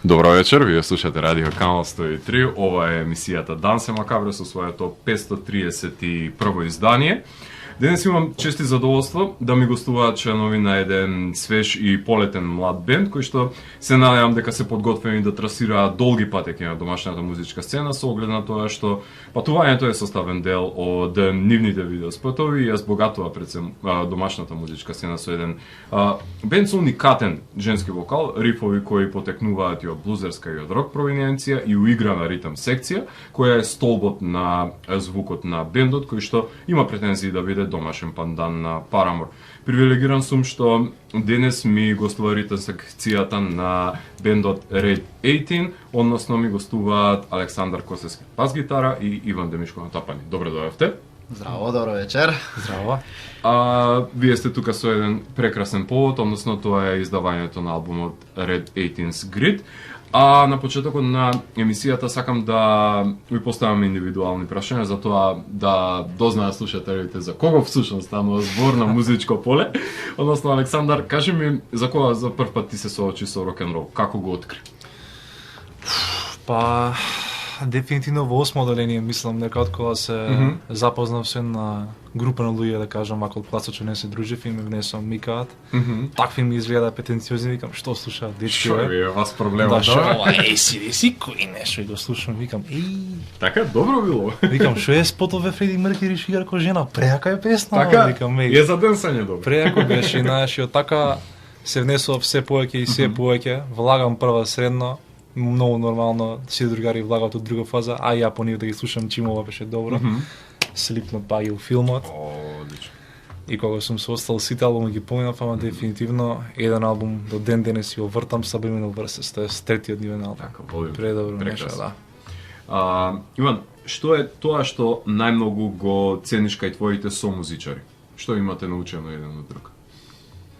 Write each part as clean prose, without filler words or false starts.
Добро вечер, вие слушате Радио Канал 103. Ова е емисијата Дансе Макабре со своето 531 издание. Денес имам чест и задоволство да ми гостуваат членови на еден свеж и полетен млад бенд, кој што се надевам дека се подготвени да трасираат долги патеки на домашната музичка сцена со оглед на тоа што патувањето е составен дел од нивните видеоспотови и ја збогатува пред се домашната музичка сцена со еден бенд со уникатен женски вокал, рифови кои потекнуваат и од блузерска и од рок провиненција и уиграна ритм секција, која е столбот на звукот на бендот кој што има претензии да биде домашен пандан на Парамор. Привилегиран сум што денес ми гостува ритм секцијата на бендот Red 18, односно ми гостуваат Александар Косевски бас гитара и Иван Демишко на тапани. Добре дојавте. Здраво, добро вечер. Здраво. Вие сте тука со еден прекрасен повод, односно тоа е издавањето на албумот Red 18's Grid. А на почетокот на емисијата сакам да ви поставам индивидуални прашања за тоа да дознаат слушателите за кого всушност станува збор на музичко поле. Односно, Александар, кажи ми за кога за прв пат ти се соочи со рок-н-рол, како го откри? Па дефинитивно во 8 одделение мислам дека од кога се запознав се на група на луѓе, да кажам, ако од класачо не се дружев и ме внесам микаат. Такви ми изгледа претенциозни, викам, што слушаат дечки, Шо е вас проблемот? Да, шо, AC/DC, кој нешто и го слушам, викам, Така, добро било. Викам, шо е спотове Фреди Меркюри швира ко жена, преака е песна, така, викам, е за денсање добро. Преако беше, знаеш, и од така се внесов все поеќе и се поеќе, влагам прва средно, многу нормално, сите другари влагаат од друга фаза, а ја по нив да ги слушам чимова беше добро. Слипнот па и у филмот. Одлично. И кога сум се остал сите албуми ги поминав, ама дефинитивно еден албум до ден денес си го вртам, Subliminal Verses, тоа е третиот нивен албум. Така, волим. Предобро нешто, да. Иван, што е тоа што најмногу го цениш кај твоите somuzичари? Што имате научено еден од друг?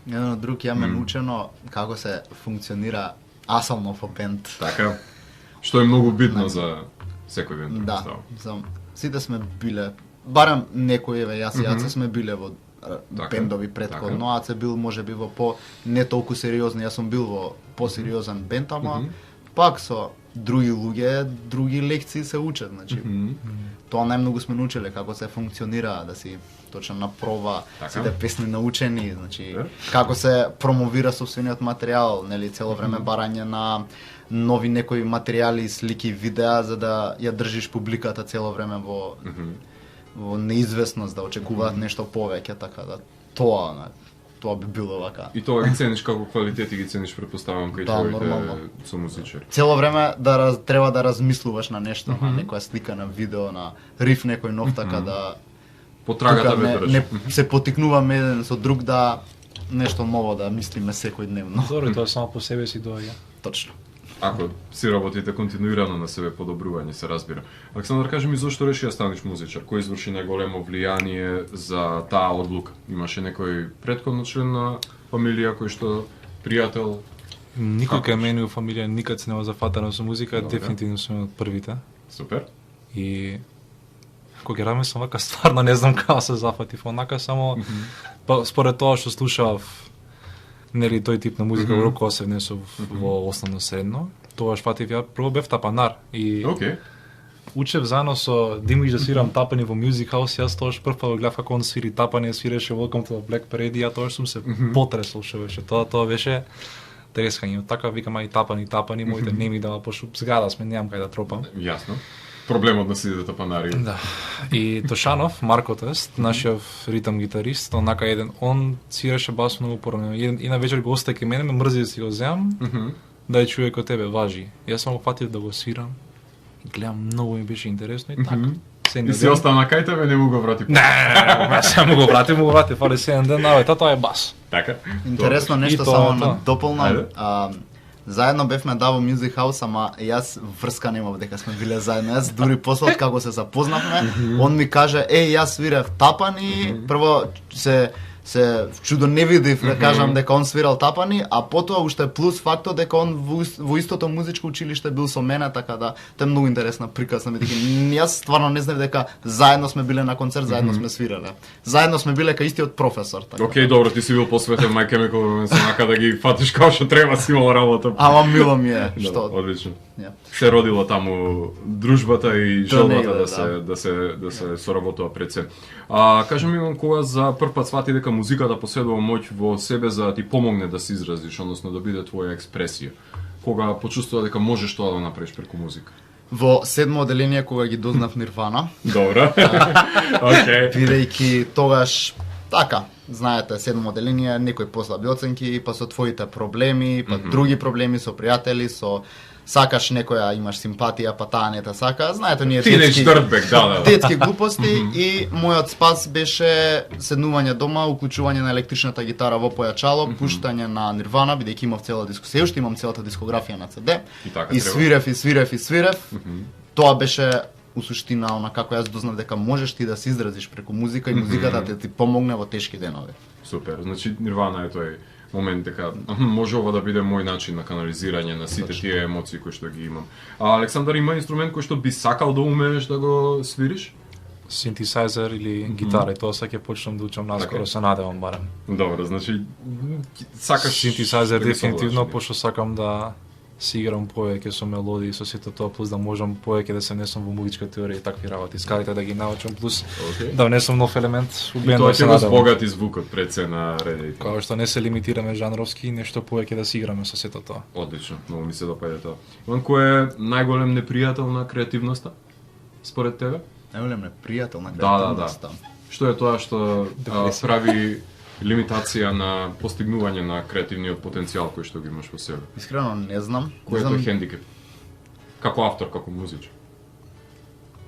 Еден од друг имаме научено како се функционира асално во бенд. Така, што е многу битно за секој бенд. Да, сите сме биле, барем некои, јас и Аце сме биле во бендови предходно, Аце бил можеби во по не толку сериозни, јас сум бил во посериозен бенд, ама пак со други луѓе, други лекции се учат, значи. Тоа најмногу сме научиле како се функционира, да си точно на проба, сите песни научени, значи како се промовира собствениот материјал, нели цело време барање на нови некои материјали, слики, видеа за да ја држиш публиката цело време во неизвестност, да очекуваат нешто повеќе, така да тоа би било вака. И тоа ги цениш како квалитети, ги цениш предпоставам кај твоите somuzичари. Цело време треба да размислуваш на нешто, на некоја слика, на видео, на риф некој нов, така да потрагата ве држи. Не се потикнуваме еден со друг да нешто ново да мислиме секојдневно. Добро, тоа само по себе си доаѓа. Точно. Ако си работите континуирано на себе подобрување, се разбира. Александар, кажи ми зошто реши да станеш музичар? Кој изврши најголемо влијание за таа одлука? Имаше некој претходно член на фамилија кој што пријател? Никој кај мене у фамилија никад се не зафатено со музика, дефинитивно сум од првите. Супер. И кога раме сум вака стварно не знам како се зафатив, онака само според тоа што слушав, нели тој тип на музика во рок се внесов во основно средно. Тоа фатив ја прво бев тапанар и учев заедно со Димич да свирам тапани во Music House, јас тоаш прв пат го гледав како он свири тапани, свиреше Welcome to the Black Parade, ја тоаш сум се потресол што беше. Тоа беше трескање. Така викам ај тапани, моите не ми дава пошто сега да сме, немам кај да тропам. Јасно. Проблемот на сите тапанари. Да. И Тошанов, Марко Тест, нашиот ритм гитарист, онака еден, он свиреше бас многу порано. И на вечер го остај кај мене, ме мрзи да си го земам, да ја чуе кој тебе, важи. Јас сам го фатив да го свирам. Гледам, многу ми беше интересно и така. И си остана кај тебе, не му го врати. Не, само го врати, фали 7 ден, тоа е бас. Така. Интересно нешто само на дополнам. Заедно бевме во Music House, ама јас врска немав дека сме биле заедно. Јас дури после како се запознавме, он ми каже: "Јас свирев тапани, прво се се чудо не видив да кажам дека он свирал тапани, а потоа уште плюс фактот дека он во истото музичко училиште бил со мене, така да тоа е многу интересна приказна, бидејќи јас стварно не знаев дека заедно сме биле на концерт, заедно сме свирале. Заедно сме биле кај истиот професор, така. Океј, добро, ти си бил посветен My Chemical Romance, онака да ги фатиш како што треба, си имал работа. Ама мило ми е, што? Одлично. Yeah. Се родила таму дружбата и желбата да се соработува пред се. Кажи ми, Иван, кога за прв пат свати дека музиката поседува моќ во себе за да ти помогне да се изразиш, односно да биде твоја експресија? Кога почувствува дека можеш тоа да направиш преку музика? Во седмо оделение кога ги дознав Нирвана. Добро. Океј. Бидејќи тогаш така, знаете, седмо оделение, некој послаби оценки, па со твоите проблеми, па други проблеми со пријатели, со сакаш некоја, имаш симпатија, па таа не те сака. Знаете, ние детски дъртбек, да. Детски глупости и мојот спас беше седнување дома, уклучување на електричната гитара во појачало, пуштање на Нирвана, бидејќи имав цела дискусија, уште имам целата дискографија на CD. И свирев. Тоа беше у суштина она како јас дознав дека можеш ти да се изразиш преку музика и музиката да ти помогне во тешки денови. Супер. Значи Нирвана е тој момент дека може ова да биде мој начин на канализирање на сите тие емоции кои што ги имам. Александар, има инструмент кој што би сакал да умееш да го свириш? Синтесайзер или гитара, и тоа ќе почнам да учам наскоро, се надевам барем. Добро, значи сакаш синтесайзер дефинитивно, пошто сакам да си играм повеќе со мелодии, со сето тоа, плюс да можам повеќе да се внесам во музичка теорија и такви работи. Скалите да ги научам, плюс да внесам нов елемент у бендот. И тоа ќе го збогати звукот пред се на редите. Као што не се лимитираме жанровски, нешто повеќе да си играме со сето тоа. Одлично, многу ми се допаѓа тоа. Иван, кој е најголем непријател на креативноста според тебе? Најголем непријател на креативноста. Да. Што е тоа што прави лимитација на постигнување на креативниот потенцијал кој што го имаш во себе? Искрено не знам. Кој е тој хендикеп? Како автор, како музич?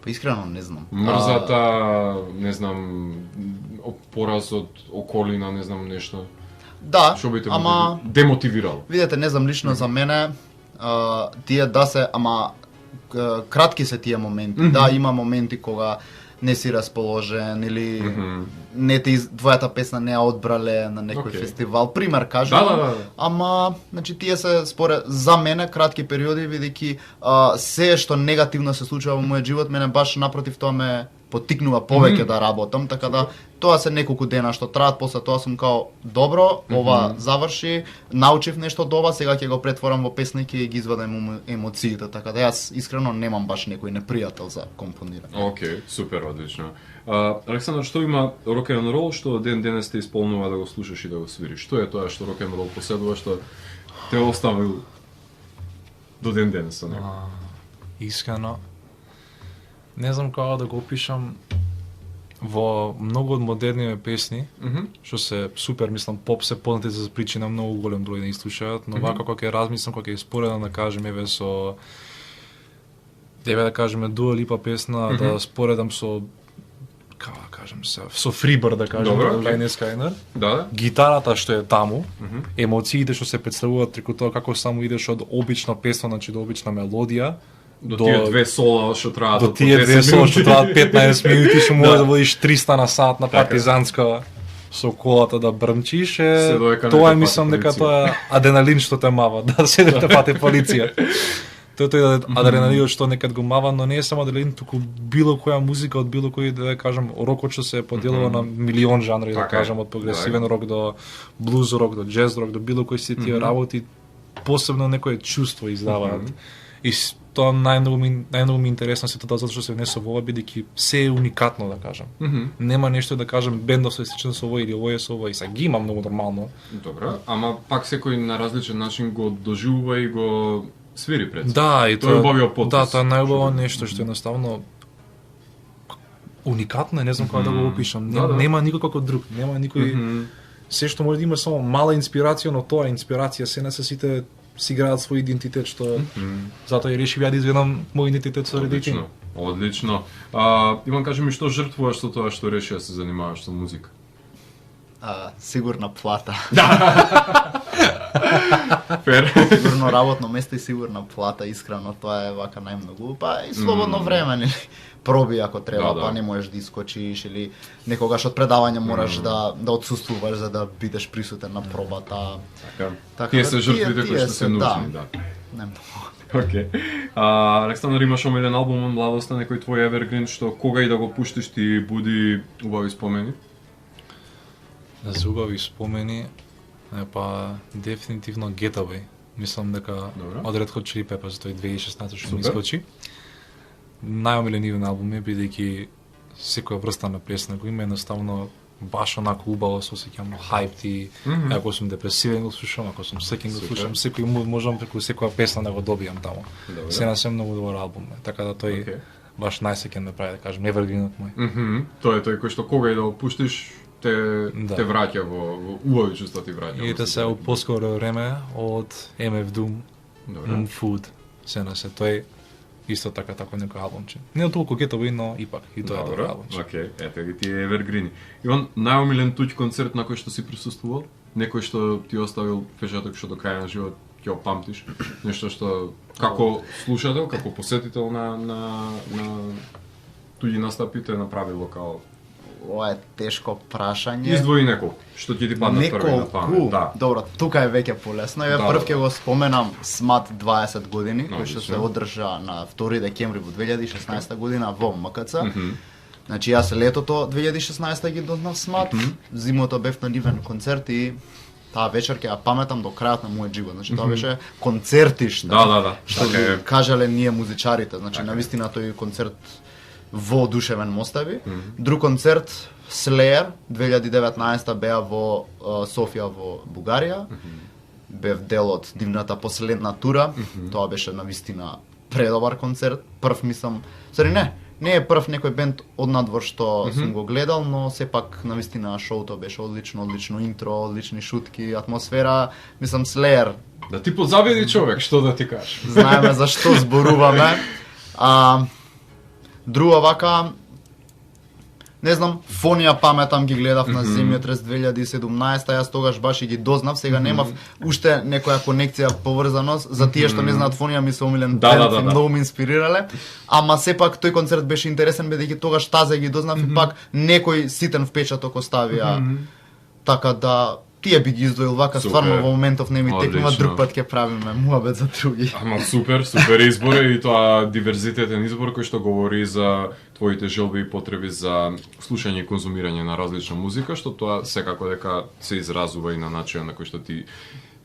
Па искрено не знам. Мрзата, не знам, пораз од околина, не знам нешто. Да, што би те ама демотивирало? Видете, не знам лично за мене, тие да се, ама кратки се тие моменти. Да, има моменти кога не си расположен или не ти твојата песна не ја одбрале на некој фестивал, пример кажам. Да. Ама значи тие се според за мене кратки периоди, бидејќи се што негативно се случува во мојот живот, мене баш напротив тоа ме поттикнува повеќе да работам, така да тоа се неколку дена што траат, после тоа сум као добро, ова заврши, научив нешто од ова, сега ќе го претворам во песна и ќе ги извадам емоциите, така да јас искрено немам баш некој непријател за компонирање. Океј, супер, одлично. Александар, што има рок н рол што ден денес те исполнува да го слушаш и да го свириш? Што е тоа што рок н рол поседува што те оставил до ден денес со него? Искрено не знам како да го опишам. Во многу од модерниве песни, што се супер, мислам, поп се познати за причина многу голем број да ги слушаат, но вака кога ќе размислам, кога ќе споредам да кажем еве со да кажеме Дуа Липа песна, да споредам со како да кажем со Freebird да кажем, Лајне Скајнер. Да. Гитарата што е таму, емоциите што се претставуваат преку тоа како само идеш од обична песна, значи до обична мелодија, до тие две сола што траат до тие две сола што траат 15 минути, што можеш да водиш 300 на сат на партизанска со колата да брмчиш, тоа е, мислам дека тоа е адреналин што те мава, да се те пати полиција. Тоа е адреналинот што некад го мава, но не е само адреналин, туку било која музика од било кој, да кажам, рокот што се поделува на милион жанри, да кажам, од прогресивен рок до блуз рок, до џез рок, до било кој си тие работи, посебно некое чувство издаваат. И тоа најмногу ми интересно се тоа затоа што се внесува во ова, бидејќи се е уникатно, да кажам. Нема нешто да кажам бендов се сличен со овој или овој со овој, са ги има многу нормално. Добро, ама пак секој на различен начин го доживува и го свири пред. Да, и тоа е убавиот потис. Да, тоа е најубаво нешто што едноставно уникатно е, не знам како да го опишам. Нема никој како друг, нема никој. Се што може да има само мала инспирација, но тоа е инспирација, се не се сите си играат свој идентитет, што затоа и решив ја да изведам мој идентитет со редите. Одлично. Иван, кажи ми што жртвуваш со тоа што реши да се занимаваш со музика? Сигурна плата. Фер. Сигурно работно место и сигурна плата, искрено тоа е вака најмногу, па и слободно време, нели? Проби ако треба, Да. па не можеш да искочиш или некогаш од предавање мораш да отсуствуваш за да бидеш присутен на пробата. Така Тие да, се жртвите тие кои што се, се нужни, да. Не многу. Окей. Александар, имаш омилен албум од младоста, некој твој evergreen што кога и да го пуштиш ти буди убави спомени? За убави спомени, па дефинитивно Getaway. Мислам дека од Red Hot Chili Peppers тој 2016 што ми искочи. Најомилениот албум е, бидејќи секоја врста на песна го има, едноставно баш онако убаво се осеќам хайпти, ако сум депресивен го слушам, ако сум среќен го слушам, секој можам преку секоја песна да го добијам таму. Се на се многу добар албум е, така да тој баш најсеќен ме прави, да кажем, evergreenот мој. Тој е тој кој што кога и да го пуштиш те враќа во убави чувства, ти враќа. И да се во поскоро време од MF Doom, Food, се на се тој исто така некој албумче. Не толку Getaway, но ипак и тоа е добар албумче. Океј, ете ги тие evergreen. Иван, најомилен туѓ концерт на кој што си присуствувал? Некој што ти оставил впечаток што до крај на живот ќе го памтиш? Нешто што како слушател, како посетител на туѓи настапи те направило као Ова е тешко прашање. Издвои неколку, што ќе ти падна први на памет. Да. Добро, тука е веќе полесно. Прв ќе го споменам СМАТ 20 години, кој што се одржа на 2 декември во 2016 година во МКЦ. Значи јас летото 2016 ги дознав СМАТ, зимото бев на нивен концерт и таа вечер ќе ја паметам до крајот на мојот живот. Значи тоа беше концертиште. Да. Што ги кажале ние музичарите. Значи навистина тој концерт во душевен мостави. Друг концерт Slayer 2019 беа во Софија во Бугарија. Бев дел од дивната последна тура. Тоа беше навистина предобар концерт. Прв мислам, не е прв некој бенд од надвор што сум го гледал, но сепак навистина шоуто беше одлично интро, одлични шутки, атмосфера, мислам Slayer. Да ти позаведи човек, што да ти кажеш. Знаеме за што зборуваме. Друга вака, не знам, Фонија паметам ги гледав на Земјотрес 2017, јас тогаш баш и ги дознав, сега немав уште некоја конекција поврзаност, за тие што не знаат Фонија ми се омилен бенд, многу ме инспирирале, ама сепак тој концерт беше интересен бидејќи тогаш тазе ги дознав и пак некој ситен впечаток оставија. Така да тие би ги издвоил вака, стварно во моментов не ми текнува, друг пат ќе правиме муабет за други. Ама супер избор и тоа диверзитетен избор кој што говори за твоите желби и потреби за слушање и конзумирање на различна музика, што тоа секако дека се изразува и на начинот на кој што ти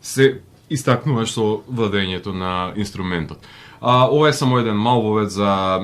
се истакнуваш со владењето на инструментот. Ова е само еден мал вовед за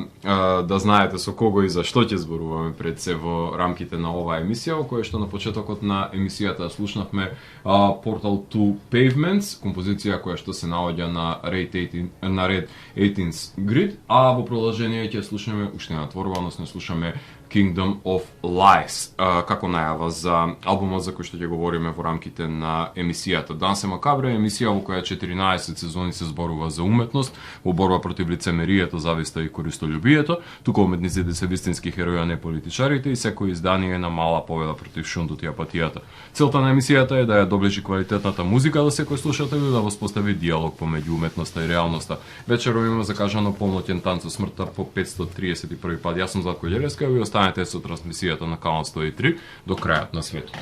да знаете со кого и за што ќе зборуваме пред се во рамките на оваа емисија, во која што на почетокот на емисијата слушнавме Portal to Pavements, композиција која што се наоѓа на Red 18's Grid, а во продолжение ќе слушаме уште една творба, односно слушаме Kingdom of Lies, како најава за албумот за кој што ќе говориме во рамките на емисијата Дансе Макабре, емисија во која 14 сезони се зборува за уметност, во борба против лицемерието, зависта и користолюбието, туку уметниците се вистински херои, а не политичарите, и секој издание е на мала победа против шунтот и апатијата. Целта на емисијата е да ја доближи квалитетната музика до секој слушател и да воспостави диалог помеѓу уметноста и реалноста. Вечером има закажано полноќен танц со смртта по 531 пат. Јас сум Златко Ѓеревска и останете со трансмисијата на Канал 103 до крајот на светот.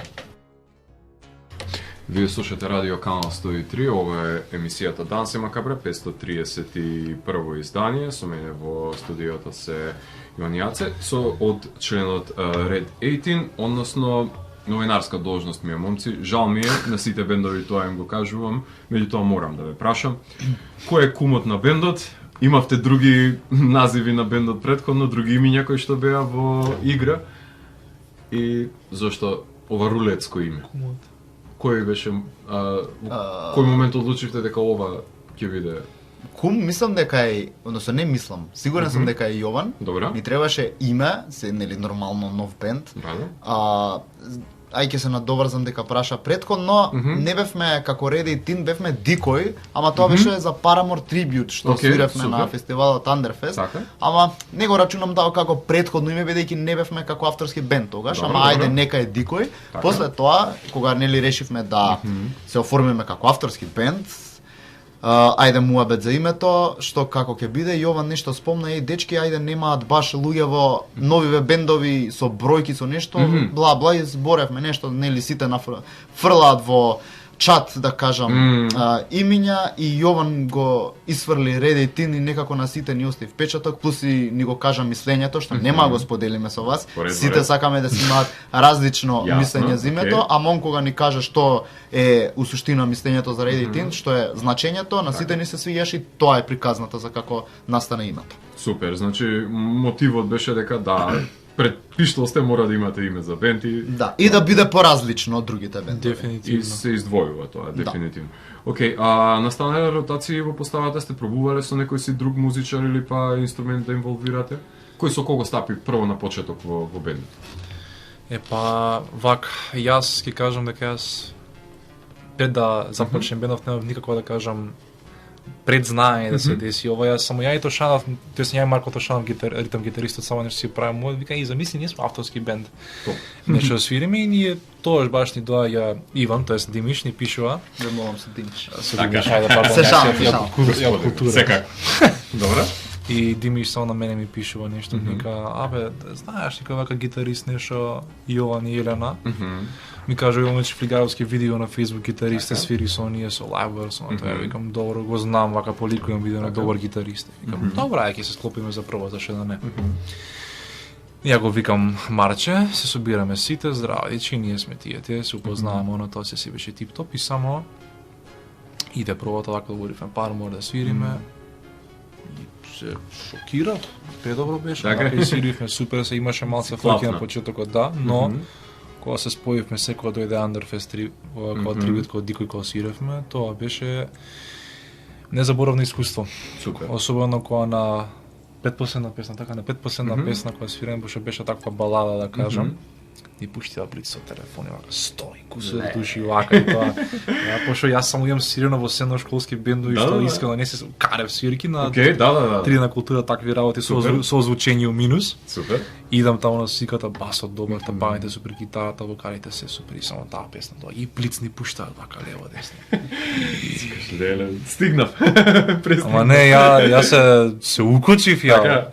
Вие слушате радио Канал 103, ова е емисијата Дансе Макабре, 531 издание, со мене во студиото се Иван Јаце, со од членот Red 18, односно новинарска должност ми е, момци. Жал ми е, на сите бендови тоа им го кажувам, меѓутоа морам да ве прашам. Кој е кумот на бендот? Имавте други називи на бендот претходно, други имиња кои што беа во игра? И зошто ова рулетско име? Кумот. Кој беше, кој момент одлучивте дека ова ќе биде? Кум, мислам дека е, односно не мислам, сигурен сум дека е Јован. Добра. Ми требаше име, се нели нормално нов бенд. Браво. ај ќе се надоврзам дека праша претходно, не бевме како Ready Teen, бевме Дикој, ама тоа беше за Paramore Tribute што свиревме на фестивалот Underfest. Ама не го рачунам тоа како претходно име бидејќи не бевме како авторски бенд тогаш, ама ајде нека е Дикој. После тоа, кога нели решивме да се оформиме како авторски бенд, ајде муабет за името, што како ќе биде, Јован нешто спомна, дечки, ајде немаат баш луѓе во новиве бендови со бројки со нешто, бла бла, и зборевме нешто, нели сите фрлаат во чат, да кажам, имиња, и Јован го исфрли Ready Teen и некако на сите ни остави впечаток, плюс и ни го кажа мислењето, што нема го споделиме со вас. Сите сакаме да си имаат различно мислење за името, а мон кога ни кажа што е у суштина мислењето за Ready Teen, што е значењето, на сите ни се свиѓаше и тоа е приказната за како настане името. Супер, значи мотивот беше дека пред пишто сте мора да имате име за бенд и да биде поразлично од другите бендови. Дефинитивно. И се издвојува тоа, дефинитивно. Океј, а на станале ротации во поставата сте пробувале со некој си друг музичар или па инструмент да инволвирате? Кој со кого стапи прво на почеток во бендот? Вак, јас ќе кажам дека јас пред да започнем бендов немав никаква, да кажам, предзнање да се деси ова. Јас само ја и Тошанов, тоест ја и Марко Тошанов, ритам гитаристот, само нешто си правим мод, вика и замисли, ние сме авторски бенд. Нешто свириме и ние тоаш баш ни доаѓа Иван, тоест Димиш ни пишува. Да молам се Димиш. Димиш, ајде пардон, ја култура. Секако. Добра. И Димиш само на мене ми пишува нешто, нека, знаеш, нека вака гитарист нешто, Јован и Елена. Ми кажа имаме флигаровски видео на Facebook, гитаристе свири со оние со лайвер, со тоа. Викам добро, го знам, вака поликувам видео на добар гитарист. Викам добра, ќе се склопиме за прво, зашто да не. Ја го викам Марче, се собираме сите, здраво, дечки, ние сме тие, се упознаваме, оно тоа се си беше тип-топ и само иде првото вака да урифме Paramore да свириме. И се шокира, предобро беше, вака и свиривме, супер се имаше малце флаки на почетокот, но кога се спојивме, секоја дојде Underfest кога трибют, кога Дикој кога свиревме, тоа беше незаборавно искуство. Супер. Особено кога на предпоследна песна, така на предпоследна песна кога свиреме, беше таква балада, да кажам. Ни пуштила блиц со телефони, вака, стои, кусо души, вака и тоа. Пошто јас само имам свирено во средношколски бендови, што искрено не се карев свирки на три на култура, такви работи со озвучење минус. Супер. Идам таму на сиката, басот добар, табаните супер, гитарата, вокалите се супер, и само таа песна тоа. И блиц ни пуштаат вака лево десно. Леле, стигнав. Ама не, јас се укочив,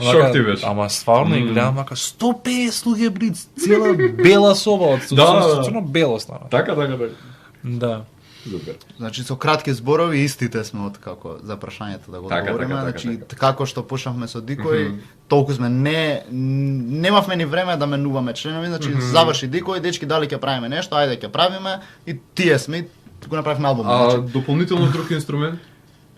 шок ти беше. Ама стварно и гледам вака 150 луѓе блиц, цела бела соба, од црно бело стана. Така. Да. Супер. Значи со кратки зборови истите сме од како за прашањето да го говориме, значи како што почнавме со Дикој, толку сме немавме ни време да менуваме членови, значи заврши Дикој, дечки дали ќе правиме нешто, ајде ќе правиме и тие сме го направивме албум. А дополнително друг инструмент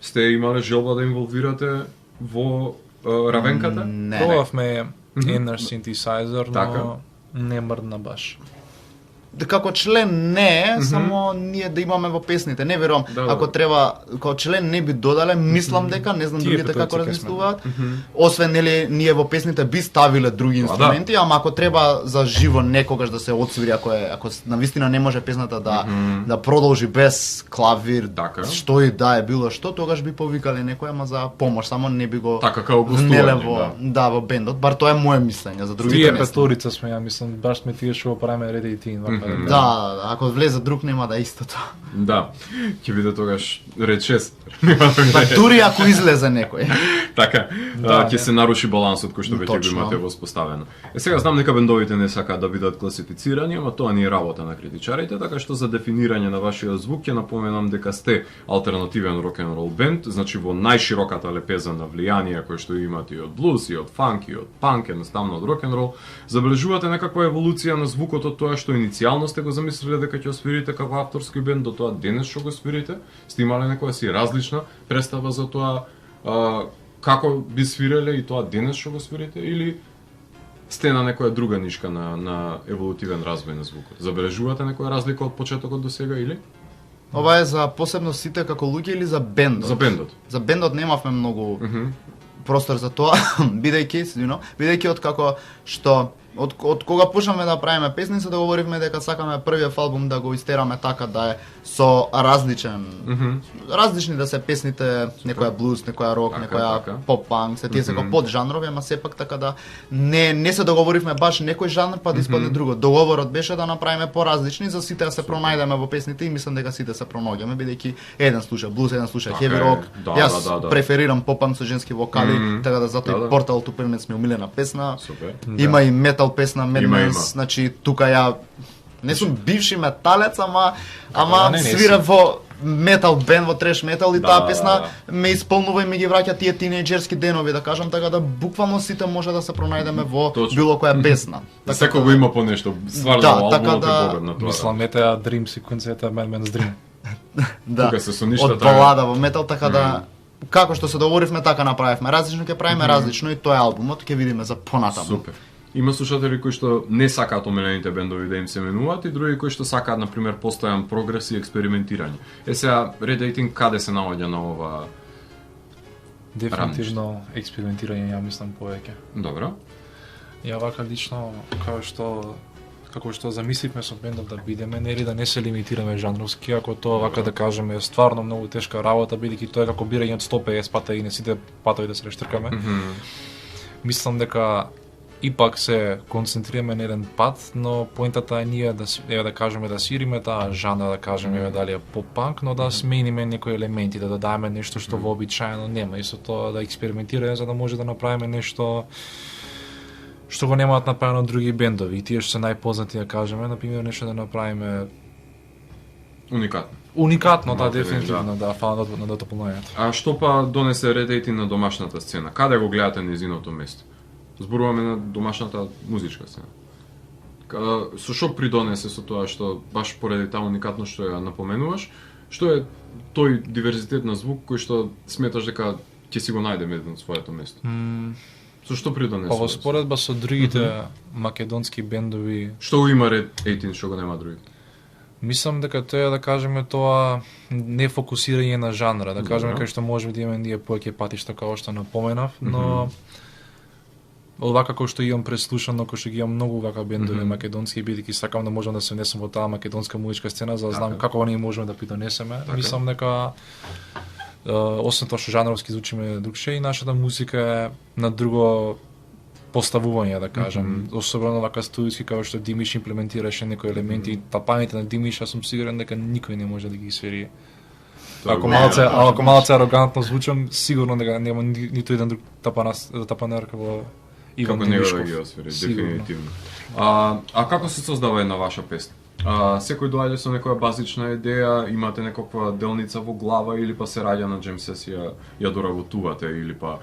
сте имале желба да инволвирате во равенката? Пробавме Inner Synthesizer, но не мрдна баш. Како член не, само ние да имаме во песните. Не верувам, ако треба, како член не би додале, мислам дека, не знам другите како размислуваат. Освен нели ние во песните би ставиле други инструменти, ама ако треба за живо некогаш да се отсвири, ако навистина не може песната да продолжи без клавир, што и да е било што, тогаш би повикале некој, ама за помош, само не би го така како гостување, во бендот, бар тоа е мое мислење, за другите не. Тие петорица сме, ја мислам, баш сме тие што го правиме Ready Teen. Да, ако влезе друг нема да истото. Да, ќе биде тогаш ред 6. Дури ако излезе некој. Така, ќе се наруши балансот кој што веќе го имате воспоставено. Сега знам дека бендовите не сакаат да бидат класифицирани, ама тоа не е работа на критичарите, така што за дефинирање на вашиот звук ќе напоменам дека сте алтернативен рок-н-рол бенд, значи во најшироката лепеза на влијание кој што имате и од блуз, и од фанк, и од панк, едноставно од рок-н-рол, забележувате некаква еволуција на звукот од тоа што иницијално сте го замислиле дека ќе свирите како авторски бенд до тоа денес што го свирите? Сте имале некоја си различна представа за тоа како би свиреле и тоа денес што го свирите, или сте на некоја друга нишка на еволутивен развој на звукот? Забележувате некоја разлика од почетокот до сега или? Ова е за посебно сите како луѓе или за бендот? За бендот. За бендот немавме многу простор за тоа, бидејќи од како што од кога почнавме да правиме песни, се договоривме дека сакаме првиот албум да го истераме така да е со различни да се песните, некоја блуз, некоја рок, некоја поп-панк, се тие се како поджанрови, ама сепак така да не се договоривме баш некој жанр па да испадне друго. Договорот беше да направиме поразлични за сите да се пронајдеме во песните и мислам дека сите се пронаѓаме бидејќи еден слуша блуз, еден слуша heavy rock. Јас преферирам поп-панк со женски вокали, така да затоа и Portal to Pyramids ми омилена песна. Има и метал песна Madness, значи тука ја не сум бивши металец, ама свирам во метал бенд, во треш метал и таа песна ме исполнува и ми ги враќа тие тинејџерски денови, да кажам, така да буквално сите може да се пронајдеме во било која песна. Секого има по нешто, стварно албумот е богат на тоа. Мислам, ета Dream секвенцијата Madman's Dream. Да, од балада во метал, така да како што се договоривме, така направивме. Различно ќе правиме различно и тоа е албумот, ќе видиме за понатаму. Супер. Има слушатели кои што не сакаат омилените бендови да им се менуваат и други кои што сакаат, например, постојан прогрес и експериментирање. Сега, Red 18 каде се наоѓа на ова? Дефинитивно експериментирање, ја мислам повеќе. Добро. Ја вака лично, како што замисливме со бендов да бидеме, нели да не се лимитираме жанровски, ако тоа вака да кажеме е стварно многу тешка работа, бидејќи тоа е како бирање од 150 пата и не сите патови да се рештркаме. Мислам дека ипак се концентрираме на еден пат, но поентата е ние да кажеме да свириме таа жанра, да кажеме дали е поп-панк, но да смениме некои елементи, да додадеме нешто што вообичаено нема и со тоа да експериментираме за да може да направиме нешто што го немаат направено други бендови. И тие што се најпознати да кажеме, например, нешто да направиме уникатно, да, дефинитивно, да, фала на дополнувањето. А што па донесе Red 18 на домашната сцена? Каде го гледате нејзиното место? Зборуваме на домашната музичка сцена. Со што придонесе со тоа што баш поради таа уникатност што ја напоменуваш, што е тој диверзитет на звук кој што сметаш дека ќе си го најдеме едно своето место? Со што придонесе? Па во споредба со другите македонски бендови, што има Red 18 што го нема другите? Мислам дека тоа да кажеме тоа не фокусирање на жанра, да кажеме кај што можеме да имаме ние повеќе патишта како што напоменав, но овака како што имам преслушано, како што ги имам многу вака бендови македонски, бидејќи сакам да можам да се внесам во таа македонска музичка сцена, за да знам како ние можеме да придонесеме. Мислам дека освен тоа што жанровски звучиме другше и нашата музика е на друго поставување, да кажам. Особено вака студиски како што Димиш имплементираше некои елементи, тапаните на Димиш, јас сум сигурен дека никој не може да ги свири. Ако малце арогантно звучам, сигурно дека нема ниту еден друг тапанер како Иван Димишков. Како него да ги освири, дефинитивно. А како се создава една ваша песна? Секој доаѓа со некоја базична идеја, имате некаква делница во глава или па се раѓа на джем сесија, ја доработувате или па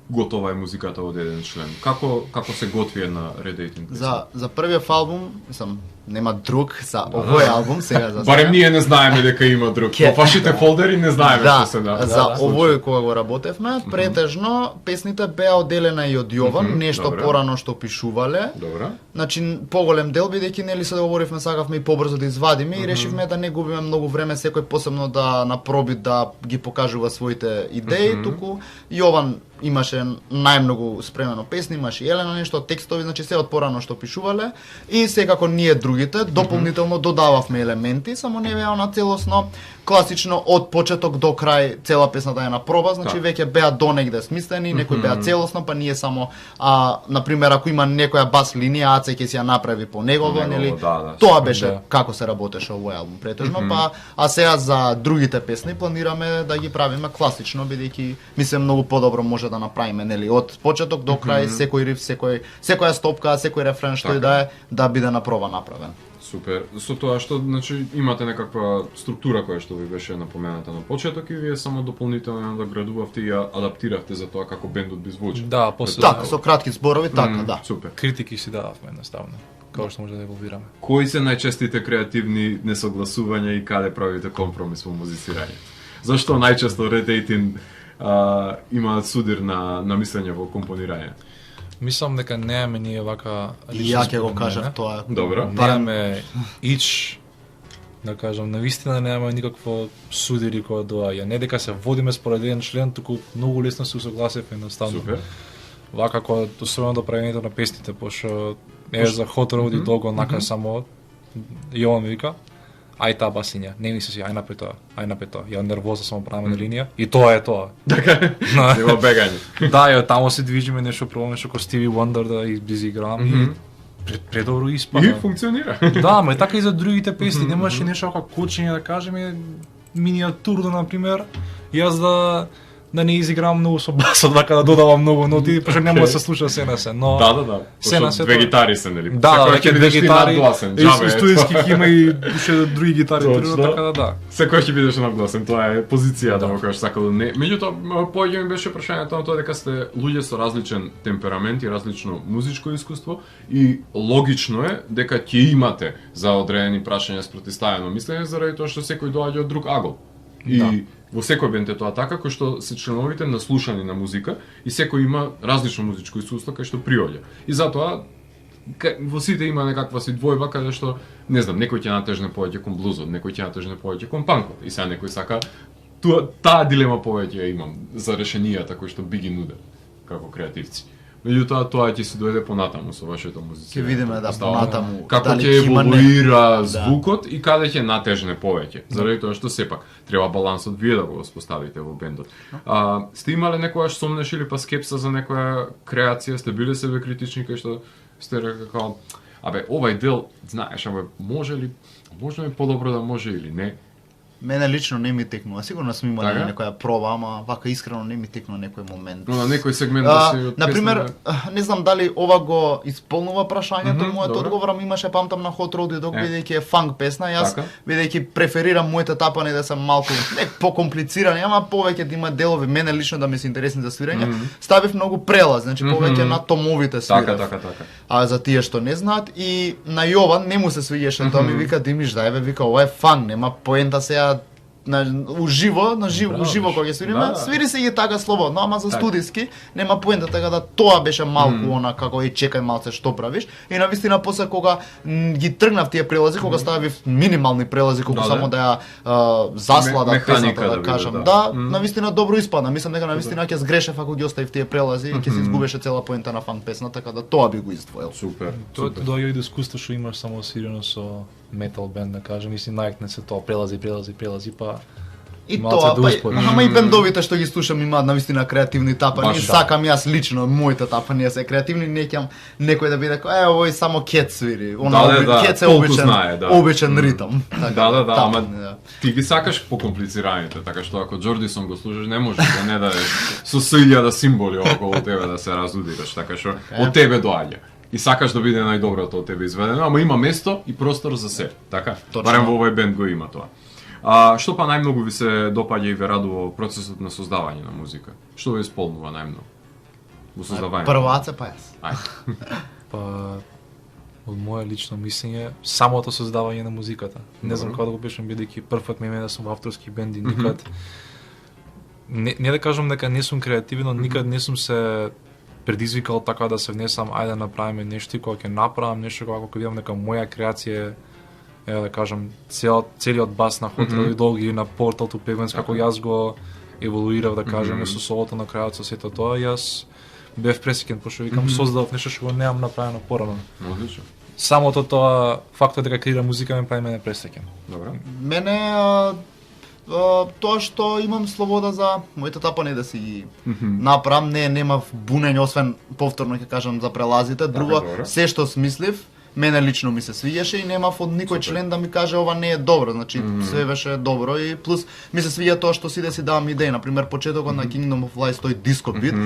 готова е музиката од еден член. Како се готви една Red 18? За првиот албум, мислам, нема друг за овој албум сега за. Барем ние не знаеме дека има друг. Во вашите фолдери не знаеме што се да. За овој кога го работевме, претежно песните беа одделена и од Јован, нешто порано што пишувале. Добро. Значи поголем дел бидејќи нели се договоривме, сакавме и побрзо да извадиме и решивме да не губиме многу време секој посебно да напробит да ги покажува своите идеи, туку Јован имаше најмногу спремено песни, имаше Елена нешто, текстови, значи се од порано што пишувале и секако ние другите дополнително додававме елементи, само не беа на целосно класично од почеток до крај цела песната е на проба, значи веќе беа донегде смислени, некои беа целосно, па ние само на пример ако има некоја бас линија, Аце ќе си ја направи по негово, нели? Тоа беше како се работеше овој албум претежно, па сега за другите песни планираме да ги правиме класично бидејќи мислам многу подобро може да направиме, нели, од почеток до крај секој риф, секоја стопка, секој рефрен што и да е да биде на проба направен. Супер. Со тоа што значи имате некаква структура која што ви беше напомената на почеток и вие само дополнително надоградувавте и ја адаптиравте за тоа како бендот би звучи. Да, после така со кратки зборови, така, да. Супер. Критики си дававме едноставно. Како што може да еволвираме. Кои се најчестите креативни несогласувања и каде правите компромис во музицирање? Зашто најчесто Red 18 има судир на мислење во компонирање? Мислам дека немаме ние вака и ја ќе го кажам тоа. Добро. Немаме да кажам, навистина немаме никакво судири кога доаѓа. Не дека се водиме според еден член, туку многу лесно се усогласивме едноставно. Супер. Вака кога особено до правењето на песните, пошто за Hot Rod и Dog онака само Јован ми вика ај таа басиња, не ми се си, ај напри тоа. Ја нервоза само правиме на линија и тоа е тоа. Така, нема бегање. Да, ја таму се движиме нешто нешто ко Стиви Вондер да изиграм и предобро испада. И функционира. Да, ма и така и за другите песни, немаше нешто како кочење да кажеме миниатурно на пример. Јас да не изиграм многу со басот, така да додавам многу ноти, пошто нема да се слуша се на се, но Да. Се на се две гитари се, нели? Да, веќе две гитари. И студиски ќе има и уште други гитари, така да. Секој ќе бидеш надгласен, тоа е позицијата во која што сакал не. Меѓутоа, повеќе ми беше прашањето на тоа дека сте луѓе со различен темперамент и различно музичко искуство и логично е дека ќе имате за одредени прашања спротивставено мислење заради тоа што секој доаѓа од друг агол. И во секој бенд е тоа така, кој што се членовите наслушани на музика и секој има различно музичко искуство кај што приоѓа. И затоа во сите има некаква си двојба каде што не знам, некој ќе натежне повеќе кон блузот, некој ќе натежне повеќе кон панкот. И сега некој сака таа дилема повеќе ја имам за решенијата кои што би ги нуде како креативци. Меѓутоа тоа ќе се дојде понатаму со вашето музицирање. Ќе видиме понатаму како ќе еволуира звукот и каде ќе натежне повеќе. Заради тоа што сепак треба балансот вие да го воспоставите во бендот. Сте имале некогаш сомнеш или па скепса за некоја креација, сте биле себе критични кај што сте рекли како овај дел, знаеш, може ли подобро да може или не? Мене лично не ми текнува. Сигурно сме имали некоја проба, ама вака искрено не ми текнува некој момент. Но на некој сегмент да се од например, не знам дали ова го исполнува прашањето, мојот одговор, ама имаше памтам на Hot Rod и Dog бидејќи е фанк песна, јас бидејќи преферирам моите тапани да се малку не покомплицирани, ама повеќе да има делови мене лично да ми се интересни за свирење. Ставив многу прелаз, значи повеќе на томовите свирев. Така. А за тие што не знаат и на Јован не му се свиѓаше тоа, ми вика Димиш, дај вика ова е фан, нема поента сега уживо кога ќе свириме, свири се ги така слободно, ама за студиски нема поента, така да тоа беше малку она како и чекај малце што правиш. И навистина после кога ги тргнав тие прелази, кога ставив минимални прелази колку само да ја засладат песната, да кажам. Да, навистина добро испадна. Мислам дека навистина ќе сгрешев ако ги оставив тие прелази и ќе се изгубеше цела поента на фанк песна, така да тоа би го издвоил. Супер. Тоа доаѓа и до искуство што имаш само свирено со метал бенд, да кажем, мислим најакне се тоа прелази, па и тоа, ама и бендовите што ги слушам имаат навистина креативни тапани, сакам јас лично моите тапани се креативни, не ќам некој да биде овој само кет свири, кет се обичен ритам. Да, ама ти ги сакаш покомплицираните, така што ако Джордисон го слушаш не можеш да не дадеш со 1000 символи околу тебе да се разудираш, така што од тебе доаѓа. И сакаш да биде најдоброто од тебе изведено, ама има место и простор за се, така? Барем во овој бенд го има тоа. Што па најмногу ви се допаѓа и ве радува процесот на создавање на музика? Што ви исполнува најмногу во создавањето? Прваце па јас. Па од моје лично мислење, самото создавање на музиката. Не знам како да го пишам, бидејќи првпат ми да сум во авторски бенди, никад не да кажам дека не сум креативен, но никад не сум се предизвикал така да се внесам, ајде да направиме нешто и кога ќе направам нешто, кога видам дека моја креација е, да кажам, целиот бас на Hot Rod и Dog или на Portal to Pavements, како јас го еволуирав, да кажеме, со солото на крајот, со сето тоа, јас бев пресеќен, пошто викам, создадов нешто што го немам направено порано. Одлично. Самото тоа, фактот дека креира музика ме прави мене пресеќен. Добро. Мене тоа што имам слобода за моите тапани да си ги направам, немав бунење, освен повторно ќе кажам за прелазите, друго се што смислив, мене лично ми се свиѓаше и немав од никој член да ми каже ова не е добро, значи се беше добро и плюс ми се свиѓа тоа што си да си давам идеи, например почетокот на Kingdom of Light тој диско бит,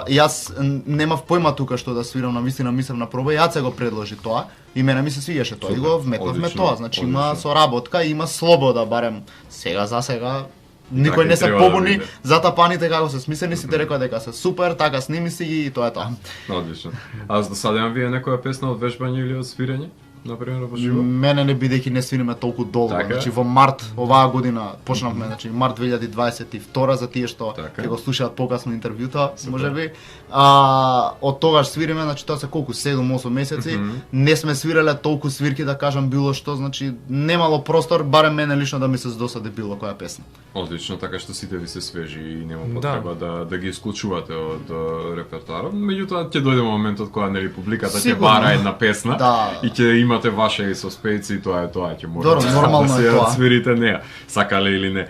јас немав појма тука што да свирам, навистина мислев на проба, Јаце го предложи тоа и мене ми се свиѓаше тоа и го вметнавме тоа, значи има соработка, има слобода, барем сега за сега. Никој не се побуни за тапаните како се смислени, сите рекоа дека се супер, така сними си ги и тоа е тоа. Одлично. А за досада имам вие некоја песна од вежбање или од свирење? например, во живо? Мене не бидејќи не свириме толку долго. Така. Значи во март оваа година почнавме, значи март 2022 за тие што Така. ќе го слушаат покасно интервјута, можеби. Од тогаш свириме, значи тоа се колку 7-8 месеци. Не сме свирале толку свирки да кажам било што, значи немало простор, барем мене лично да ми се здосади било која песна. Одлично, така што сите ви се свежи и нема потреба да ги исклучувате од репертоарот. Меѓутоа ќе дојде моментот кога нели публиката ќе бара една песна и ќе имате ваше и соспејци и тоа ќе може нормално да е тоа. се свирите неа, сакале или не.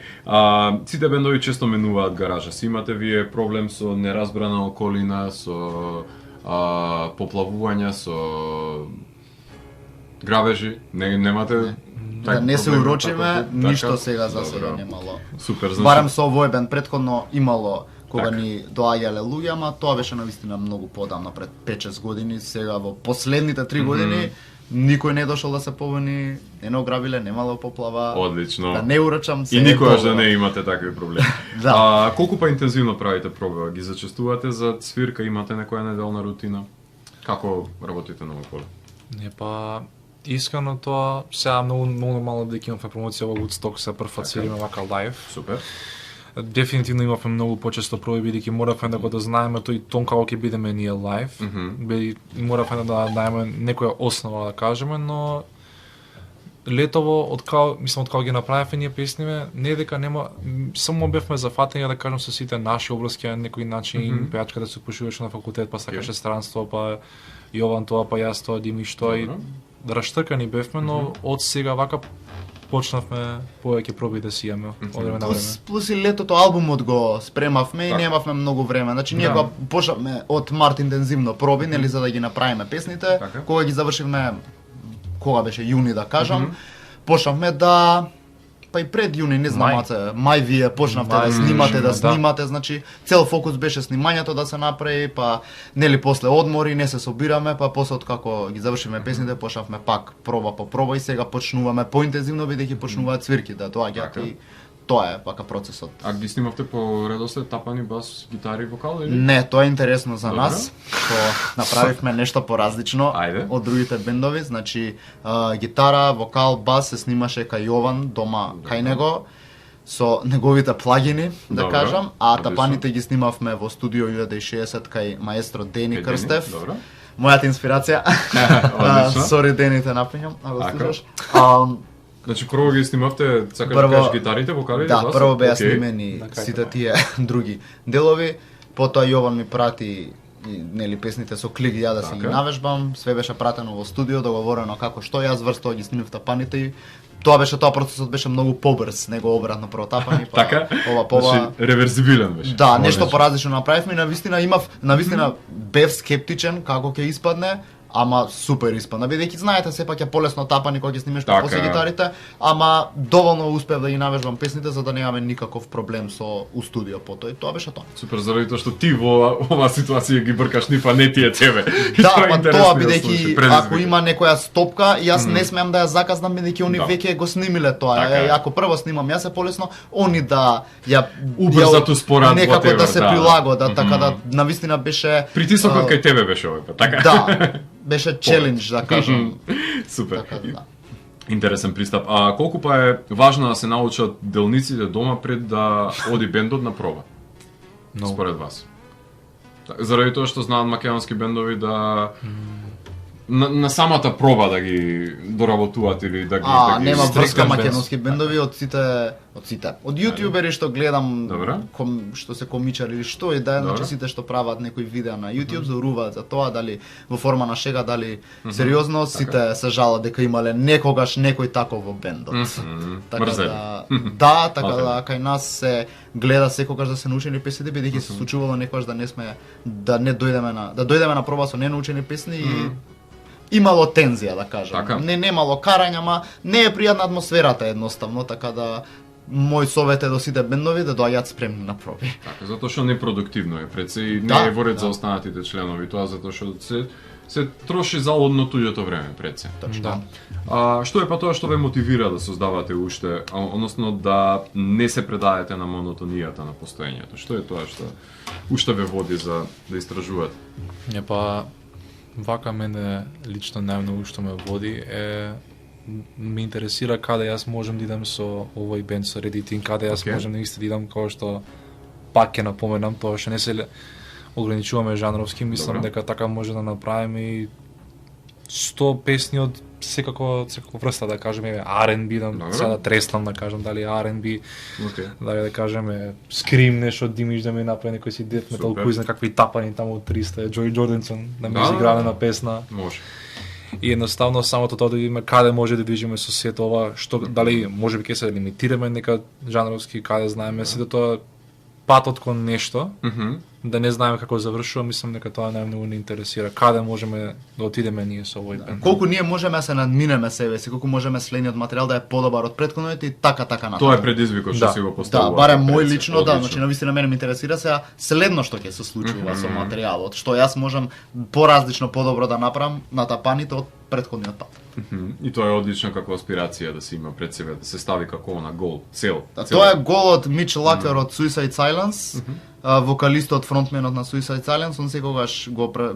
Сите бендови често менуваат гаража. Си имате вие проблем со неразбрана околина, со поплавувања, со грабежи? Немате? Да не се урочиме, ништо така? сега за сега немало. Супер, значи. Барем со овој бенд претходно имало кога ни доаѓале луѓе, ама тоа беше навистина многу подамна, пред 5-6 години. Сега во последните 3 години никој не дошол да се повини, не ограбиле, немало поплава. Одлично. Да не урачам се. И никогаш да не имате такви проблеми. Да. Колку па интензивно правите пробива? Ги зачестувате за свирка, имате некоја неделна рутина? Како работите на околе? Не па искрено тоа сега многу мало дека имавме промоција во Woodstock, се прв свириме вака лајв. Супер. Дефинитивно имавме многу почесто проби бидејќи моравме да го дознаеме тој тон како ќе бидеме ние лајв. Моравме да даеме некоја основа да кажеме, но летово од кога ги направивме ние песниве, не дека нема само бевме зафатени да кажам со сите наши обврски на некој начин, пејачката се пошуваше на факултет, па сакаше странство, па Јован тоа, па јас тоа, Дими што и раштркани бевме, но од сега вака почнавме повеќе проби да си имаме од време на време. Плюс и летото албумот го спремавме и немавме многу време. Значи ние го почнавме од март интензивно проби, нели за да ги направиме песните. Кога ги завршивме, кога беше јуни да кажам, почнавме да па и пред јуни, не знам, мај вие почнавте да снимате, значи цел фокус беше снимањето да се направи, па нели после одмори не се собираме, па после откако ги завршиме песните почнавме пак проба по проба и сега почнуваме поинтензивно бидејќи почнуваат свирки да доаѓаат и тоа е пака процесот. А ги снимавте по редослед тапани, бас, гитари, вокал или? Не, тоа е интересно за нас. Направивме нешто поразлично од другите бендови, значи гитара, вокал, бас се снимаше кај Јован дома кај него со неговите плагини, да кажам, а тапаните ги снимавме во студио 1060 кај маестро Дени Крстев. Мојата инспирација. Сори Дени те напињам, ако слушаш. Значи прво ги снимавте, сакаш да кажеш гитарите, вокалите, да, прво беа снимени сите тие други делови, потоа Јован ми прати нели песните со клик ја да си ги навежбам, све беше пратено во студио, договорено како што јас врстова ги снимав тапаните и тоа процесот беше многу побрз, него обратно прво тапани, па значи реверзибилен беше. Да, нешто поразлично направивме и навистина бев скептичен како ќе испадне. Ама супер испадна, бидејќи знаете сепак е полесно тапани кога ќе снимеш после гитарите, ама доволно успев да ги навежбам песните за да немаме никаков проблем со у студио потоа и тоа беше тоа. Супер, заради тоа што ти во оваа ситуација ги бркаш нив, а не тие тебе. Да, па тоа бидејќи ако има некоја стопка, јас не смеам да ја заказнам бидејќи они веќе го снимиле тоа. Ако прво снимам јас е полесно, они да ја убрзато спорат некако да се прилагодат, така да навистина беше притисокот кај тебе беше овој пат, така? Да. Беше челендж, да кажам. Супер. Така, да. Интересен пристап. А колку па е важно да се научат делниците дома пред да оди бендот на проба? Според вас? Заради тоа што знаат македонски бендови да на самата проба да ги доработуваат или да ги нема врска македонски бендови од сите. Од јутјубери што гледам, што се комичари или што и да, значи сите што прават некои видеа на YouTube зборуваат за тоа, дали во форма на шега, дали сериозно, сите се жалат дека имале некогаш некој таков во бендот. Така да кај нас се гледа секогаш да се научени песни, бидејќи се случувало некогаш да не дојдеме на проба со ненаучени песни и имало тензија, да кажам. Немало карање, ама не е пријатна атмосферата едноставно, така да мој совет е до сите бендови да доаѓаат спремни на проби. Така, затоа што непродуктивно е пред се и не е во ред за останатите членови, тоа затоа што се троши залудно туѓото време пред се. Точно. Што е па тоа што ве мотивира да создавате уште, односно да не се предадете на монотонијата на постоењето? Што е тоа што уште ве води за да истражувате? Не па Вака мене лично најмногу што ме води е ме интересира каде јас можам да идам со овој бенд, со Red Eating, каде јас можам наистина да идам, кога што пак ќе напоменам тоа што не се ограничуваме жанровски, мислам дека така може да направиме и 100 песни од секако врста, да кажеме R&B, сега да треснам да кажам дали R&B, дали да кажеме Scream нешто димиш да ме направи некој си death metal кој знае какви тапани таму од 300, Джои Джордансон да ме изиграе на песна. Може. И едноставно самото тоа да видиме каде може да движиме со сето ова, што дали можеби ќе се лимитираме нека жанровски, каде знаеме сето тоа патот кон нешто. Да не знаеме како завршува, мислам дека тоа најмногу не интересира. Каде можеме да отидеме ние со овој бенд? Колку ние можеме да се надминеме себе си, колку можеме следниот материјал да е подобар од претходниот и така натаму. Тоа е предизвикот што си го поставува. Да, барем мој лично, да, значи навистина мене ме интересира сега следно што ќе се случува со материјалот, што јас можам поразлично подобро да направам на тапаните од претходниот пат. И тоа е одлична како аспирација да се има пред себе, да се стави како на гол, цел. Тоа е гол од Мич Лакер од Suicide Silence. Вокалистот, фронтменот на Suicide Silence, он секогаш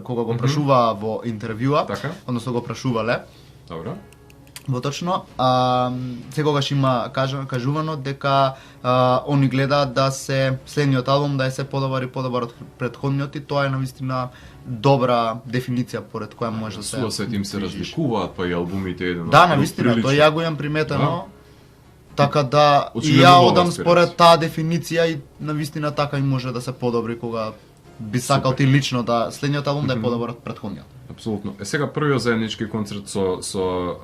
кога го прашува во интервјуа, односно го прашувале. Добро. Поточно, секогаш има кажувано дека они гледаат да се следниот албум да е се подобар и подобар од претходниот и тоа е навистина добра дефиниција поред која може да се. Слосет им се разликуваат, па и албумите еден. Да, навистина, тоа ја го имам приметено. Така да и ја одам според таа дефиниција и навистина така и може да се подобри кога би сакал ти лично да следниот албум да е подобар од претходниот. Апсолутно. Сега првиот заеднички концерт со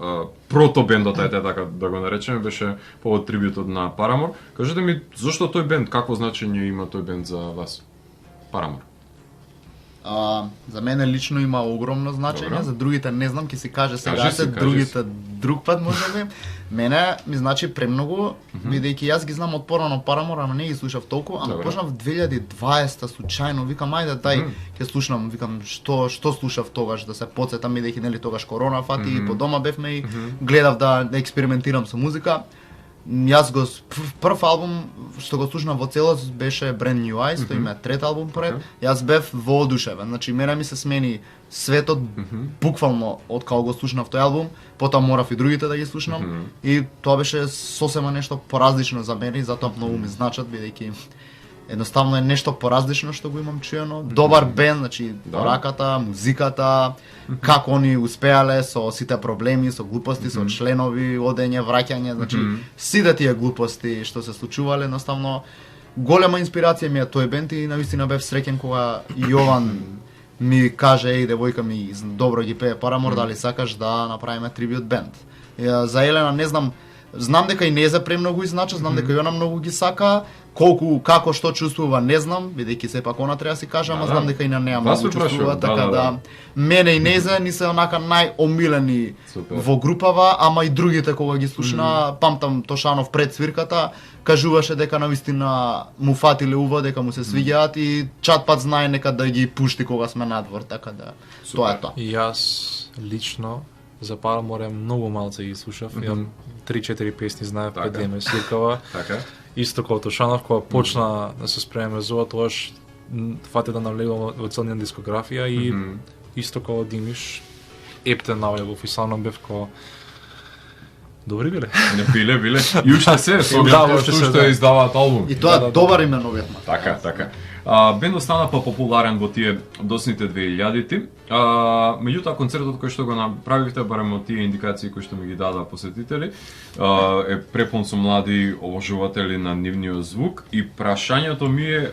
протобендот, така да го наречеме, беше повод трибјутот на Paramore. Кажете ми, зошто тој бенд, какво значење има тој бенд за вас? Paramore. За мене лично има огромно значење, добро. За другите не знам, ќе си каже сега, другите друг пат можеби. Мене ми значи премногу, бидејќи јас ги знам од порано Paramore, ама не ги слушав толку, ама почнав 2020 случајно, викам ајде дај ќе слушнам, викам што слушав тогаш да се потсетам, бидејќи нели тогаш корона фати и по дома бевме и гледав да експериментирам со музика. Јас го прв албум што го слушнав во целост беше Brand New Eyes, тој има трет албум пред. Јас бев воодушевен. Значи мене ми се смени светот буквално од кога го слушнав тој албум, потоа морав и другите да ги слушнам и тоа беше сосема нешто поразлично за мене и затоа многу ми значат бидејќи едноставно е нешто поразлично што го имам чуено. Добар бенд, значи пораката, музиката, како они успеале со сите проблеми, со глупости, со членови, одење, враќање, значи сите тие глупости што се случувале, едноставно голема инспирација ми е тој бенд и навистина бев среќен кога Јован ми каже еј девојка ми добро ги пее Paramore, дали сакаш да направиме трибјут бенд. За Елена не знам, знам дека и не за премногу изнача, знам дека и она многу ги сака, колку, како, што чувствува, не знам, бидејќи сепак она треба да си каже, ама знам дека и на неа многу чувствува, така да мене и Незе ни се онака најомилени во групава, ама и другите кога ги слушна, памтам Тошанов пред свирката, кажуваше дека навистина му фатиле уво, дека му се свиѓаат и чат пат знае нека да ги пушти кога сме надвор, така да тоа е тоа. И јас лично за Paramore многу малце ги слушав, имам 3-4 песни знаев пред да ме свиркава. Така. Исто како Тошанов, кога почна да се спремаме за ова, тогаш фати да навлегувам во целниот дискографија и исто како Димиш, Ептен навлегував и сам бев како добри биле. Не биле. И уште се, со што издаваат албум. И тоа добар именовитма. Така. Бендот стана популарен во тие досните 2000-ти. Меѓутоа концертот кој што го направивте, барем од тие индикации кои што ми ги дадаа посетители, е препун со млади обожуватели на нивниот звук и прашањето ми е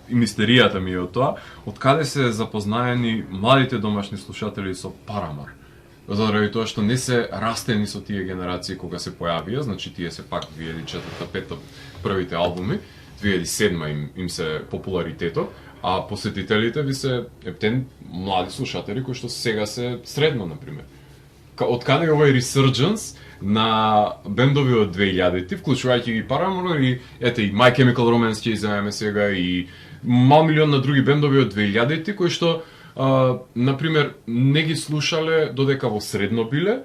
и мистеријата ми е од тоа, од каде се запознаени младите домашни слушатели со Paramore? Заради тоа што не се растени со тие генерации кога се појавија, значи тие се пак 2004-2005 првите албуми, 2007 им се популаритетот, а посетителите ви се ептен млади слушатели кои што сега се средно, например. Од каде е овој resurgence на бендови од 2000-ти, вклучувајќи ги Paramore и и My Chemical Romance ќе иземеме сега и мал милион на други бендови од 2000-ти кои што например не ги слушале додека во средно биле,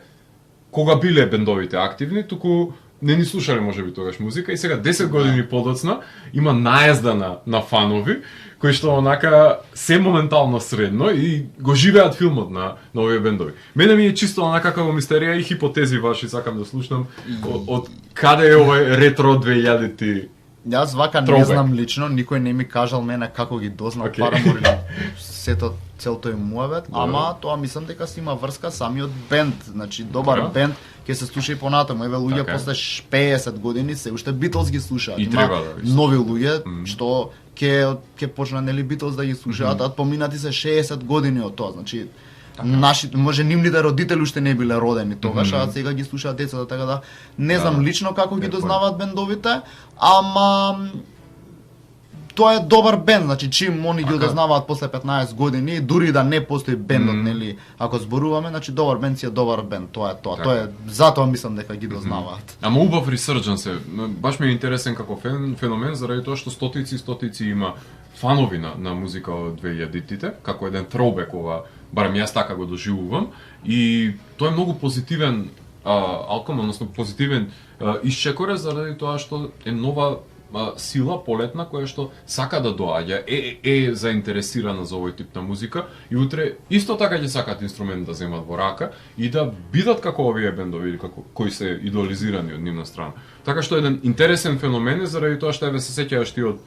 кога биле бендовите активни, туку не ни слушале можеби тогаш музика и сега 10 години подоцна има наезда на фанови кои што онака се моментално средно и го живеат филмот на овие бендови. Мене ми е чисто онака како мистерија и хипотези ваши сакам да слушнам од каде е овој ретро 2000-ти. Јас вака не знам лично, никој не ми кажал мене како ги дознал Парамор или сето целто им муавет, ама тоа мислам дека си има врска самиот бенд, значи добар бенд ќе се слуша и понатаму. Еве луѓе после 50 години се уште Битлз ги слушаат. Има нови луѓе што ќе почна нели Битлз да ги слушаат, а поминати се 60 години од тоа, значи наши може нивните родители уште не биле родени тогаш, а сега ги слушаат децата, така да не знам лично како ги дознаваат бендовите, ама тоа е добар бенд, значи чим они ги дознаваат после 15 години, дури да не постои бендот, нели, ако зборуваме, значи добар бенд си е добар бенд, тоа е тоа. Тоа е затоа мислам дека ги дознаваат. Ама убав ресърджан се. Баш ми е интересен како феномен заради тоа што стотици има фанови на музика од 2000-тите, како еден тhrowback ова, барем јас така го доживувам, и тоа е многу позитивен алком, односно позитивен исчекоре заради тоа што е нова сила полетна која што сака да доаѓа, е заинтересирана за овој тип на музика и утре исто така ќе сакат инструмент да земат во рака и да бидат како овие бендови или како кои се идолизирани од нивна страна. Така што еден интересен феномен е заради тоа што еве се сеќаваш ти од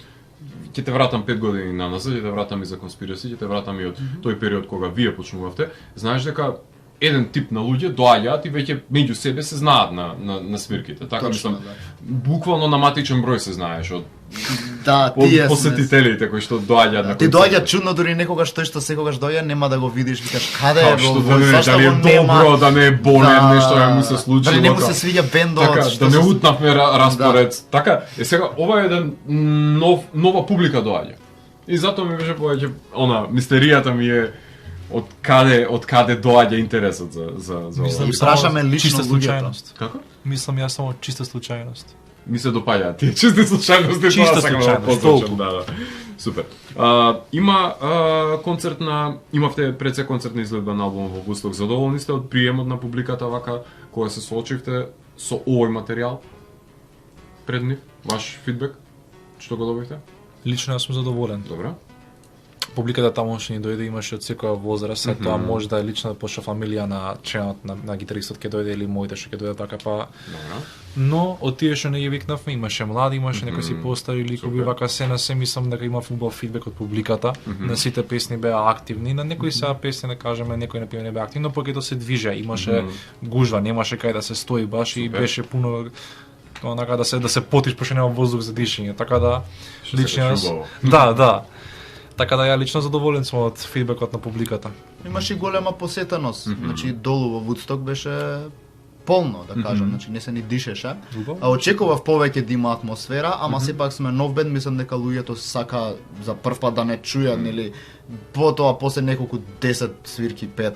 ќе те вратам 5 години наназад, ќе те вратам и за конспирација, ќе те вратам и од тој период кога вие почнувавте. Знаеш дека еден тип на луѓе доаѓаат и веќе меѓу себе се знаат на свирките. Така што буквално на матичен број се знаеш од тие посетителите кои што доаѓаат на концерт. Ти доаѓа чудно дури некогаш тој што секогаш доаѓа нема да го видиш, викаш каде е зашто дали е добро, да не е болен, нешто му се случило. Дали не му се свиѓа бендот, така, да не утнавме распоред. Така, сега ова е еден нова публика доаѓа. И затоа ми беше повеќе мистеријата ми е од каде доаѓа интересот за ова. Прашаме лично случајност. Како? Мислам јас само чиста случајност. Ми се допаѓаат тие чисти случајности, чиста случајност. Да. Супер. Има концерт имавте пред се концертна изгледба на албумот во Вудсток. Задоволни сте од приемот на публиката вака кога се соочивте со овој материјал пред нив? Ваш фидбек? Што го добивте? Лично јас сум задоволен. Добро. Публиката таму што ни дојде имаше од секоја возраст, тоа може да е лично пошто фамилија на членот на гитаристот ќе дојде или моите што ќе дојдат така па. Добро. Но од тие што не ги викнавме, имаше млади, имаше некои си постари ликови, вака се на се мислам дека има убав фидбек од публиката. На сите песни беа активни, на некои сега песни не кажеме, некои например не беа активни, но пак се движеа, имаше гужва, немаше кај да се стои баш и беше пуно онака да се потиш пошто нема воздух за дишење, така да лично да. Така да ја лично задоволен сум од фидбекот на публиката. Имаше голема посетеност, значи долу во Вудсток беше полно, да кажам, значи не се ни дишеше. А очекував повеќе да има атмосфера, ама сепак сме нов бенд, мислам дека луѓето сака за прв пат да не чујат, нели, потоа после неколку 10 свирки, 5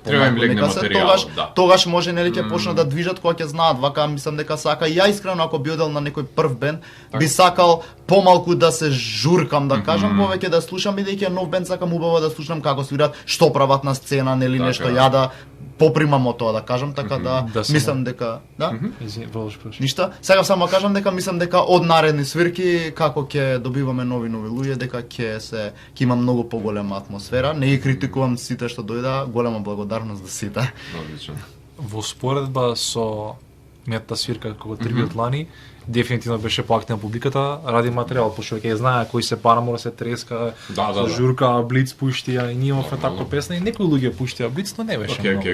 треба им легне материјал, тогаш може нели ќе почнат да движат кога ќе знаат, вака мислам дека сака. Ја искрено ако би одел на некој прв бенд, би сакал помалку да се журкам, да кажам, повеќе да слушам, бидејќи е нов бенд, сакам убаво да слушам како свират, што прават на сцена, нели нешто ја да попримам од тоа, да кажам, така да мислам дека ништа. Сега само кажам дека мислам дека од наредни свирки како ќе добиваме нови луѓе, дека ќе има многу поголема атмосфера. Не ги критикувам сите што дојда, голема благодарност за сите. Одлично. Во споредба со мејата свирка кога трибјут лани, дефинитивно беше поактивна публиката, ради материјал, пошто ќе знае кои се Парамор, се треска, со журка, Блиц пуштија, и ние имавме таква песна и некои луѓе пуштија Блиц, но не беше многу.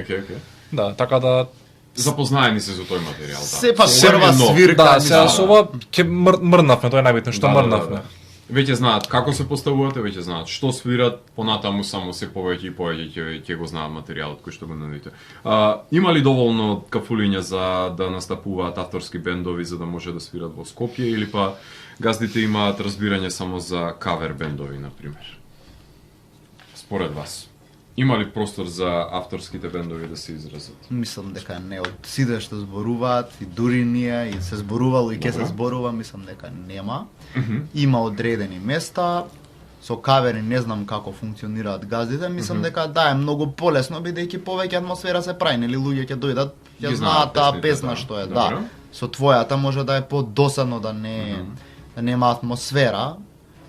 Да, така да запознаени се со тој материјал, да. Сепак прва свирка. Да, сега со ова ќе мрнавме, тоа е најбитно, што мрнавме. Веќе знаат како се поставувате, веќе знаат што свират, понатаму само се повеќе и повеќе ќе го знаат материјалот кој што го нудите. Има ли доволно кафулиња за да настапуваат авторски бендови за да може да свират во Скопје или па газдите имаат разбирање само за кавер бендови на пример? Според вас, има ли простор за авторските бендови да се изразат? Мислам дека не, од сите што зборуваат и дури ние и се зборувало и ќе се зборува, мислам дека нема. Има одредени места, со кавери не знам како функционираат газдите, мислам дека да е многу полесно бидејќи повеќе атмосфера се прави, нели луѓе ќе дојдат, ќе знаат таа песна што е, да. со твојата може да е подосадно, да нема атмосфера.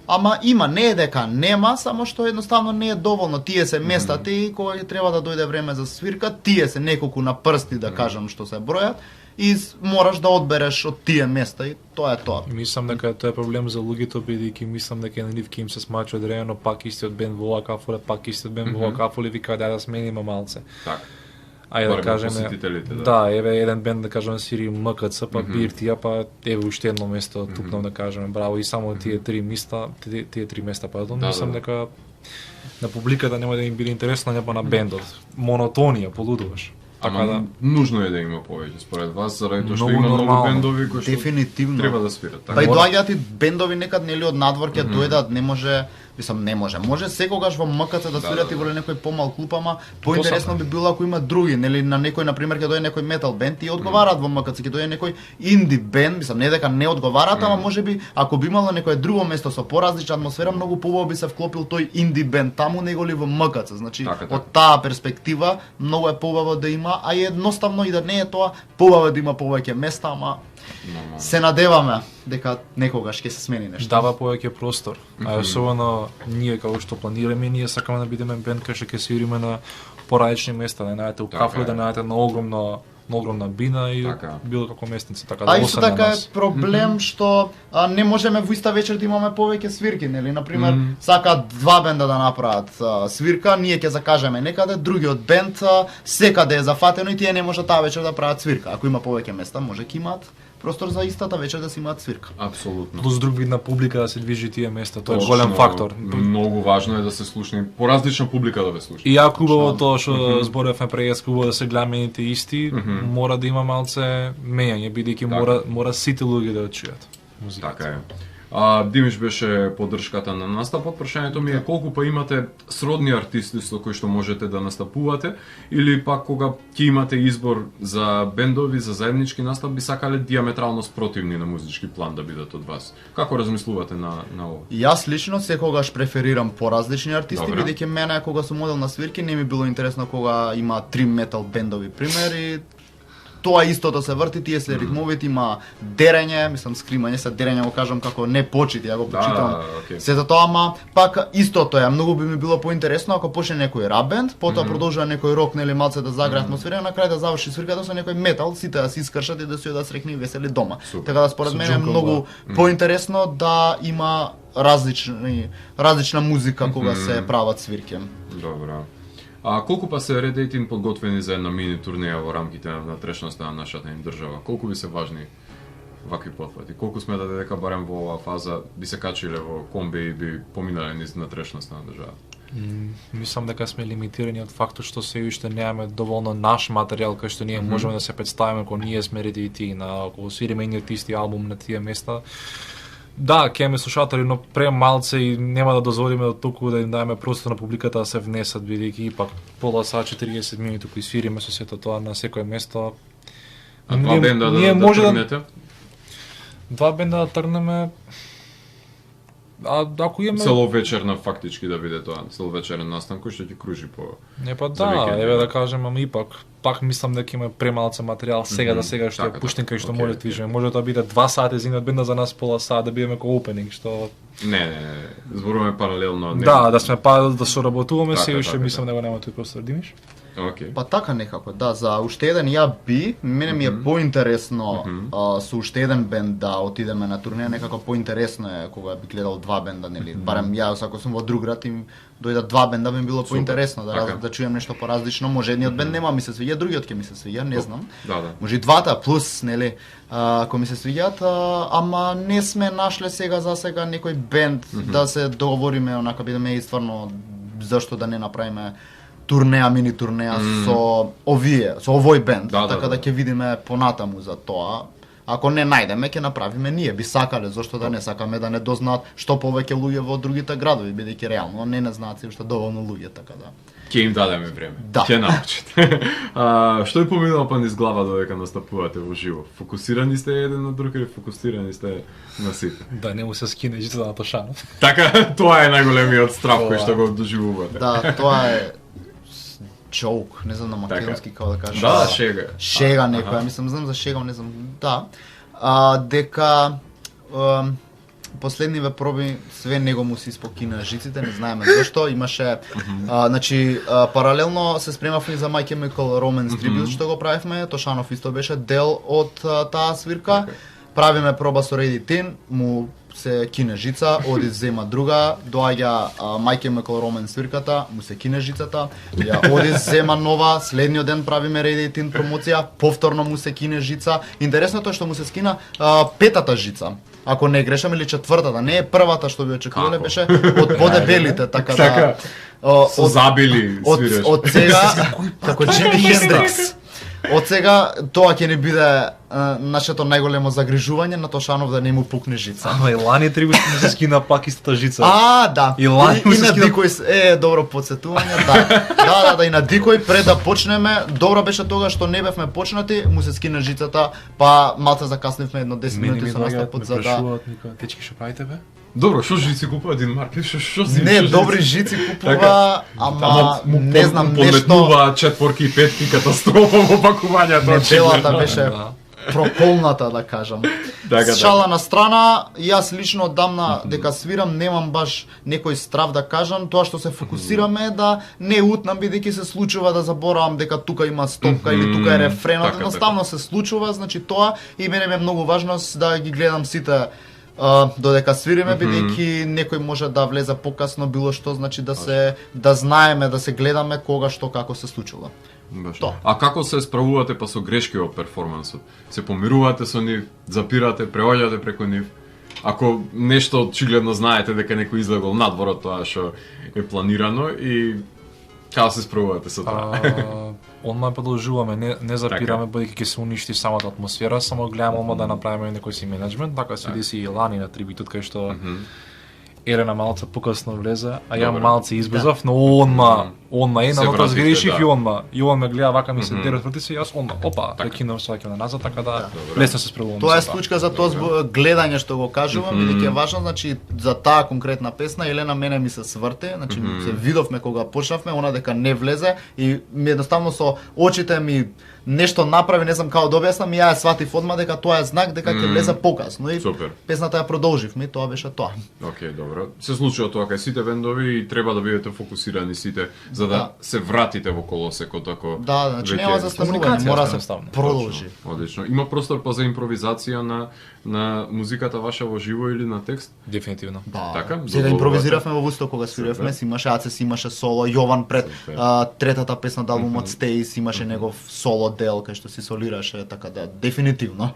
Ама има, не е дека нема, само што едноставно не е доволно. Тие се местата и кога треба да дојде време за свирка, тие се неколку на прсти, да кажам, што се бројат, и мораш да одбереш од тие места и тоа е тоа. Мислам дека тоа е проблем за луѓето, бидејќи мислам дека на нив ќе им се смачува одредено пак истиот бенд во кафуле, пак истиот бенд во кафуле, вика да смениме малце. Така. Ајде да кажеме, да, еве еден бенд да кажеме свири МКЦ, па Биртија, па еве уште едно место тупнав да кажеме, браво, и само тие три места, пардон, мислам дека на публиката нема да им биде интересно, нема на бендот. Монотонија, полудуваш. Така да нужно е да има повеќе според вас, заради тоа што има многу бендови кои што дефинитивно треба да свират. Па и доаѓаат и бендови некад нели од надвор ќе дојдат, не може, не може. Може секогаш во МКЦ да свират и во некој помал клуб, ама поинтересно би било ако има други, нели на некој на пример ќе дојде некој метал бенд и одговараат во МКЦ, ќе дојде некој инди бенд, не дека не одговараат, ама можеби ако би имало некое друго место со поразлична атмосфера, многу побаво би се вклопил тој инди бенд таму него ли во МКЦ. Значи од таа перспектива многу е побаво да има, а едноставно и да не е тоа, побаво да има повеќе места, ама се надеваме дека некогаш ќе се смени нешто. Дава повеќе простор. А особено ние како што планираме, ние сакаме да бидеме бенд кој што ќе свириме на поразлични места, да најдете у кафле, да најдете на огромна бина и било како местница, така да освен на нас. А исто така е проблем што не можеме во иста вечер да имаме повеќе свирки, нели? Например, сакаат два бенда да направат свирка, ние ќе закажеме некаде, другиот бенд секаде е зафатено и тие не може таа вечер да прават свирка. Ако има повеќе места, може ќе имаат простор за истата вечер да си имаат свирка. Апсолутно. Плюс друг вид на публика да се движи тие места, тоа е голем фактор. Многу важно е да се слушне поразлична публика да ве слуша. И ако убаво тоа што зборевме пред убаво да се гледаме исти, мора да има малце мењање, бидејќи мора сите луѓе да чујат музиката. Така е. Димиш беше поддршката на настапот. Прашањето ми е колку па имате сродни артисти со кои што можете да настапувате, или пак кога ќе имате избор за бендови, за заеднички настап, би сакале диаметрално спротивни на музички план да бидат од вас. Како размислувате на ова? Јас лично секогаш преферирам поразлични артисти, бидејќи мене кога сум модел на свирки не ми било интересно кога има 3 метал бендови примери. Тоа истото се врти, тие се ритмовите, има дерење, мислам скримање, се дерење го кажам како не почити, ја го почитам. Се за тоа, ама пак истото е, многу би ми било поинтересно ако почне некој рап бенд, потоа продолжува некој рок, нели малце да загрее атмосфера, на крај да заврши свирката со некој метал, сите да се искршат и да се одат срекни и весели дома. Така да според мене е многу поинтересно да има различна музика кога се прават свирки. Добро. Колку па се Red 18 подготвени за една мини турнеја во рамките на внатрешноста на нашата им држава? Колку би се важни вакви потфати? Колку сметате дека барем во оваа фаза би се качиле во комби и би поминале низ внатрешноста на државата? Мислам дека сме лимитирани од фактот што се уште немаме доволно наш материјал кој што ние можеме да се представиме кога ние сме редити на ако свириме едниот исти албум на тие места. Да, ќе ме слушатели, но премалце и нема да дозволиме од толку да им даеме простор на публиката да се внесат, бидејќи ипак пола сат 40 минути кои свириме со сето тоа на секое место. А два бенда да тргнете? Два бенда да тргнеме. Ако имаме целовечерна фактички да биде тоа, целовечерен настан кој што ќе кружи по. Не па да, еве да кажем, ама ипак пак мислам дека има премалце материјал сега што е пуштен кај што може да движиме. Може да биде 2 сати за бенда, за нас пола сат да бидеме ко опенинг, што Не, зборуваме паралелно. Да сме да соработуваме сега што мислам дека нема тој простор, Димиш. Okay. Па така некако, да, за уште еден мене ми е поинтересно со уште еден бенд да отидеме на турнеја, некако поинтересно е кога би гледал два бенда, нели, барем јас ако сум во друг град и дојдат два бенда би било поинтересно да чујам нешто поразлично, може едниот бенд нема ми се свиѓа, другиот ќе ми се свиѓа, не знам. Може и двата плюс, нели, ако ми се свиѓаат, ама не сме нашле сега за сега некој бенд да се договориме, онака бидеме и стварно зашто да не направиме турнеја, мини турнеја со овој бенд, така да ќе видиме понатаму за тоа. Ако не најдеме, ќе направиме ние. Би сакале, зашто да не сакаме да не дознаат што повеќе луѓе во другите градови, бидејќи реално не знаат се уште доволно луѓе, така да. Ќе им дадеме време. Ќе научите. Што ви поминува па низ глава додека настапувате во живо? Фокусирани сте еден на друг или фокусирани сте на сите? Да, не му се скине жица на Тошанов. Така, тоа е најголемиот страв кој што го доживувате. Да, тоа е joke, не знам на македонски како да кажам. Да, шега. Шега некоја, мислам, знам за шега, не знам. Да. Дека последниве проби све него му се испокина жиците, не знаеме зашто, имаше значи паралелно се спремавме за My Chemical Romance Tribute што го правевме, Тошанов исто беше дел од таа свирка. Правиме проба со Ready Tin, му се кине жица, оди зема друга, доаѓа My Chemical Romance свирката, му се кине жицата, ја оди зема нова, следниот ден правиме Ready Tin промоција, повторно му се кине жица. Интересното е што му се скина петата жица. Ако не грешам, или четвртата, не е првата што би очекувале, беше од подебелите, така да со забили свиреш. Од сега како Джими Хендрикс. Од сега тоа ќе ни биде нашето најголемо загрижување на Тошанов да не му пукне жица. Ама и лани треба да се скина пак истата жица. Да. И лани и на Дикој добро подсетување, да. Да, и на Дикој пред да почнеме, добро беше тога што не бевме почнати, му се скина жицата, па малце закаснивме едно 10 минути со настапот за да. Течки што правите бе? Добро, што жици купува един маркет, што си? Не, добри жици купува, ама не знам нешто. Пометнува четворки и петки, катастрофа во пакувањето. Небелата беше прополната, да кажам. Шала на страна, јас лично одамна дека свирам, немам баш некој страв да кажам, тоа што се фокусираме е да не утнам, бидејќи се случува да заборавам дека тука има стопка или тука е рефренот, едноставно се случува, значи тоа и мене ми е многу важно да ги гледам сите додека свириме, бидејќи некој може да влезе покасно било што, значи да знаеме, да се гледаме кога што како се случува. А како се справувате па со грешки во перформансот? Се помирувате со нив, запирате, преоѓате преку нив? Ако нешто очигледно знаете дека некој излегол надвор од тоа што е планирано и како се справувате со тоа? Онма продолжуваме, не запираме, бидејќи ќе се уништи самата атмосфера, само гледаме онма да направиме некој си менеджмент, така се деси и лани на трибитот кај што Ерена малце покасно влезе, а ја малце избезав, но онма е, на нота сгрешив и он ме гледа вака ми се дерет проти се, јас онма, опа, прекинав сваќам на назад, така да лесно се справувам. Тоа е случка за тоа гледање што го кажувам, бидејќи е важно, значи за таа конкретна песна Елена мене ми се сврте, значи се видовме кога почнавме, она дека не влезе и ми едноставно со очите ми нешто направи, не знам како да објаснам, и ја сватив одма дека тоа е знак дека ќе влезе покасно и песната ја продолживме и тоа беше тоа. Океј, добро. Се случува тоа кај сите бендови и треба да бидете фокусирани сите за да се вратите во колосекот ако. Да, значи нема застанување, мора се продолжи. Одлично. Има простор па за импровизација на музиката ваша во живо или на текст? Дефинитивно. Така? Сега импровизиравме во Вусток кога свиревме, имаше Ацес, имаше соло, Јован пред третата песна од албумот Stays имаше негов соло дел кај што се солираше, така да дефинитивно.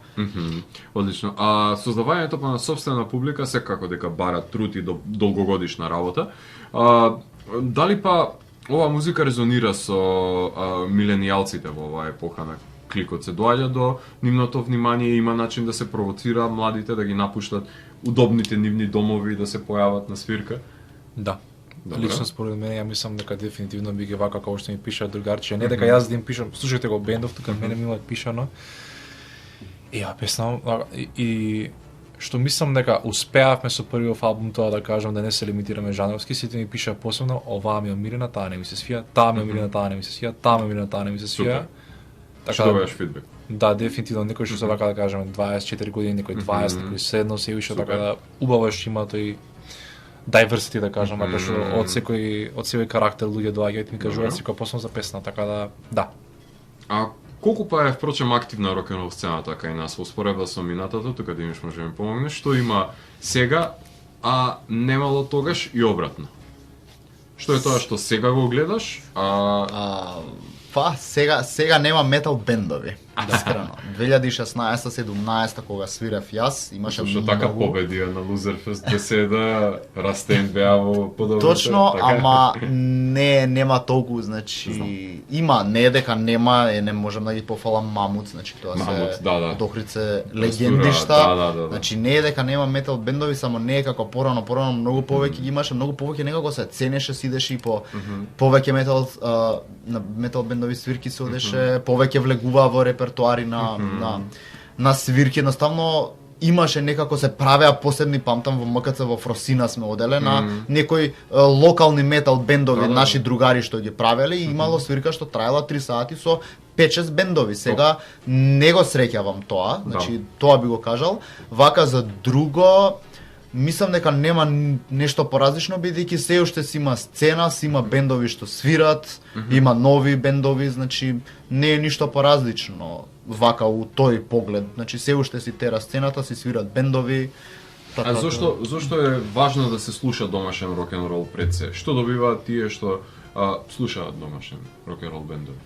Одлично. А создавањето на сопствена публика секако дека бара труд и долгогодишна работа. Дали па ова музика резонира со миленијалците во оваа епоха на кликот, се доаѓа до нивното внимание, има начин да се провоцира младите да ги напуштат удобните нивни домови да се појават на свирка? Да. Добре. Лично според мене, ја мислам дека дефинитивно би ги вака како што ми пиша другарче, не дека јас да им пишам, слушајте го бендов, тука мене ми е пишано. И ја песнам и што мислам дека успеавме со првиот албум тоа да кажам да не се лимитираме жанровски, сите ми пиша посебно оваа ми е омирена, таа не ми се свија, таа ми е омирена, таа не ми се свија, таа ми е омирена, таа не ми се свија. Така што добиваш фидбек? Да, дефинитивно некој што се вака да кажеме 24 години, некој 20, некој седно се више, така да убаво е што има тој diversity да кажам, така што од секој карактер луѓе доаѓаат и ми кажуваат секоја посебно за песна, така да. А колку па е впрочем активна рок-н-рол сцената кај нас во споредба со минатото, тука да имаш може ми помогнеш, што има сега, а немало тогаш и обратно? Што е тоа што сега го гледаш, Па, сега нема метал бендови. Искрено. 2016-17 кога свирев јас, имаше што така победија на Loserfest беседа, Растен беа во подобрите. Точно, така? Ама нема толку, значи има, не е дека нема, не можам да ги пофалам Мамут, значи тоа се Дохрице легендишта. Значи не е дека нема метал бендови, само не е како порано многу повеќе ги имаше, многу повеќе некако се ценеше, сидеше и по повеќе метал бендови свирки се одеше, повеќе влегува во репертоари на свирки, едноставно имаше некако се правеа посебни, памтам во МКЦ во Фросина сме оделе на некои локални метал бендови, наши другари што ги правеле и имало свирка што траела 3 сати со 5-6 бендови. Сега не го среќавам тоа, значи тоа би го кажал. Вака за друго мислам дека нема нешто поразлично, бидејќи се уште си има сцена, си има бендови што свират, има нови бендови, значи не е ништо поразлично вака у тој поглед. Значи се уште си тера сцената, си свират бендови. А зошто е важно да се слуша домашен рок-н-рол пред се? Што добиваат тие што слушаат домашен рок-н-рол бендови?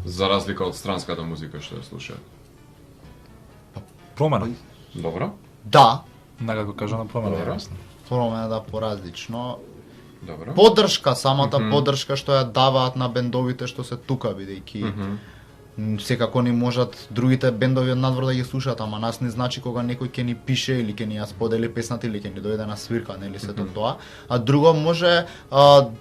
За разлика од странската музика што ја слушаат. Промена. Добро. Да. Некако кажано промена. Промена да поразлично. Добро. Поддршка, самата поддршка што ја даваат на бендовите што се тука, бидејќи секако ни можат другите бендови од надвор да ги слушаат, ама нас не значи кога некој ќе ни пише или ќе ни ја сподели песната или ќе ни дојде на свирка, нели сето тоа. А друго може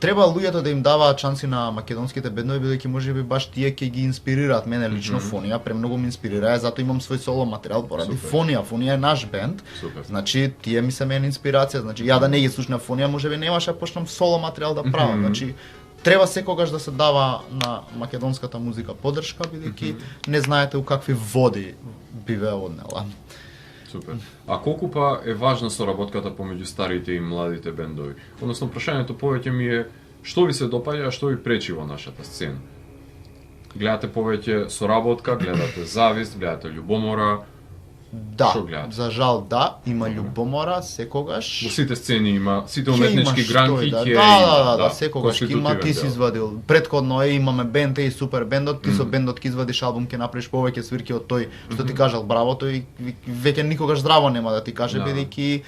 треба луѓето да им даваат шанси на македонските бендови, бидејќи можеби баш тие ќе ги инспирираат. Мене лично Фонија премногу ме инспирира, затоа имам свој соло материјал поради Фонија е наш бенд. Супер. Значи тие ми се мене инспирација, значи ја да не ги слушнав Фонија, можеби немаше да почнам соло материјал да правам. Значи треба секогаш да се дава на македонската музика поддршка, бидејќи не знаете у какви води би ве однела. Супер. А колку па е важна соработката помеѓу старите и младите бендови? Односно, прашањето повеќе ми е што ви се допаѓа, а што ви пречи во нашата сцена? Гледате повеќе соработка, гледате завист, гледате љубомора? Да, за жал да, има љубомора секогаш. Во сите сцени има, сите уметнички гранки ќе да, секогаш има, ти си извадил. Претходно имаме бенд и супер бендот, ти со бендот ќе извадиш албум, ќе направиш повеќе свирки од тој што ти кажал браво, тој веќе никогаш здраво нема да ти каже, бидејќи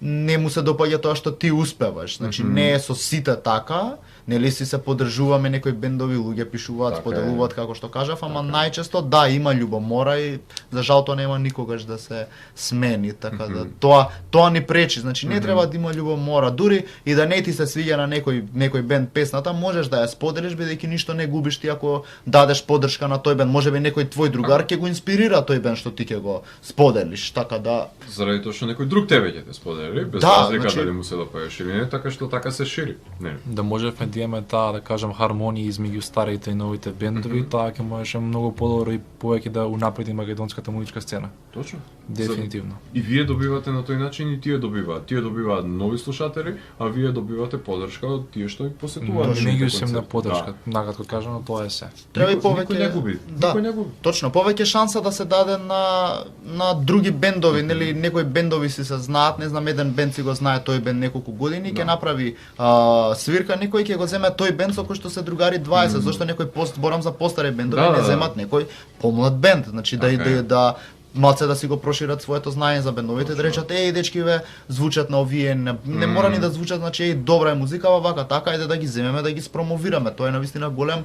не му се допаѓа тоа што ти успеваш. Значи не е со сите така, нели си се поддржуваме, некои бендови луѓе пишуваат, споделуваат како што кажав, ама најчесто да има љубомора и за жал тоа нема никогаш да се смени, така да тоа ни пречи. Значи не треба да има љубомора, дури и да не ти се свиѓа на некој бенд песната, можеш да ја споделиш бидејќи ништо не губиш ти ако дадеш поддршка на тој бенд. Можеби некој твој другар ќе го инспирира тој бенд што ти ќе го споделиш, така да заради тоа што некој друг тебе ќе те сподели, без разлика дали му се допаѓаш или не, така што така се шири. Не. Да можевме да имаме таа, да кажам, хармонија измеѓу старите и новите бендови, таа ќе можеше многу подобро и повеќе да унапреди македонската музичка сцена. Точно. Дефинитивно. И вие добивате на тој начин и тие добиваат. Тие добиваат нови слушатели, а вие добивате поддршка од тие што ги посетуваат. Меѓусебна поддршка, накратко кажано, тоа е се. Треба и повеќе. Никој не губи. Никој не губи. Точно, повеќе шанса да се даде на други бендови, нели некои бендови си се знаат, не знам, еден бенд си го знае тој бенд неколку години, ќе направи свирка, некој ќе го земе тој бенд со кој што се другари 20, зашто некој зборам за постари бендови, не земат некој помлад бенд, значи да малце да си го прошират своето знаење за бендовите, да речат дечки звучат на овие, не мора ни да звучат, значи добра е музика вака така, ајде да ги земеме, да ги спромовираме. Тоа е навистина голем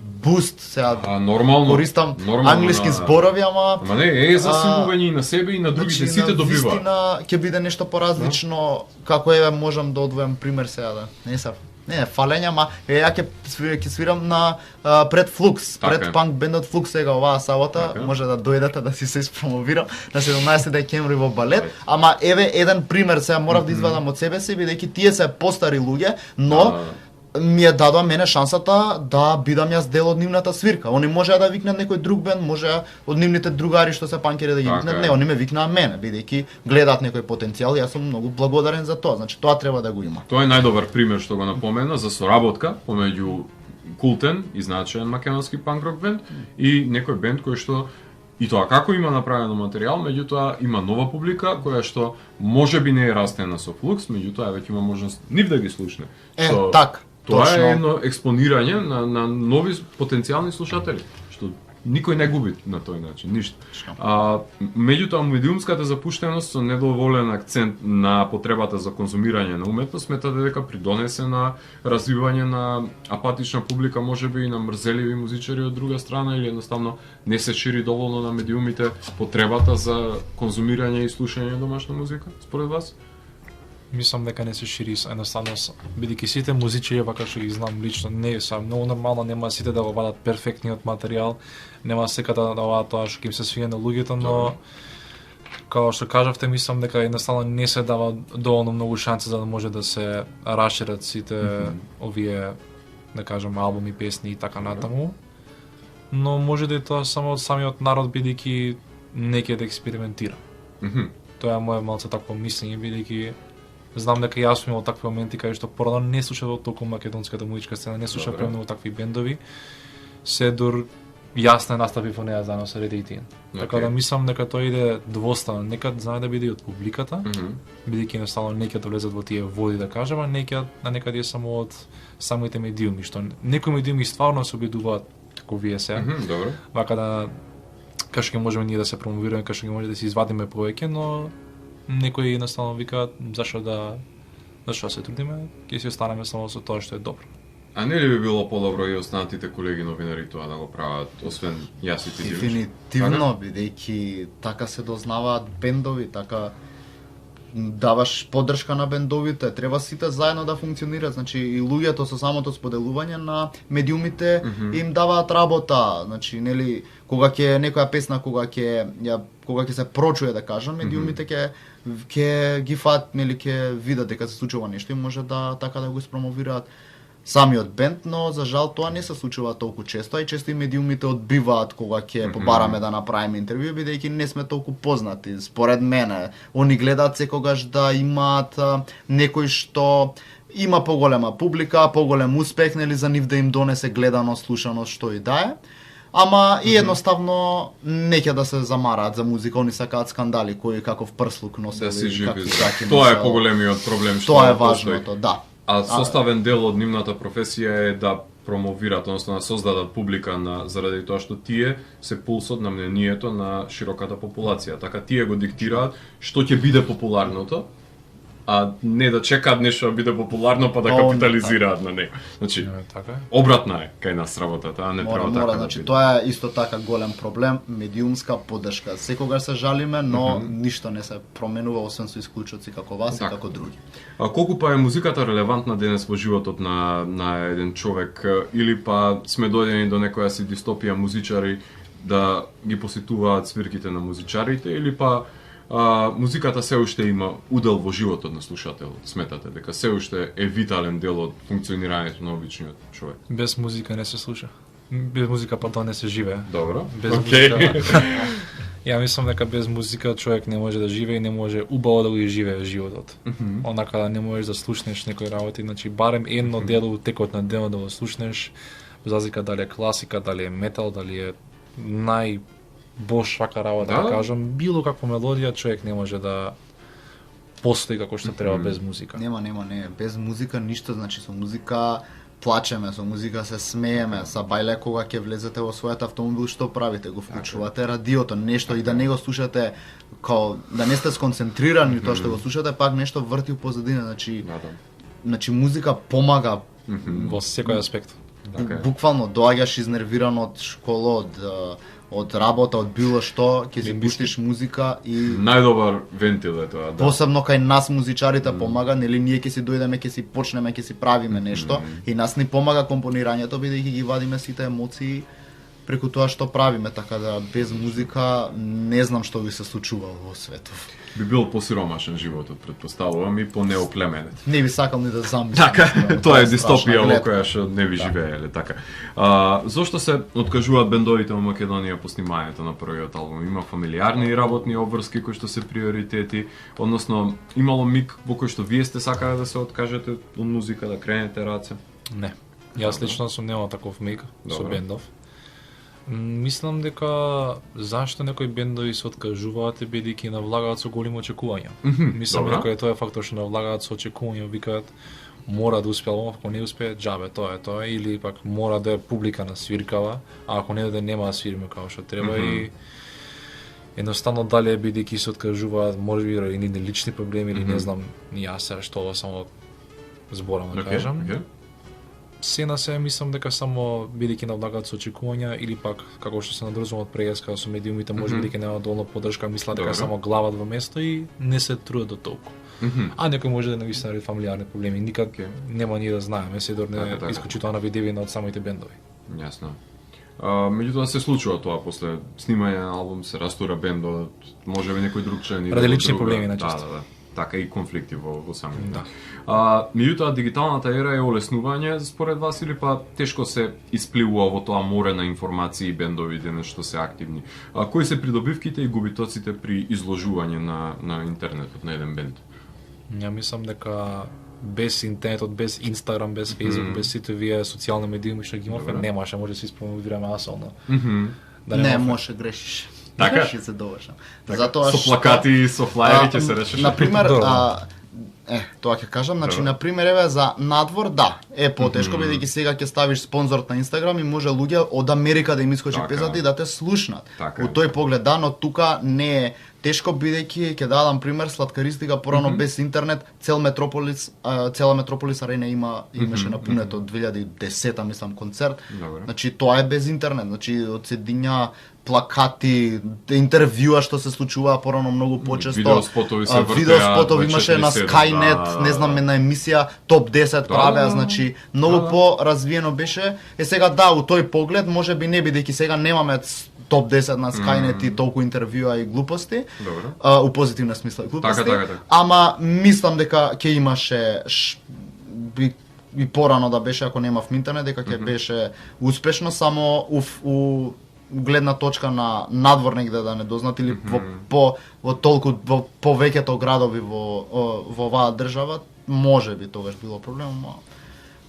буст сега. Нормално. Користам англиски зборови, ама не е засилување и на себе и на другите, сите добива. Навистина ќе биде нешто поразлично, како можам да одвојам пример сега да. Не, фалења, ма ја ќе свирам на пред Флукс, пред панк бендот Флукс сега оваа сабота, може да дојдете да си се испромовирам на 17 декември во балет, ама еден пример сега морав да извадам од себе си, бидејќи тие се постари луѓе, но ми ја дадоа мене шансата да бидам јас дел од нивната свирка. Они можеа да викнат некој друг бенд, можеа од нивните другари што се панкери да ги викнат, не, они ме викнаа мене, бидејќи гледаат некој потенцијал, јас сум многу благодарен за тоа. Значи тоа треба да го има. Тоа е најдобар пример што го напомена за соработка помеѓу култен и значаен македонски панк рок бенд и некој бенд кој што и тоа како има направено материјал, меѓутоа има нова публика која што можеби не е растена со Флукс, меѓутоа веќе има можност нив да ги слушне. Така. Тоа е едно експонирање на нови потенцијални слушатели, што никој не губи на тој начин, ништо. Меѓутоа, медиумската запуштеност со недоволен акцент на потребата за конзумирање на уметност сметате дека придонесе на развивање на апатична публика, можеби и на мрзеливи музичари од друга страна, или едноставно не се шири доволно на медиумите потребата за конзумирање и слушање домашна музика, според вас? Мислам дека не се шири едноставно, бидејќи сите музичари вака што ги знам лично не е многу нормално, нема сите да го вадат перфектниот материјал, нема секада да вадат тоа што ќе им се свиѓа на луѓето, но Као што кажавте, мислам дека едноставно не се дава доволно многу шанси за да може да се расшират сите овие, да кажам, албуми, песни и така натаму. Но може да е тоа само од самиот народ бидејќи не ќе да експериментира. Тоа е моје малце такво мислење, бидејќи знам дека јас сум имал такви моменти каде што порано не слушав толку македонската музичка сцена, не слушав премногу такви бендови. Се дур јас не наставив во неа заедно со Red 18. Така да мислам дека тоа иде двостранно, некад знае да биде и од публиката, бидејќи едноставно не ќе влезат во тие води да кажам, а некад е само од самите медиуми, што некои медиуми стварно се обидуваат како вие се. Добро. Вака да кај ќе можеме ние да се промовираме, кај ќе може да се извадиме повеќе, но некои едноставно викаат зашо да се трудиме, ќе си останеме само со тоа што е добро. А не ли би било подобро и останатите колеги новинари тоа да го прават, освен јас и ти? Дефинитивно, бидејќи така се дознаваат бендови, така даваш поддршка на бендовите, треба сите заедно да функционираат, значи и луѓето со самото споделување на медиумите им даваат работа, значи нели кога ќе некоја песна кога ќе се прочуе да кажам, медиумите ќе ги фат, нели ќе видат дека се случува нешто и може да така да го спромовираат самиот бенд, но за жал тоа не се случува толку често, и често и медиумите одбиваат кога ќе побараме да направиме интервју, бидејќи не сме толку познати. Според мене, они гледаат секогаш да имаат некој што има поголема публика, поголем успех, нели за нив да им донесе гледаност, слушаност, што и да е. Ама и едноставно не ќе да се замараат за музика, они сакаат скандали, кој каков прслук носел и какви драти. Тоа е поголемиот проблем што тоа е важното, да. А составен дел од нивната професија е да промовираат, односно да создадат публика заради тоа што тие се пулсот на мнението на широката популација. Така тие го диктираат што ќе биде популарното, а не да чекаат нешто да биде популарно па да капитализираат на него. Значи, обратна е кај нас работата, а не треба така. Значи, тоа е исто така голем проблем, медиумска поддршка. Секогаш се жалиме, но ништо не се променува освен со исклучоци како вас и како други. А колку па е музиката релевантна денес во животот на еден човек, или па сме дојдени до некоја си дистопија музичари да ги посетуваат свирките на музичарите, или па музиката се уште има удел во животот на слушателот? Сметате дека се уште е витален дел од функционирањето на обичниот човек? Без музика не се слуша. Без музика па тоа не се живее. Добро. Без музика. Ја мислам дека без музика човек не може да живее и не може убаво да го живее животот. Онака да не можеш да слушнеш некои работи, значи барем едно дело текот на денот да го слушнеш, без разлика дали е класика, дали е метал, дали е бошака работа, да кажам, било каква мелодија човек не може да постои како што треба без музика. Нема, без музика ништо, значи со музика плачеме, со музика се смееме, са бајле кога ќе влезете во својот автомобил, што правите? Го вклучувате радиото, нешто и да не го слушате, као да не сте сконцентрирани тоа што го слушате, пак нешто врти у позадина, значи музика помага во секој аспект. Буквално доаѓаш изнервиран од школа, од работа, од било што, ќе си пуштиш музика и најдобар вентил е тоа, да. Посебно кај нас музичарите помага, нели ние ќе си дојдеме, ќе си почнеме, ќе си правиме нешто и нас ни помага компонирањето бидејќи ги вадиме сите емоции преку тоа што правиме, така да без музика не знам што би се случувало во светот. Би бил посиромашен животот, претпоставувам, и понеоплеменет. Не би сакал ни да замислам. Така, тоа е дистопија во која што не би живееле, така. Зошто се откажуваат бендовите во Македонија по снимањето на првиот албум? Има фамилиарни и работни обврски кои што се приоритети, односно имало миг во кој што вие сте сакале да се откажете од музика, да кренете раце? Не. Јас лично сум немал таков миг со бендов. Мислам дека зашто некои бендови се откажуваат е бидејќи навлагаат со големи очекувања. Мислам дека тоа е фактор што навлагаат со очекувања, викаат мора да успее, ако не успее, џабе, тоа е, или пак мора да е публика на свиркава, а ако не да нема да свириме како што треба и едноставно дали бидејќи се откажуваат, можеби и лични проблеми или не знам, ни јас што само зборам да кажам. Се на се мислам дека само бидејќи навлагаат со очекувања или пак како што се надржуват преска со медиумите, може бидејќи нема доволно поддршка, мислат дека само глават во место и не се трудат до толку. А некој може да навистина фамилиарни проблеми, никак нема ние да знаеме, се дор не исклучителна видевина од самите бендови. Јасно. Меѓутоа се случува тоа после снимање на албум, се растура бендот, можеби некој друг член ради лични проблеми најчесто. Да. Така и конфликти во самиот. Да. Меѓутоа дигиталната ера е олеснување според вас или па тешко се испливува во тоа море на информации и бендови денес што се активни. Кои се придобивките и губитоците при изложување на интернетот на еден бенд? Ја мислам дека без интернетот, без Инстаграм, без Фејсбук, без сите овие социјални медиуми што ги имавме, немаше, може да се испромовираме асално. Да не може грешиш. Така? Грешиш се довршам. Затоа со плакати, со флаери ќе се решиш. На пример, тоа ќе кажам, значи на пример еве за надвор, да, е потешко бидејќи сега ќе ставиш спонзор на Инстаграм и може луѓе од Америка да им искочи песата и да те слушнат. Во тој поглед да, но тука не е тешко бидејќи ќе дадам пример слаткаристика порано без интернет, цела Метрополис арена имаше напунето од 2010 мислам концерт. Значи тоа е без интернет, значи од седиња плакати, интервјуа што се случува порано многу почесто. Видеоспотови се вртеа. Видеоспотови имаше на Skynet, не знам, една емисија топ 10 правеа, значи многу по-развиено беше. Сега да, у тој поглед можеби не бидејќи сега немаме топ 10 на Skynet и толку интервјуа и глупости. У позитивна смисла глупости. Така. Ама мислам дека ќе имаше и порано да беше ако немав интернет, дека ќе беше успешно, само у гледна точка на надвор негде да не дознат или во толку во повеќето градови во оваа држава, можеби тогаш било проблем, но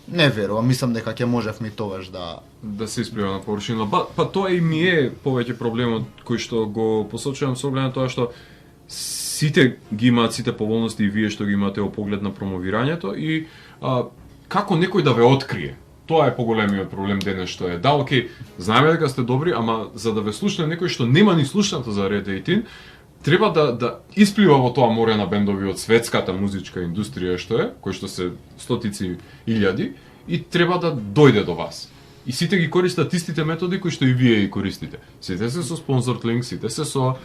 не верувам, мислам дека ќе можевме тогаш да се исплива на површина. Па тоа и ми е повеќе проблемот кој што го посочувам со оглед на тоа што сите ги имаат сите поволности и вие што ги имате во поглед на промовирањето и како некој да ве открие. Тоа е поголемиот проблем денес што е. Да, окей, знаеме дека сте добри, ама за да ве слушне некој што нема ни слушнато за Red 18, треба да исплива во тоа море на бендови од светската музичка индустрија што е, кој што се стотици илјади, и треба да дојде до вас. И сите ги користат истите методи кои што и вие ги користите. Сите се со спонсорд линк, сите се со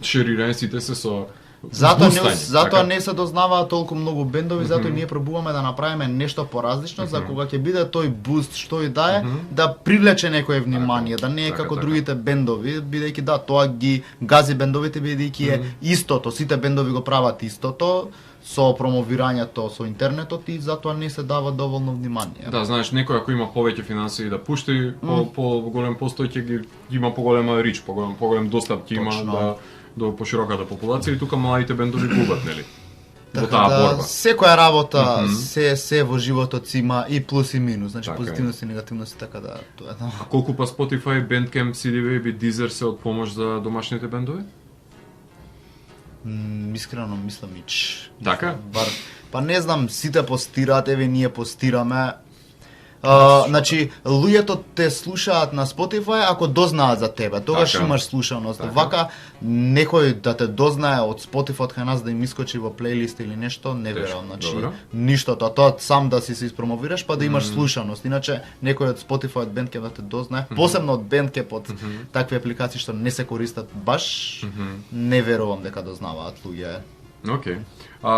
шерирање, сите се со Затоа не се дознаваат толку многу бендови, затоа ние пробуваме да направиме нешто поразлично за кога ќе биде тој буст што и да е, да привлече некое внимание, да не е како другите бендови, бидејќи да, тоа ги гази бендовите бидејќи е истото, сите бендови го прават истото со промовирањето со интернетот и затоа не се дава доволно внимание. Да, знаеш, некој ако има повеќе финансии да пушти по голем постој ќе ги има поголема рич, поголем достап ќе има до пошироката популација и тука младите бендови губат, нели? Во таа борба. Секоја работа, се во животот си има и плюс и минус, значи позитивност и негативност, така да тоа е. А колку па Spotify, Bandcamp, CD Baby, Deezer се од помош за домашните бендови? Искрено мислам ич. Така? Па не знам, сите постираат, еве ние постираме. Значи, луѓето те слушаат на Spotify ако дознаат за тебе, тогаш имаш слушаност. Вака, некој да те дознае од Spotify кај нас да им искочи во плейлист или нешто, не верувам. Значи, ништото, тоа сам да си се испромовираш, па да имаш слушаност. Иначе, некој од Spotify, од Bandcamp да те дознае, посебно од Bandcamp, од такви апликации што не се користат баш, не верувам дека дознаваат луѓе. Океј.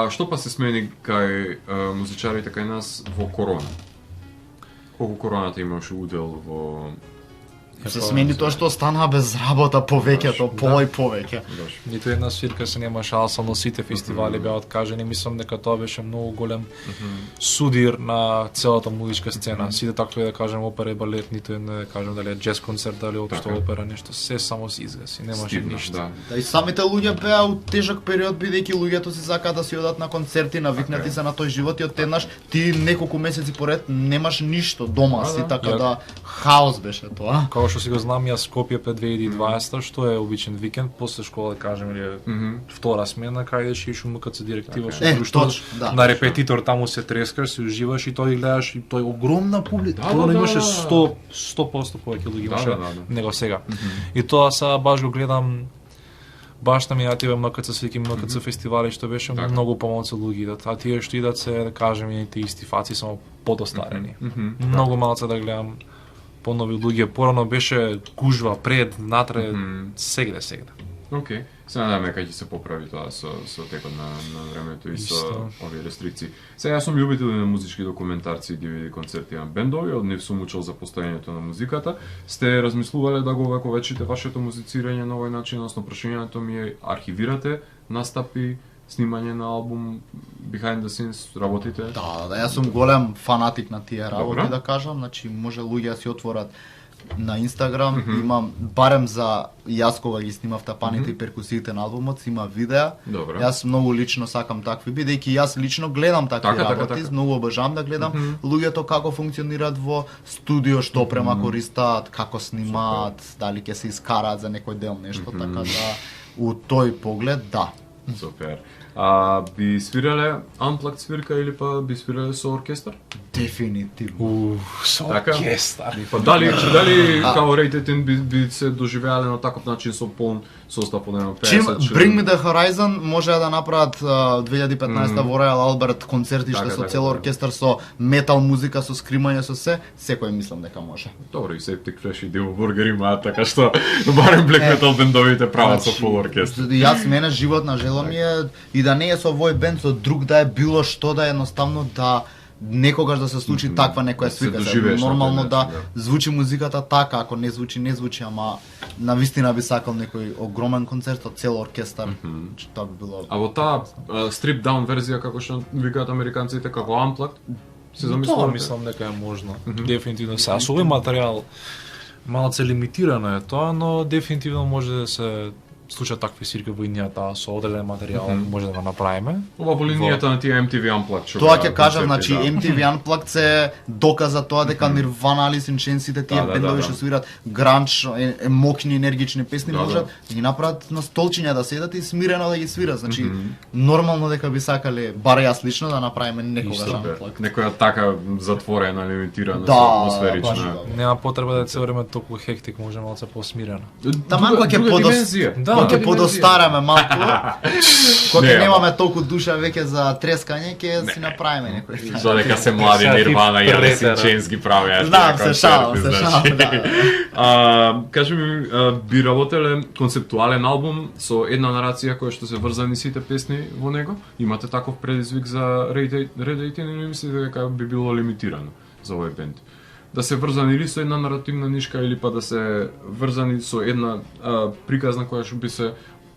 Што па се смени кај музичарите кај нас во корона? Колку короната имаше удел во... Се смени тоа што останаа без работа повеќето, повеќе. Ниту една свирка се нема шанса, но сите фестивали беа откажани. Мислам дека тоа беше многу голем судир на целата музичка сцена. Сите такви да кажем опера и балет, ниту една да кажем дали е джез концерт, дали општо опера, нешто, се само се изгаси, немаше ништо. Да, и самите луѓе беа у тежок период бидејќи луѓето се сакаат да си одат на концерти, навикнати се на тој живот и одеднаш ти неколку месеци поред немаш ништо дома си, така да хаос беше тоа. Што си го знам јас Скопје пред 2020, што е обичен викенд, после школа, да кажем, или втора смена, кај идеш и шу МКЦ директива со друштво, на репетитор таму се трескаш, се уживаш и тој гледаш и тој огромна публика, тоа имаше 100% повеќе луѓе имаше него сега. И тоа сега баш го гледам, баш на минативе МКЦ свики МКЦ фестивали што беше многу помалку луѓе идат, а тие што идат се, да кажем, и тие исти фаци само подостарени. Многу малку да гледам понови луѓе, порано беше гужва пред, натре, сегде. Океј. Се надеваме кај ќе се поправи тоа со текот на времето и со овие рестрикции. Сега јас сум љубител на музички документарци и DVD концерти на бендови, од нив сум учел за постојањето на музиката. Сте размислувале да го вековечите вашето музицирање на овој начин, односно прашањето ми е архивирате настапи, снимање на албум, behind the scenes, работите? Да, јас сум голем фанатик на тие работи, да кажам, значи може луѓе да си отворат на Инстаграм, имам барем за јас кога ги снимав тапаните и перкусиите на албумот, има видеа. Добре. Јас многу лично сакам такви, бидејќи јас лично гледам такви работи, многу обожавам да гледам луѓето како функционираат во студио, што према користат, како снимаат, дали ќе се искараат за некој дел нешто, така да у тој поглед да. Супер. Би свирале unplugged свирка или па би свирале со оркестар? Дефинитивно. Со оркестар. Па дали као Rated би се доживеале на таков начин со полн состав од 50? Чим Bring Me The Horizon може да направат 2015 во Royal Albert концерти што со цел оркестар со метал музика, со скримање, со се, секој мислам дека може. Добро, и Septic Fresh и Dimmu Borgir имаат, така што барем Black Metal бендовите прават со фул оркестар. Јас мене животна жела ми е и да не е со овој бенд, со друг да е било што да е едноставно да некогаш да се случи таква некоја свирка. Нормално да звучи музиката така, ако не звучи, не звучи, ама навистина би сакал некој огромен концерт од цел оркестар. Тоа би било. А во таа stripped down верзија како што викаат американците како unplugged, се замислувате? Тоа мислам дека е можно. Дефинитивно се. Со овој материјал малце лимитирано е тоа, но дефинитивно може да се случаат такви свирки во иднијата со одреден материјал може да го направиме. Ова во линијата на тие MTV Unplugged. Тоа ќе кажам, значи MTV Unplugged се доказа тоа дека Nirvana, Alice in Chains, сите тие бендови што свират гранч, мокни енергични песни можат да ги направат на столчиња да седат и смирено да ги свират. Значи нормално дека би сакале, бар јас лично да направиме некогаш Unplugged. Некоја така затворена, лимитирана, атмосферична. Нема потреба да е цело време толку хектик, може малце посмирено. Таман кога ќе ќе подостараме малку, кога немаме толку душа веќе за трескање, ќе си направиме некој. Додека се млади Nirvana и Alice in Chains ги правеа. Знам, се шалам, да. Кажи ми, би работеле концептуален албум со една нарација која што се врзани сите песни во него? Имате таков предизвик за Red 18 или мислите дека би било лимитирано за овој бенд? Да се врзани или со една наративна нишка или па да се врзани со една приказна која што би се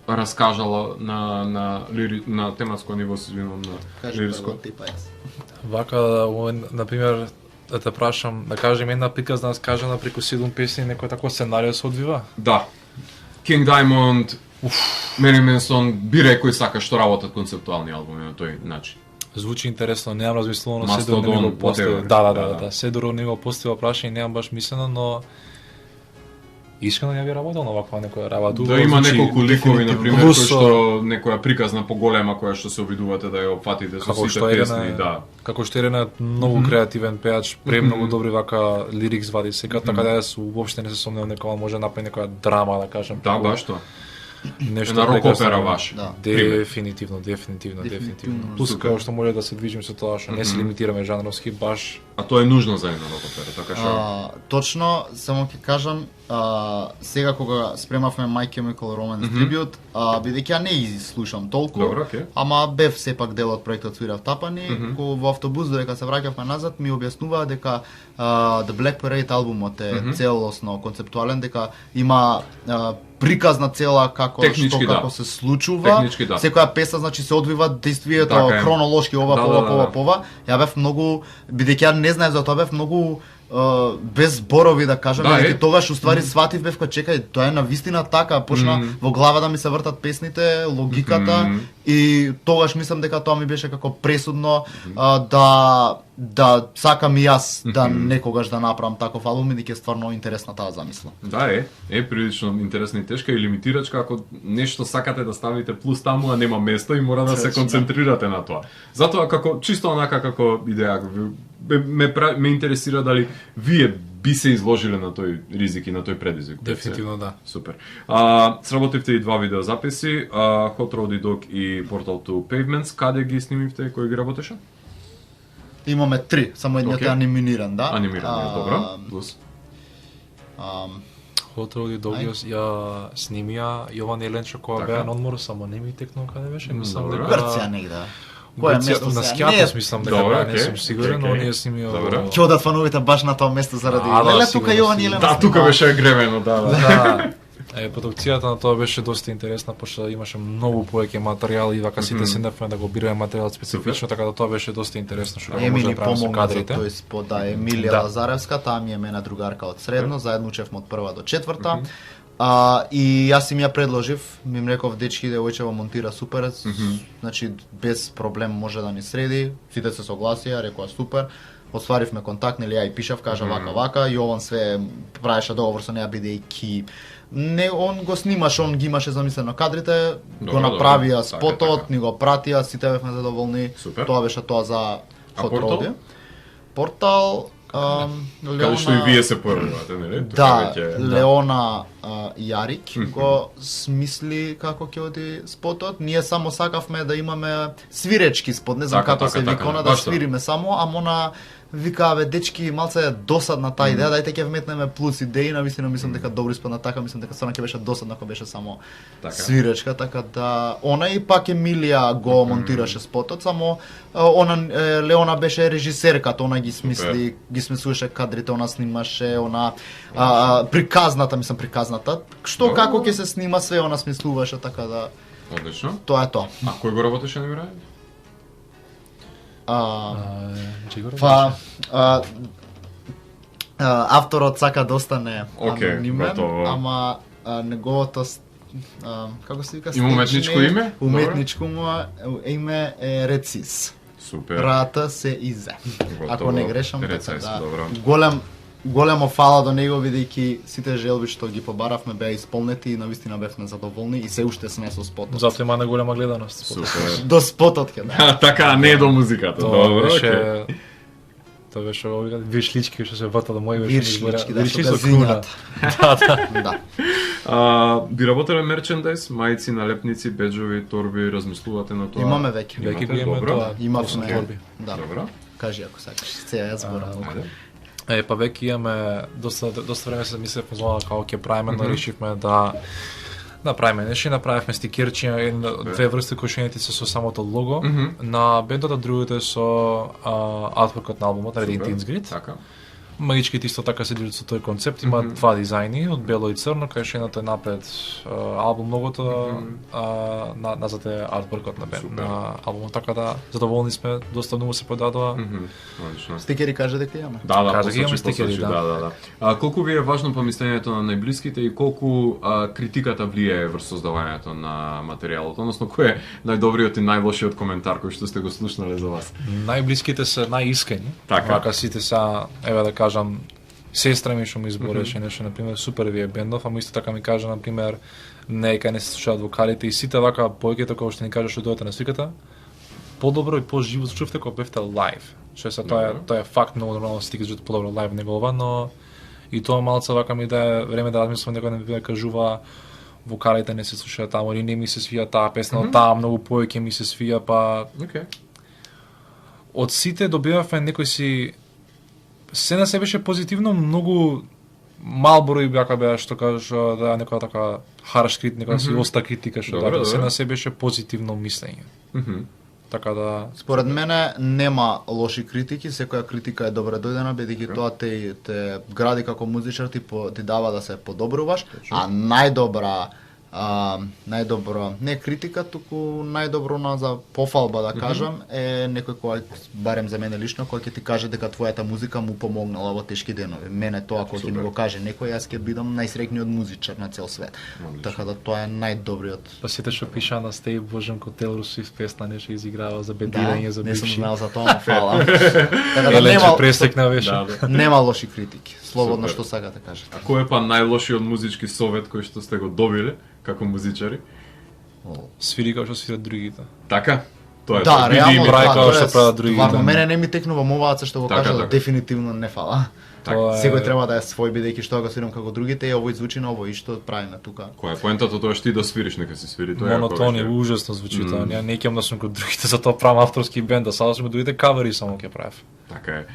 раскажала на тематско ниво, на лириско. Вака, на пример, да те прашам, да кажем една приказна раскажана преку 7 песни, некој такво сценарио се одвива? Да. King Diamond, Marilyn Manson, би рекој сака што работат концептуални албуми на тој начин. Звучи интересно, немам размислувано, се дори не го поставил. Да, се дори не го поставил прашање, немам баш мислено, но искрено ја би работел на ваква некоја работа. Да има неколку ликови, на пример, кои што некоја приказна поголема која што се обидувате да ја опфатите со сите песни, да. Како што е многу креативен пејач, премногу добри вака лирикс вади сега, така да јас уопште не се сомневам дека може да направи некоја драма, да кажем. Да, баш тоа. Нешто на рок опера ваш. Дефинитивно. Плюс како што може да се движим со тоа што не се лимитираме жанровски баш. А тоа е нужно за една рок опера, така што. Точно, само ќе кажам, сега кога спремавме My Chemical Romance Tribute, бидејќи ја не слушам толку, ама бев сепак дел од проектот Свирав тапани, кога во автобус додека се враќавме назад ми објаснуваа дека The Black Parade албумот е целосно концептуален, дека има приказна цела како како се случува. Секоја песна значи се одвива действието хронолошки ова. Ја бев многу, бидејќи ја не знаев за тоа, бев многу без зборови да кажам, бидејќи тогаш уствари сватив бев чекај, тоа е навистина така, почна во глава да ми се вртат песните, логиката и тогаш мислам дека тоа ми беше како пресудно да сакам и јас да некогаш да направам таков албум, бидејќи е стварно интересна таа замисла. Да е прилично интересна и тешка и лимитирачка, ако нешто сакате да ставите плюс таму, а нема место и мора да се концентрирате на тоа. Затоа како чисто онака како идеја ме интересира дали вие би се изложиле на тој ризик и на тој предизвик. Дефинитивно да. Супер. Сработивте и два видеозаписи, Hot Rod Dog и Portal to Pavements. Каде ги снимивте и кој ги работеше? Имаме 3, само едниот е анимиран, да. Анимиран, добро. Плюс Хотел и Добиос ја снимија Јован Еленчо која беа на одмор, само не ми текнал каде беше, мислам дека Грција негде. Кој е место на Скиатос мислам дека не сум сигурен, но ние снимија. Ќе одат фановите баш на тоа место заради леле тука Јован Еленчо. Да, тука беше гревено, да. Продукцијата на тоа беше доста интересна, пошто имаше многу повеќе материјал и вака сите седнавме да го бираме материјал специфично, така да тоа беше доста интересно што може да правиме со кадрите. Тој спод да Емилија Лазаревска, таа ми е мена другарка од средно, заедно учевме од прва до четврта. И јас им ја предложив, ми реков дечки девојчево монтира супер, значи без проблем може да ни среди, сите се согласија, рекоа супер. Остваривме контакт, нели ја и пишав, кажа вака, Јован све правеше договор со неа бидејќи не он го снимаше, он ги имаше замислено кадрите, го направија спотот, ни го пратија, сите бевме задоволни. Тоа беше тоа за фотороди. Портал Каде што и вие се појавувате, нели? Да, Леона Јарик го смисли како ќе оди спотот. Ние само сакавме да имаме свиречки спот, не знам како се вика, да свириме само, ама она викаве дечки малце е досадна таа идеја, дајте ќе вметнеме плюс идеи, навистина мислам дека добро испадна така, мислам дека стварно ќе беше досадно ако беше само свиречка, така да она и пак Емилија го монтираше спотот, само она Леона беше режисерката, она ги смислуваше кадрите, она снимаше, она приказната, што како ќе се снима све она смислуваше, така да. Одлично. Тоа е тоа. А кој го работеше на мирање? Авторот сака да остане анонимен, ама неговото како се вика? Има уметничко име? Уметничко име е Рецис. Супер. Рата се изе. Ако не грешам, Рецис, добро. Големо фала до него, бидејќи сите желби што ги побаравме беа исполнети и навистина бевме задоволни и се уште сме со спотот. Затоа има наголема гледаност. Супер. До спотот ќе да. Така, не до музиката. Добро, Тоа беше вишлички што се вата до мој вишлички, да, што газинјат. Да. Би работеле мерчендайз, мајци, налепници, беџови, торби, размислувате на тоа? Имаме веќе. Веќе го имаме тоа. Имавме торби. Да. Добро. Кажи ако сакаш. Сега јас зборам. Па веќе имаме доста време се мислевме за како ќе правиме, но решивме да направиме нешто, направивме стикерчи, две врсти кои се со самото лого на бендот, а другите со артворкот на албумот, на Radiant Grid. Така. Магичките исто така се движат со тој концепт, има два дизајни, од бело и црно, кај што едното е напред албум логото, назад е артворкот на албумот, така да задоволни сме, доста многу се продадува. Стикери каже дека имаме. Да, имаме стикери, да. Колку ви е важно помислењето на најблиските и колку критиката влијае врз создавањето на материјалот, односно кој е најдобриот и најлошиот коментар кој што сте го слушнале за вас? Најблиските се најискрени. Така. Вака сите се, еве да кажам, сестра ми што ми избореше нешто, например, супер ви е бендов, ама исто така ми кажа, например, нека не се слушаат вокалите и сите вака поеќето кога што ни кажа што дојдете на свиката, подобро и поживо звучувте кога бевте лайв. Што се тоа е факт, многу нормално се стига звучат подобро лайв него ова, но и тоа малце вака ми да време да размислам дека не кажува вокалите не се слушаат таму, или не ми се свија таа песна, таа многу повеќе ми се свија, па од сите добивавме некој си се на се беше позитивно, многу мал број беа што кажеш да некоја така харш критика, некоја си оста критика што да се на се беше позитивно мислење. Така да според мене нема лоши критики, секоја критика е добре дојдена бидејќи тоа те гради како музичар, ти дава да се подобруваш, а најдобро не критика, туку најдобро за пофалба да кажам е некој кој барем за мене лично кој ќе ти каже дека твојата музика му помогнала во тешки денови. Мене тоа кога ќе ми го каже некој, јас ќе бидам најсреќниот музичар на цел свет. Така да тоа е најдобриот. Па сите што пиша на стеј Боженко Тейлор Свифт песна нешто изиграва за бендирање за бивши. Не сум знал за тоа, фала. Така да нема престекна беше. Нема лоши критики. Слободно што сакате кажете. А кој е па најлошиот музички совет кој што сте го добиле како музичари? Свири како што свират другите. Така? Тоа е да, реално како што прават другите. Варно мене не ми текнува моваат што го кажа, дефинитивно не фала. Секој треба да е свој бидејќи што го свирам како другите и овој звучи на овој и што правиме тука. Која е поентата тоа што ти да свириш, нека се свири тоа. Монотони ужасно звучи тоа. Не ќам да сум како другите, затоа правам авторски бенд, да сада сум другите кавери само ќе правев. Така е.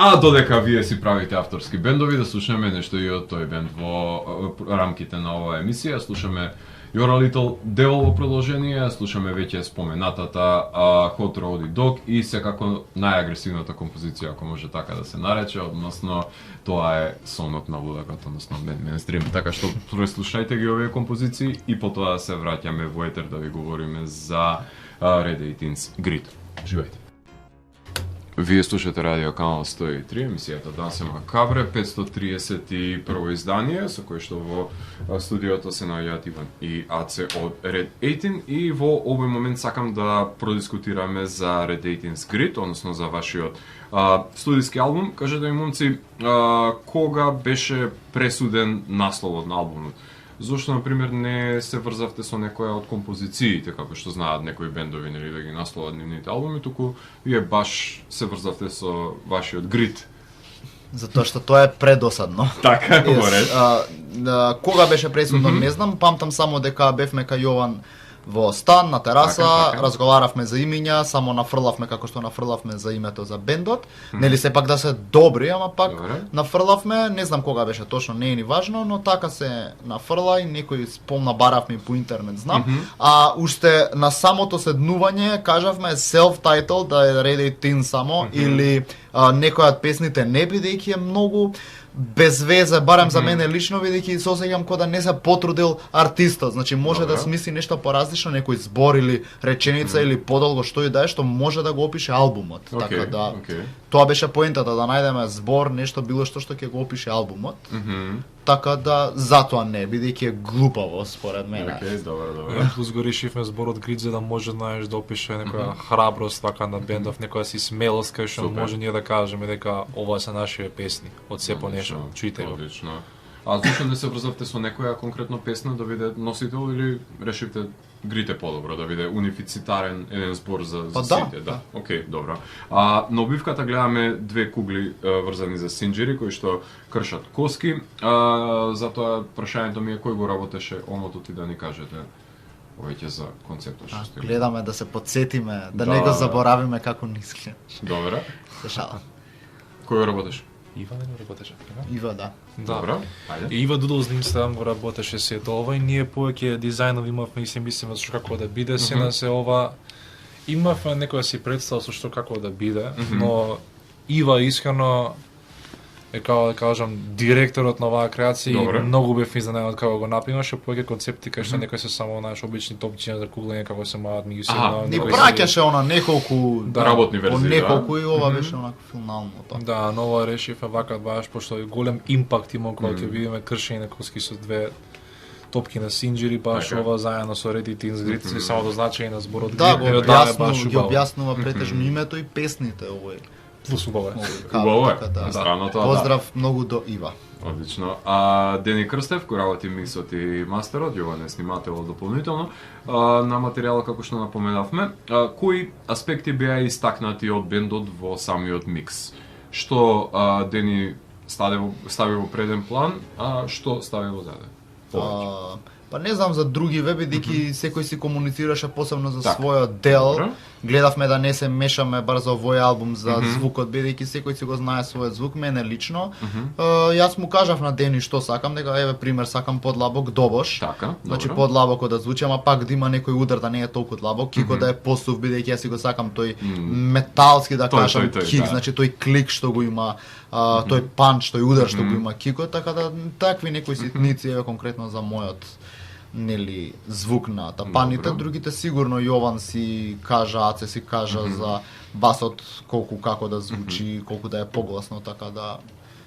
А додека вие си правите авторски бендови, да слушаме нешто и од тој бенд во рамките на оваа емисија. Слушаме You're a Little Devil во продолжение, слушаме веќе споменатата Hot Rowdy Dog и секако најагресивната композиција, ако може така да се нарече, односно тоа е сонот на лудакот, односно мейнстрим. Така што преслушајте ги овие композиции и потоа се враќаме во етер да ви говориме за Red 18's Grid. Живејте. Вие слушате Радио Канал 103, емисијата Дансе Макабре, 531 издание, со кој што во студиото се наоѓаат Иван и Аце од Red 18 и во овој момент сакам да продискутираме за Red 18's Grid, односно за вашиот студиски албум. Кажете ми, момци, кога беше пресуден насловот на албумот? Зошто, например, не се врзавте со некоја од композициите, како што знаат некои бендови, нели, да ги насловат нивните албуми, туку вие баш се врзавте со вашиот Grid? Затоа што тоа е предосадно. Така, говореш. Кога беше пресудно, не знам, памтам само дека бевме кај Јован во стан, на тераса, така. Разговаравме за имиња, само нафрлавме како што нафрлавме за името за бендот. Нели сепак да се добри, ама пак нафрлавме, не знам кога беше точно, не е ни важно, но така се нафрла и некој спомна баравме по интернет, знам. А уште на самото седнување кажавме self-title да е Red 18 само или некоја од песните не бидејќи е многу без везе, барем за мене лично, бидејќи се осеќам кога да не се потрудил артистот. Значи може да смисли нешто поразлично, некој збор или реченица или подолго што и да е, што може да го опише албумот. Така да тоа беше поентата, да најдеме збор, нешто било што ќе го опише албумот. Така да затоа не, бидејќи е глупаво според мене. Добро. Плюс го решивме зборот Grid за да може знаеш да опише некоја храброст така на бендов, некоја си смелост кај што може ние да кажеме дека ова се нашите песни од се по нешто. Чујте го. Одлично. А зошто не се врзавте со некоја конкретно песна да биде носител или решивте Grid е подобро да биде унифицитарен еден збор за сите, да. Океј, добро. На обивката гледаме две кугли врзани за синџери кои што кршат коски. Затоа прашањето ми е кој го работеше омотот и да ни кажете повеќе за концептот што сте. Гледаме да се потсетиме, да не го заборавиме како ни изгледа. Добро. Се шалам. Кој го работеше? Ива не го работеше. Ива, да. Добро, ајде. Ива Дудол с ним ставам го работеше сето ова и ние повеќе дизајнов имавме и се мислиме што како да биде, се на се ова имавме некоја си представа со што како да биде, но Ива искрено е како да кажам директорот на оваа креација и многу бев изненаден како го напимаше повеќе концепти кај што некои се само наши обични топчиња за куглење како се маат меѓусебно. Не праќаше она неколку работни верзии, неколку и ова беше онако финално тоа. Да, но ова решивме вака баш пошто е голем импакт има кога ќе видиме кршење на коски со две топки на синџери, баш ова заедно со Red 18's Grid, само до значење на зборот Grid. Да, ги објаснува претежно името и песните овој. Плюс убаво е. Убаво е. Странно тоа. Поздрав многу до Ива. Одлично. Дени Крстев, кој работи миксот и мастерот, Јован е снимателот дополнително, на материјалот како што напоменавме, кои аспекти беа истакнати од бендот во самиот микс? Што Дени стави во преден план, а што стави во заден? Па не знам за други бидејќи секој си комуницираше посебно за својот дел. Гледавме да не се мешаме бар за овој албум за звукот, бидејќи секој си го знае својот звук, мене лично. Јас му кажав на Дени што сакам, дека еве пример сакам подлабок добош. Така, значи подлабоко да звучи, ама пак да има некој удар да не е толку длабок, кико да е посув, бидејќи јас си го сакам тој металски да кажам кик, значи тој клик што го има, тој панч, тој удар што го има кикот, така да такви некои ситници еве конкретно за мојот нели звук на тапаните, другите сигурно Јован си кажа, Аце си кажа за басот колку како да звучи, колку да е погласно, така да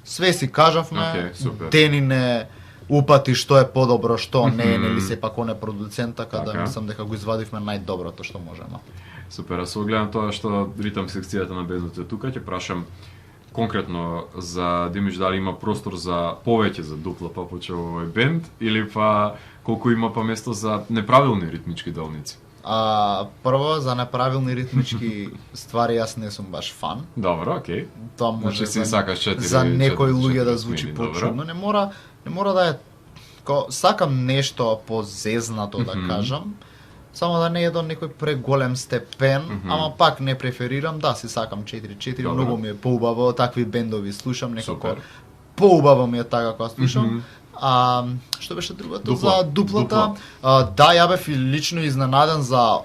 све си кажавме. Дени не упати што е подобро, што не е, нели сепак он е продуцент, така да мислам дека го извадивме најдоброто што можеме. Супер, а со гледам тоа што ритам секцијата на бендот е тука, ќе прашам конкретно за Димич дали има простор за повеќе за дупла папуче во овој бенд или па колку има па место за неправилни ритмички делници? Прво за неправилни ритмички ствари јас не сум баш фан. Добро, окей. Тоа може си сакаш за некои луѓе да звучи почудно, не мора да е сакам нешто позезнато да кажам. само да не е до некој преголем степен, ама пак не преферирам, да, си сакам 4-4, многу ми е поубаво, такви бендови слушам, некако поубаво ми е така кога слушам. Што беше другото? За дуплата. Да, ја бев и лично изненаден за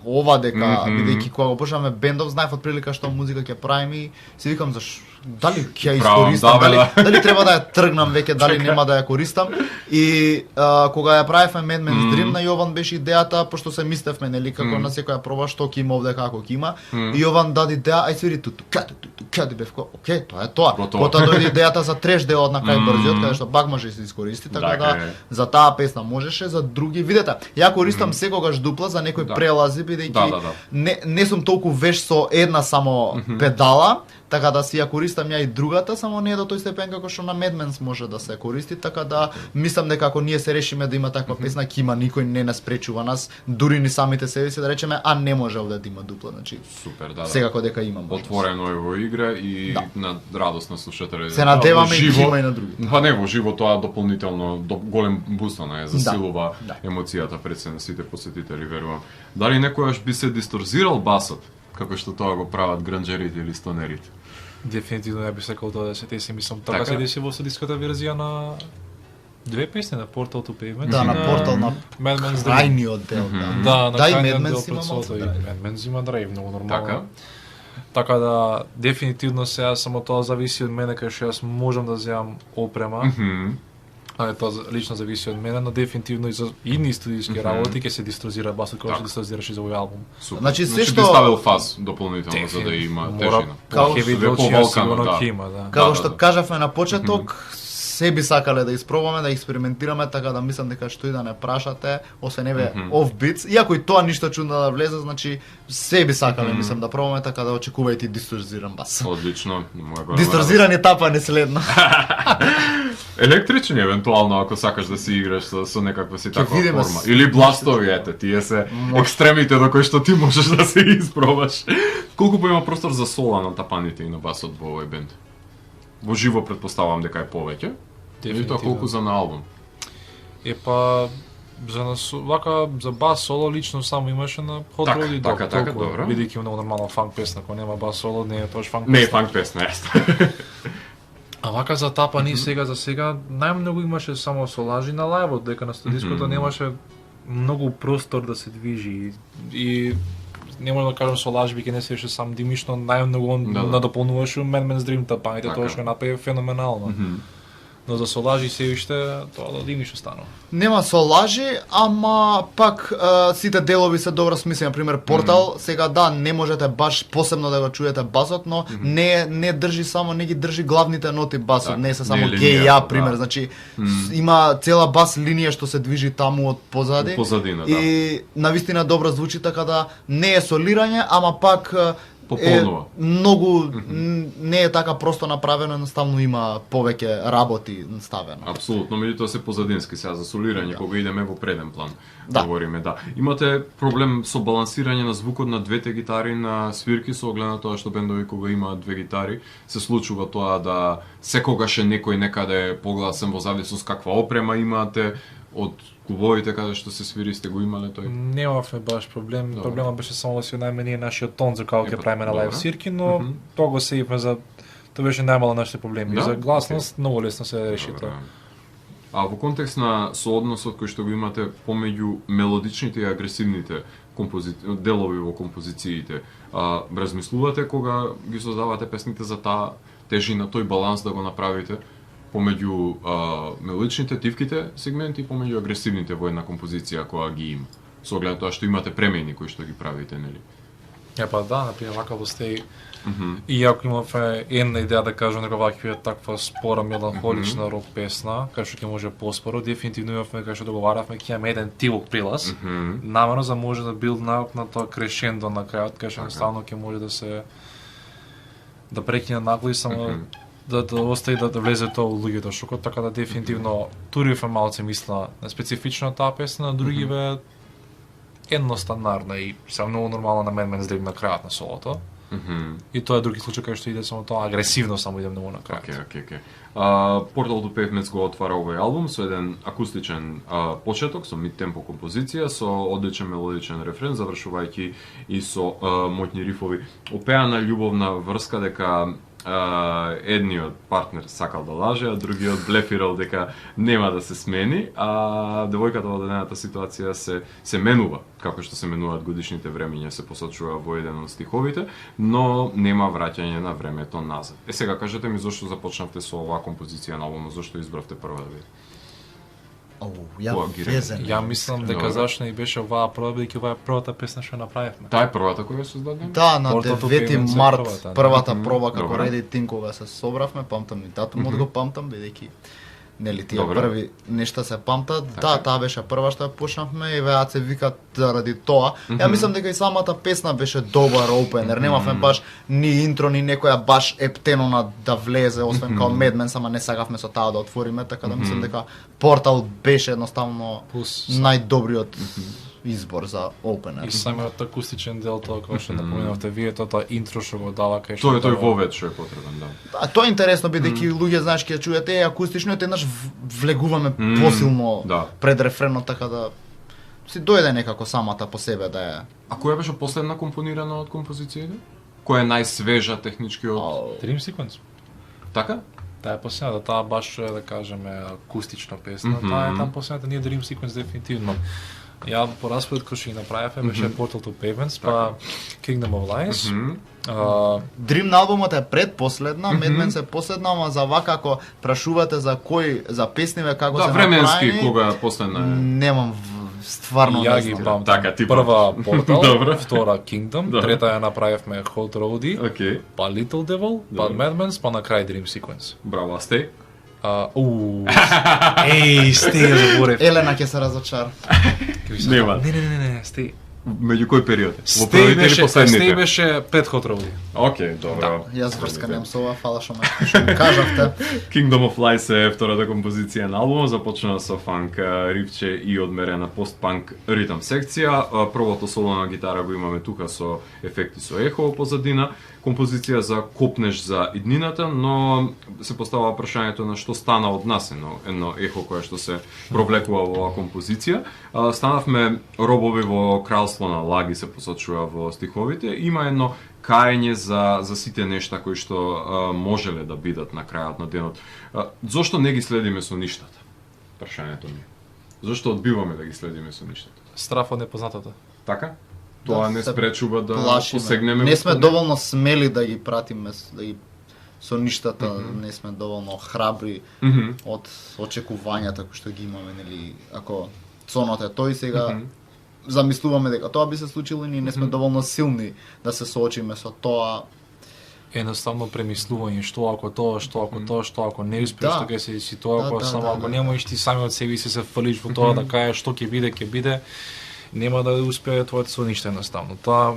ова дека, бидејќи кога го почнавме бендов, знаев од прилика што музика ќе правим и си викам дали ќе ја искористам, дали треба да ја тргнам веќе, дали нема да ја користам. И кога ја правевме Mad Men's Dream, на Јован беше идејата, пошто се мислевме нели како на секоја проба што ќе има овде, како ќе има. И Јован даде идеја, ај свири туту, каде бев ко, окей, тоа е тоа. Потоа дојде идејата за треш деот на кај брзиот, каде што пак може да се искористи, така да за таа песна можеше, за други видете. Ја користам секогаш дупла за некои прелази, бидејќи не сум толку веш со една само педала, така да си ја користам ја и другата, само не е до тој степен како што на Mad Men's може да се користи, така да мислам дека ако ние се решиме да има таква песна, ќе има никој не нас пречува нас, дури ни самите себе си да речеме, а не може овде да има дупла, значи. Супер, да. Секако дека има можност. Отворено е во игра и на радост на слушателите. Се надеваме и има и на други. Па не, во живо тоа дополнително голем бустана е, засилува емоцијата пред сите посетители, верувам. Дали некојаш би се дисторзирал басот, како што тоа го прават гранџерите или стонерите? Дефинитивно ја би сакал тоа да се деси, мислам, така се деси во студиската верзија на две песни, на Portal to Pavement. Да, на Portal на Mad Men's крајниот дел, да. Да, и Mad Men's има Mad Men's има драйв, многу нормално. Така да, дефинитивно сега само тоа зависи од мене, кај што јас можам да земам опрема. Тоа лично зависи од мене, но дефинитивно и за идни студиски работи ќе се дисторзира басот кога ќе дисторзираш и за овој албум. Значи се што би ставил фаз дополнително за да има тежина. Како ќе види сигурно ќе има, да. Како што кажавме на почеток, се би сакале да испробаме, да експериментираме, така да мислам дека што и да не прашате, освен еве off-beats, иако и тоа ништо чудно да влезе, значи се би сакале мислам да пробаме, така да очекувајте дисторзиран бас. Одлично. Дисторзирани тапане следно. Електрични евентуално ако сакаш да си играш со некаква си таква форма. Или бластови, ете, тие се екстремите до кои што ти можеш да се испробаш. Колку поима простор за сола на тапаните и на басот во овој бенд? Во живо претпоставувам дека е повеќе. Или тоа колку за на албум? Па за бас соло лично само имаше на Hot Rod Dog. Така, добро. Бидејќи многу нормална фанк песна, кога нема бас соло, не е тоа фанк песна. Не е фанк песна, јасно. А вака за тапани за сега најмногу имаше само солажи на лајвот, дека на студиското немаше многу простор да се движи и не можам да кажам солаж биќе не се беше сам димишно, најмногу надополнуваше Mad Men's Dream тапаните, тоа што направи феноменално. Но за солажи се уште тоа да димиш останува. Нема солажи, ама пак сите делови се добро смислени, например Portal, сега да не можете баш посебно да го чуете басот, но не држи само, не ги држи главните ноти басот, не се само G, пример, значи има цела бас линија што се движи таму од позади. И навистина добро звучи, така да не е солирање, ама пак многу не е така просто направено, едноставно има повеќе работи ставено. Апсолутно, меѓутоа се позадински сега за солирање, кога идеме во преден план. Говориме, Имате проблем со балансирање на звукот на двете гитари на свирки, со оглед на тоа што бендови кога имаат две гитари, се случува тоа да секогаш е некој некаде погласен во зависност каква опрема имате од клубовите каде што се свири, сте го имале тој? Немавме баш проблем. Проблемот беше само да си најменија нашиот тон за кога ќе правиме на лајв свирки, но тоа го сеивме за тоа беше најмало нашите проблеми. За гласност многу лесно се реши тоа. А во контекст на соодносот кој што го имате помеѓу мелодичните и агресивните делови во композициите, размислувате кога ги создавате песните за таа тежина, тој баланс да го направите помеѓу мелодичните, тивките сегменти и помеѓу агресивните во една композиција која ги има. Со оглед тоа што имате премени кои што ги правите, нели? Па да, например, вака во стеј. И ако имавме една идеја да кажам дека вака е таква спора меланхолична рок песна, кај што ќе може поспоро, дефинитивно имавме кај што договаравме ќе имаме еден тивок прилаз, намерно за може да билд на тоа крешендо на крајот, кај што едноставно ќе може да се да прекине нагло и само да остави да влезе тоа у луѓето шокот, така да дефинитивно туривме малце мисла на специфично таа песна, на другиве едностандардна и се многу нормална на Mad Men's Dream на крајот на солото. И тоа е други случаи кај што иде само тоа агресивно, само иде многу на крај. Океј. Portal to Pavements го отвара овој албум со еден акустичен почеток, со мид-темпо композиција, со одличен мелодичен рефрен, завршувајќи и со моќни рифови. Опеана љубовна врска дека едниот партнер сакал да лаже, а другиот блефирал дека нема да се смени, а девојката во дадената ситуација се менува, како што се менуваат годишните времиња, се посочува во еден од стиховите, но нема враќање на времето назад. Сега кажете ми зошто започнавте со оваа композиција на албумот, зошто избравте прва да биде? Ја мислам дека зашто ни беше оваа прва, бидејќи оваа е првата песна што направивме. Таа е првата која се создадена? Да, на 9 март, првата проба како Ready Team кога се собравме, памтам и датумот го памтам, бидејќи нели тие први нешта се памтат. Да, таа беше прва што ја почнавме и веат се викат заради тоа. Ја мислам дека и самата песна беше добар опенер. Немавме баш ни интро ни некоја баш ептенона да влезе, освен као Mad Men, сама не сакавме со таа да отвориме, така да мислам дека Portal беше едноставно најдобриот избор за опенер. И самиот акустичен дел тоа кој што напоменавте вие, тоа интро што го дава кај што тој вовет што е потребен, да. Да, тоа е интересно бидејќи луѓе знаеш ќе чуете акустично, еднаш влегуваме посилно пред рефренот, така да си дојде некако самата по себе да е. А која беше последна компонирана од композициите? Која е најсвежа технички од Dream Sequence? Така? Таа е последната, таа баш да кажеме акустична песна, таа е там последната, ние Dream Sequence дефинитивно. Ја по распоред кој што ги направивме беше Portal to Pavements, па Kingdom of Lies. Dream на албумот е предпоследна, Mad Men се последна, ама за вака ако прашувате за кој за песниве како се направени. Да, временски кога е последна. Немам стварно ја ги памтам. Така, прва Portal, втора Kingdom, трета ја направивме Hot Roadie, па Little Devil, па Mad Men, па на крај Dream Sequence. Браво, Stay. Стеј заборев. Елена ќе се разочара. Нема. Не, Стеј. Меѓу кој период? Во првите или последните? Стеј беше пред Hot Roadie. Океј, добро. Јас врсканем со ова, фала што ме кажавте. Kingdom of Lies е втората композиција на албумот, започнува со фанк рифче и одмерена пост-панк ритм секција. Првото соло на гитара го имаме тука со ефекти со ехо позадина. Композиција за копнеш за иднината, но се поставува прашањето на што стана од нас, едно ехо кое што се провлекува во оваа композиција. Станавме робови во кралство на лаги, се посочува во стиховите. Има едно каење за сите нешта кои што можеле да бидат на крајот на денот. Зошто не ги следиме со ништата? Прашањето ми. Зошто одбиваме да ги следиме со ништата? Страф од непознатото. Така? Тоа не спречува да посегнеме. Не сме доволно смели да ги пратиме, да ги со ништата, не сме доволно храбри од очекувањата кои што ги имаме, нели, ако цонот е тој сега замислуваме дека тоа би се случило и ние не сме доволно силни да се соочиме со тоа. Едноставно премислување, што ако не успееш, што ќе се деси тоа, ако не можеш ти сами од себе си се фрлиш во тоа да кажеш што ќе биде, нема да успее твоето сониште едноставно. Тоа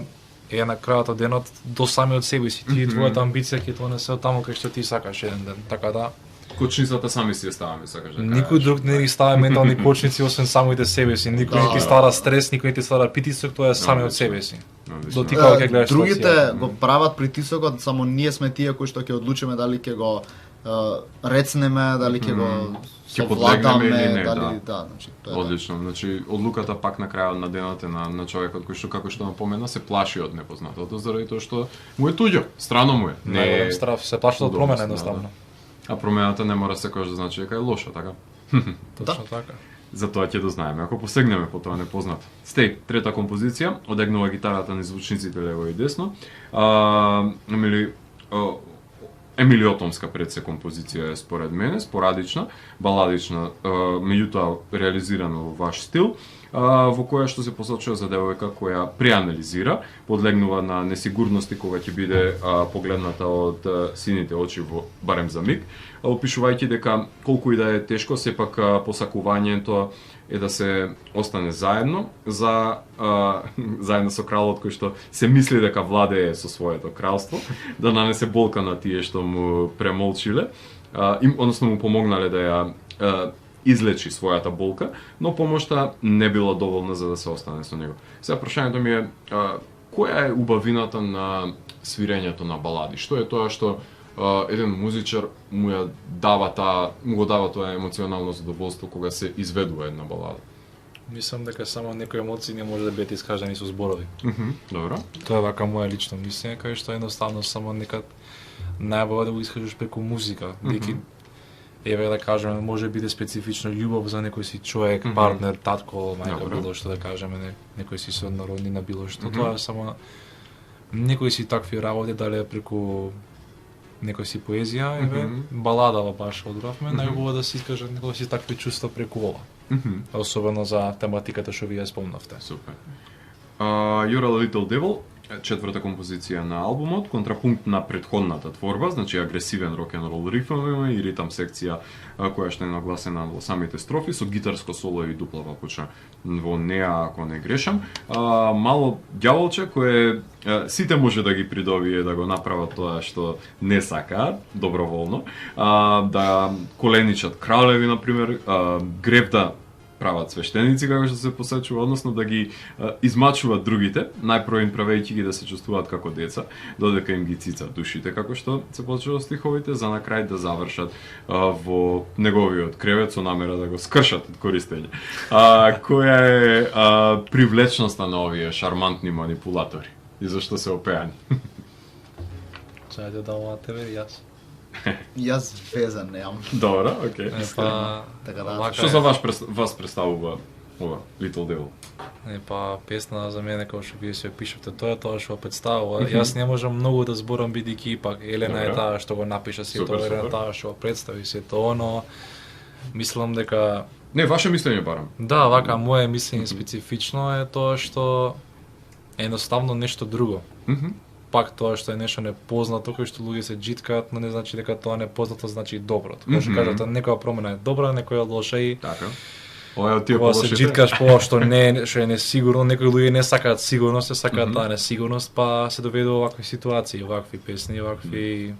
е на крајот од денот до самиот себе си. Ти твојата амбиција ќе тоа не се таму кај што ти сакаш еден ден. Така да кочницата сами си ја ставаме, сакаш да кажеш. Никој друг не ги ставя ментални кочници освен самите себе си. Никој не ти ствара стрес, никој не ти ствара притисок, тоа е сами од себе си. До ти кога ќе гледаш другите го прават притисокот, само ние сме тие кои што ќе одлучиме дали ќе го рецнеме, дали ќе го подлегнеме или не, дали значи тоа е. Одлично, значи одлуката пак на крајот на денот е на човекот кој што како што напомена се плаши од непознатото заради тоа што му е туѓо, страно му е. Не страф, се плаши од промена едноставно. А промената не мора секогаш да значи дека е лоша, така? Точно така. Затоа ќе дознаеме, ако посегнеме по тоа непознато. Стеј, трета композиција, одегнува гитарата низ звучниците лево и десно. Емилиотомска пред се композиција е според мене, спорадична, баладична, меѓутоа реализирана во ваш стил, во која што се посочува за девојка која преанализира, подлегнува на несигурности кога ќе биде погледната од сините очи барем за миг, опишувајќи дека колку и да е тешко, сепак посакувањето е да се остане заедно заедно со кралот кој што се мисли дека владее со своето кралство, да нанесе болка на тие што му премолчиле, односно му помогнале да ја излечи својата болка, но помошта не била доволна за да се остане со него. Сега прашањето ми е која е убавината на свирењето на балади? Што е тоа што еден музичар му го дава тоа емоционално задоволство кога се изведува една балада? Мислам дека само некои емоции не може да бидат искажани со зборови. Добро. Тоа е вака моја лично мислење, кај што едноставно само некад најбава да го искажеш преку музика. Деки еве да кажеме, може биде специфично љубов за некој си човек, партнер, татко, мајка, било што да кажеме, некој си со роднина, било што. Тоа е само некои си такви работи, дали преку некој си поезија, еве, баладава баш одравме, најубаво да се искаже некој си такви чувства преку ова. Особено за тематиката што вие спомнавте. Супер. You're a Little Devil, четврта композиција на албумот, контрапункт на претходната творба, значи агресивен рок-н-рол рифове и ритам секција која што е нагласена во самите строфи, со гитарско соло и дупла папуча во неа, ако не грешам. Мало ѓаволче кое сите може да ги придобие да го направат тоа што не сакаат, доброволно, да коленичат кралеви, например, греб да прават свештеници, како што се посечува, односно да ги измачуваат другите, најпрво им правејќи ги да се чувствуваат како деца, додека им ги цицат душите, како што се почува стиховите, за на крај да завршат во неговиот кревет со намера да го скршат од користење. Која е привлечноста на овие шармантни манипулатори и зашто се опеани? Чајде да ова тебе и јас. Јас веза немам. Добро, окей. Така да. Што за вас представува ова Little Devil? Песна за мене, како што вие се пишете, тоа што представува. Јас не можам многу да зборам бидејќи пак Елена е таа што го напиша сето, Елена таа што го представи сето, но мислам дека Не, ваше мислење барам. Да, вака моје мислење специфично е тоа што е едноставно нешто друго. Пак тоа што е нешто непознато, кој што луѓе се џиткаат, но не значи дека тоа непознато значи добро. Како што кажат, некоја промена е добра, некоја лоша и така. Ова тие кога се џиткаш по што е несигурно, некои луѓе не сакаат сигурност, се сакаат таа несигурност, па се доведува овакви ситуации, овакви песни, овакви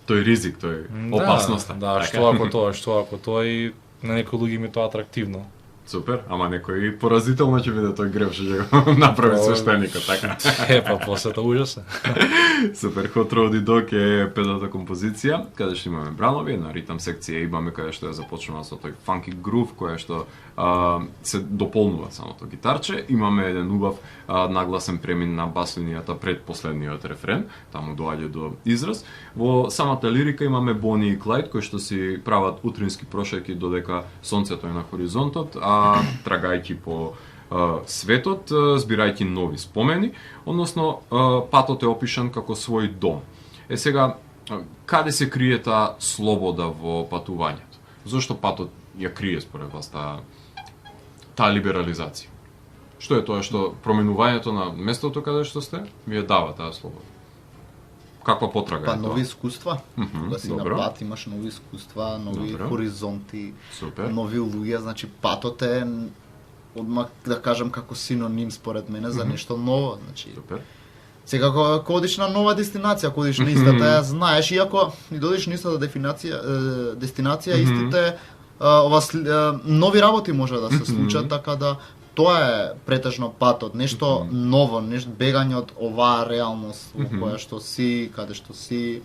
тој ризик, тој опасноста. Да, што ако тоа и на некои луѓе им е тоа атрактивно. Супер, ама некој поразително ќе биде тој греб што ќе го направи свештеникот, така. После тоа ужаса. Супер, Hot Rod Dog е петата композиција, каде што имаме бранови, една ритам секција имаме каде што е започнува со тој funky groove, која што се дополнува самото гитарче. Имаме еден убав нагласен премин на бас линијата пред последниот рефрен, таму доаѓа до израз. Во самата лирика имаме Бони и Клајд кои што си прават утрински прошајки додека сонцето е на хоризонтот, трагајќи по светот, збирајќи нови спомени, односно патот е опишан како свој дом. Сега, каде се крие таа слобода во патувањето? Зошто патот ја крие според вас таа либерализација? Што е тоа што променувањето на местото каде што сте ви ја дава таа слобода? Каква потрага е тоа? Нови искуства. Кога си на пат имаш нови искуства, нови хоризонти, нови луѓе, значи патот е одмак да кажам како синоним според мене за нешто ново, значи. Сега кога одиш на нова дестинација, кога одиш на истата, ја знаеш, иако и додиш на истата дестинација, истите нови работи може да се случат, така да тоа е претежно патот, нешто ново, нешто бегање од оваа реалност во која што си, каде што си,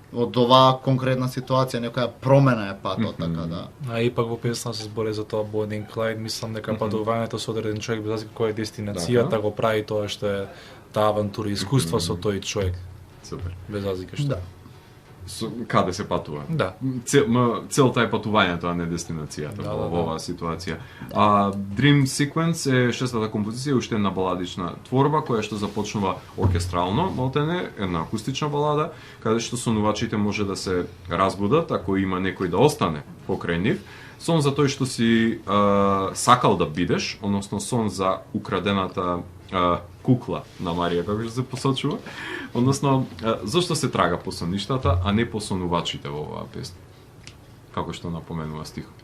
од оваа конкретна ситуација, некоја промена е патот, така да. А ипак во песна се збори за тоа Bonnie and Clyde, мислам дека патувањето со одреден човек без разлика која е дестинацијата го прави тоа што е таа авантура, искуства со тој човек. Супер. Без разлика што. Да. Каде се патува. Да. Целта е патувањето, а не дестинацијата во оваа ситуација. Dream Sequence е шестата композиција, уште една баладична творба која што започнува оркестрално, молтене, една акустична балада, каде што сонувачите може да се разбудат ако има некој да остане покрај нив. Сон за тој што си сакал да бидеш, односно сон за украдената кукла на Марија, како што се посочува. Односно, зашто се трага по соништата, а не по сонувачите во оваа песна? Како што напоменува стихот.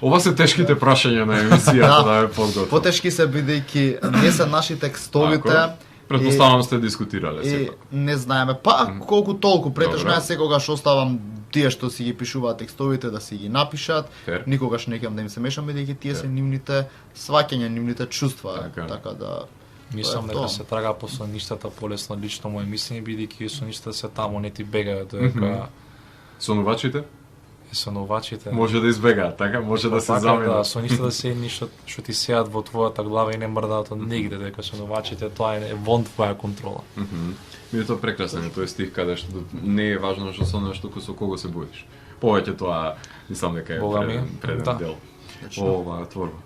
Ова се тешките прашања на емисијата, да е подготвен. Потешки се бидејќи не се наши текстовите, Претпоставам сте дискутирале сепак. Не знаеме, па колку толку, претежно Добро. ја секогаш оставам тие што си ги пишуваат текстовите да си ги напишат, Фер. никогаш не ќе да им се мешам бидејќи тие се Фер. нивните сваќања, нивните чувства, Така. така да Мислам тоа е дека тоа. се трага по соништата полесно лично моje мислење, бидејќи соништата се таму, не ти бегаат, дека Сонувачите сонувачите. може да избегаат, така? Може да се Да, заменат. соништата се едни што ти сеат во твојата глава и не мрдаат од нигде, дека сонувачите тоа е вон твоја контрола. Ми е тоа прекрасен е тој стих каде што не е важно што сонуваш, туку со кого се боиш. Повеќе тоа мислам дека е Бога ми, преден да. дел. Ова творба.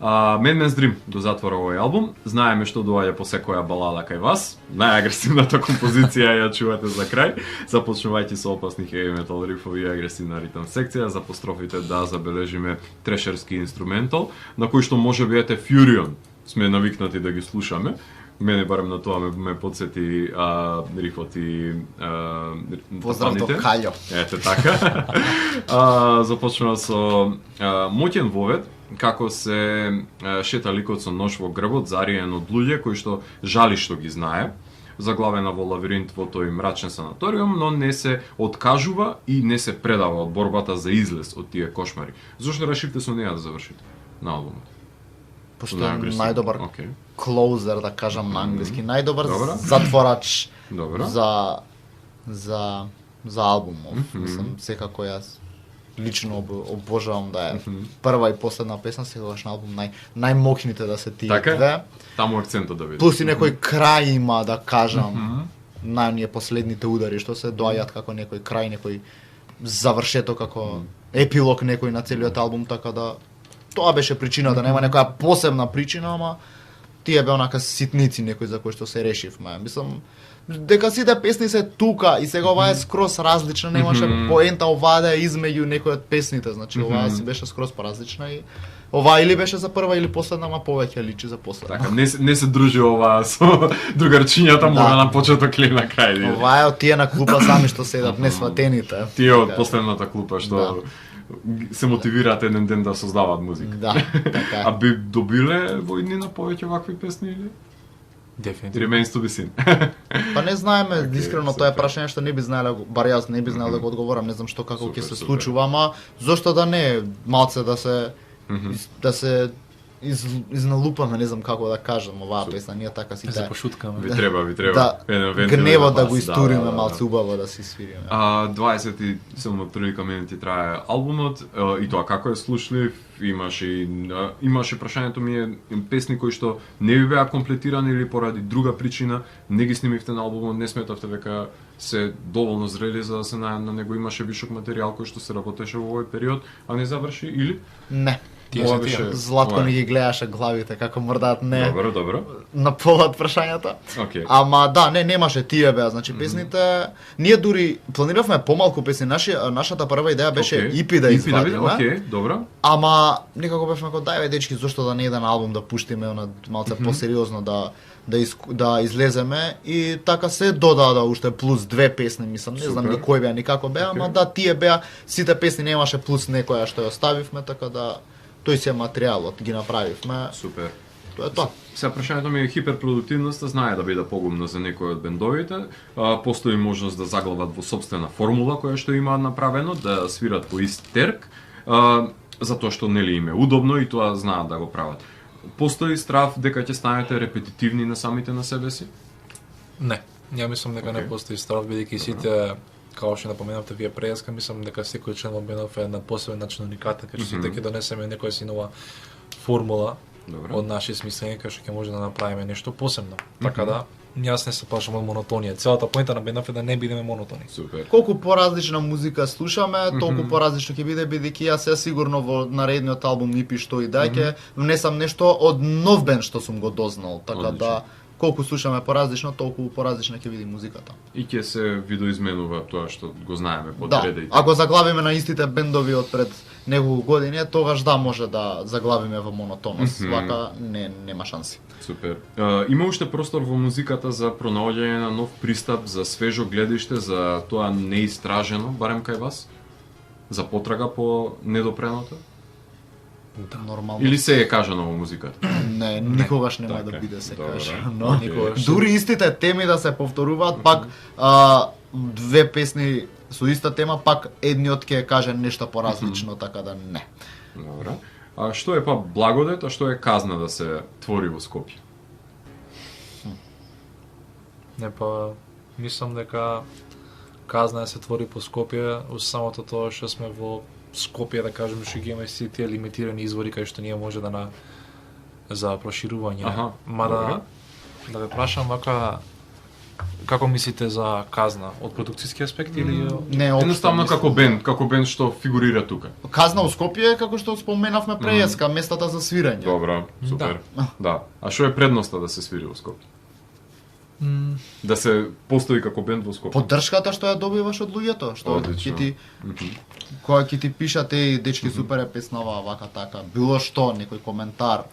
Mad Men's Dream до затвора овој албум. Знаеме што доаѓа по секоја балада кај вас. Најагресивната композиција ја чувате за крај. Започнувајќи со опасни heavy metal рифови и агресивна ритм секција, за апострофите да забележиме трешерски инструментал, на кој што може би ете Furion сме навикнати да ги слушаме. Мене барем на тоа ме подсети рифот и Поздрав до тапаните. Каљо. Ете така. Започнува со моќен вовед, како се шета ликот со нож во грбот, зариен од луѓе кои што жали што ги знае, заглавена во лавиринт во тој мрачен санаториум, но не се откажува и не се предава од борбата за излез од тие кошмари. Зошто решивте со неа да завршите на албумот? Пошто е најдобар Океј. клоузер, да кажам на англиски, најдобар Добро. затворач Добро. за албумов. Мислам, секако јас лично обожавам да е прва и последна песна, секогаш на албум најмокните да се тие Така? две. Таму акцентот да биде. Плюс и некој крај има, да кажам, на оние последните удари што се доаѓаат како некој крај, некој завршеток, како епилог некој на целиот албум, така да тоа беше причина, да нема некоја посебна причина, ама тие беа онака ситници некои за кои што се решивме. Мислам, дека сите песни се тука и сега ова е скроз различна, немаше поента оваа да е измеѓу некои од песните, значи оваа си беше скроз поразлична и оваа или беше за прва или последна, ама повеќе личи за последна. Така, не се дружи оваа со другарчињата мора на почеток или на крај. Ова е од тие на клупа сами што седат несватените. Тие од Така. последната клупа што се мотивираат еден ден да создаваат музика. Да, така е. А би добиле во иднина повеќе вакви песни или? Дефинитивно. Remains to be seen. Па не знаеме, искрено тоа е супер. прашање што не би знаеле, бар јас не би знаел да го одговорам, не знам што како Супер, ќе се супер. случува, ама зошто да не, малце да се да се изналупаме, не знам како да кажам, оваа песна, ние така Да се сите пошуткаме. Ви треба. да гневот да го бас, истуриме малце убаво да си свириме. 27 прилика минути трае албумот и тоа како е слушлив, имаше прашањето ми е песни кои што не ви беа комплетирани или поради друга причина не ги снимивте на албумот, не сметавте дека се доволно зрели за да се на него имаше вишок материјал кој што се работеше во овој период, а не заврши или? Не. Тие се тие. Златко ни ги гледаше главите како мрдаат, не Добро. на полат прашањата. Океј. Ама да, немаше тие беа, значи песните, ние дури планиравме помалку песни, нашата прва идеја беше EP да извадиме. Океј, добро. Ама некако бевме како дај бе дечки, зошто да не еден албум да пуштиме она малце посериозно да излеземе и така се додада уште плюс две песни, мислам, не знам Супер. ни кои беа ни како беа, ама да тие беа сите песни, немаше плюс некоја што ја оставивме, така да тој се материјалот ги направивме. Супер. Тоа е тоа. Сега прашањето ми е хиперпродуктивноста знае да биде погубна за некој од бендовите. Постои можност да заглават во собствена формула која што имаат направено, да свират по ист терк, затоа што нели им е удобно и тоа знаат да го прават. Постои страв дека ќе станете репетитивни на самите на себе си? Не, ја мислам дека не постои страв, бидејќи сите, како што напоменавте вие преска, мислам дека секој член во бендов е на посебен начин уникатен, кај што сите ќе донесеме некоја си нова формула Добро. од наши смислење, кај што ќе може да направиме нешто посебно. Така да, јас не се плашам од монотонија. Целата поента на бендов е да не бидеме монотони. Супер. Колку поразлична музика слушаме, толку поразлично ќе биде, бидејќи јас се сигурно во наредниот албум EP што и да ќе внесам нешто од нов бенд што сум го дознал, така Одлично. да колку слушаме поразлично, толку поразлична ќе биде музиката. И ќе се видоизменува тоа што го знаеме под Да, редејте. ако заглавиме на истите бендови од пред неколку години, тогаш да може да заглавиме во монотонност, вака нема шанси. Супер. Има уште простор во музиката за пронаоѓање на нов пристап, за свежо гледиште, за тоа неистражено, барем кај вас? За потрага по недопреното? Нормално. Или се е кажано во музиката? Не, никогаш нема така да е. биде се Добре. каже. Но Никогаш. дури истите теми да се повторуваат, пак две песни со иста тема, пак едниот ќе каже нешто поразлично, така да не. Добре. А што е па благодет, а што е казна да се твори во Скопје? Не па, мислам дека казна да се твори по Скопје, uz самото тоа што сме во Скопје, да кажем, што ги имаме сите тие лимитирани извори кај што ние може да за проширување. Аха, Мада да ве прашам вака како мислите за казна од продукцијски аспект или Не, општо Едноставно мислам. како бенд што фигурира тука. Казна у Скопје, како што споменавме преска, местата за свирење. Добро, супер. Да. А што е предноста да се свири во Скопје? Да се постои како бенд во Скопје. Поддршката што ја добиваш од луѓето, што Одлично. ќе ти кога ќе ти пишат еј дечки супер е песнава вака така, било што, некој коментар,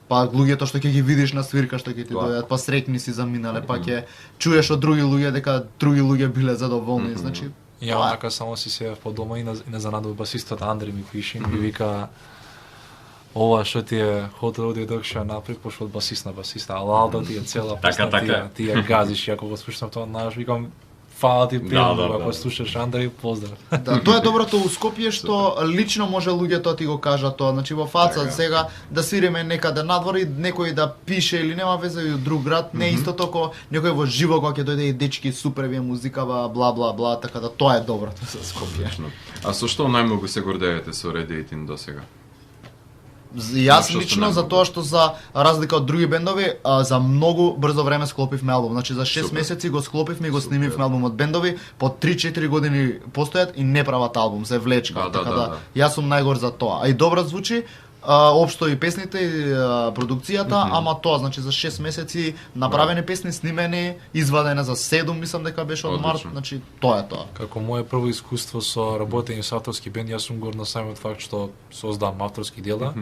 па луѓето што ќе ги видиш на свирка што ќе ти дојдат, па срекни си заминале, па ќе чуеш од други луѓе дека други луѓе биле задоволни, значи ја онака само си се по дома и не занадува басистот Андри ми пише и ми вика ова што ти е Hot Rod Reduction напред пошто од басист на басиста, а лалда ти е цела песна, така. ти ја газиш, ако го слушам тоа наш, викам фала ти пријатно, ако слушаш Андри, поздрав. Да, тоа е доброто у Скопје што лично може луѓето ти го кажат тоа, значи во фаца Така. сега да свириме некаде надвор и некој да пише или нема веза и од друг град, не истото ко некој во живо кога ќе дојде и дечки супер ви е музикава, бла бла бла, така да тоа е доброто за Скопје. А со што најмногу се гордеете со Red 18 досега? Јас Што лично сте за најмногу? тоа што за разлика од други бендови, за многу брзо време склопивме албум. Значи за 6 Супер. месеци го склопивме и го Супер. снимивме албум од бендови, по 3-4 години постојат и не прават албум, се влечка. Да, така да. јас сум најгор за тоа. А и добро звучи, општо и песните и продукцијата, ама тоа значи за 6 месеци направени песни, снимени, извадена за 7, мислам дека беше од март, Одлично. значи тоа е тоа. Како моје прво искуство со работење со авторски бенд, јас сум горд на самиот факт што создавам авторски дела.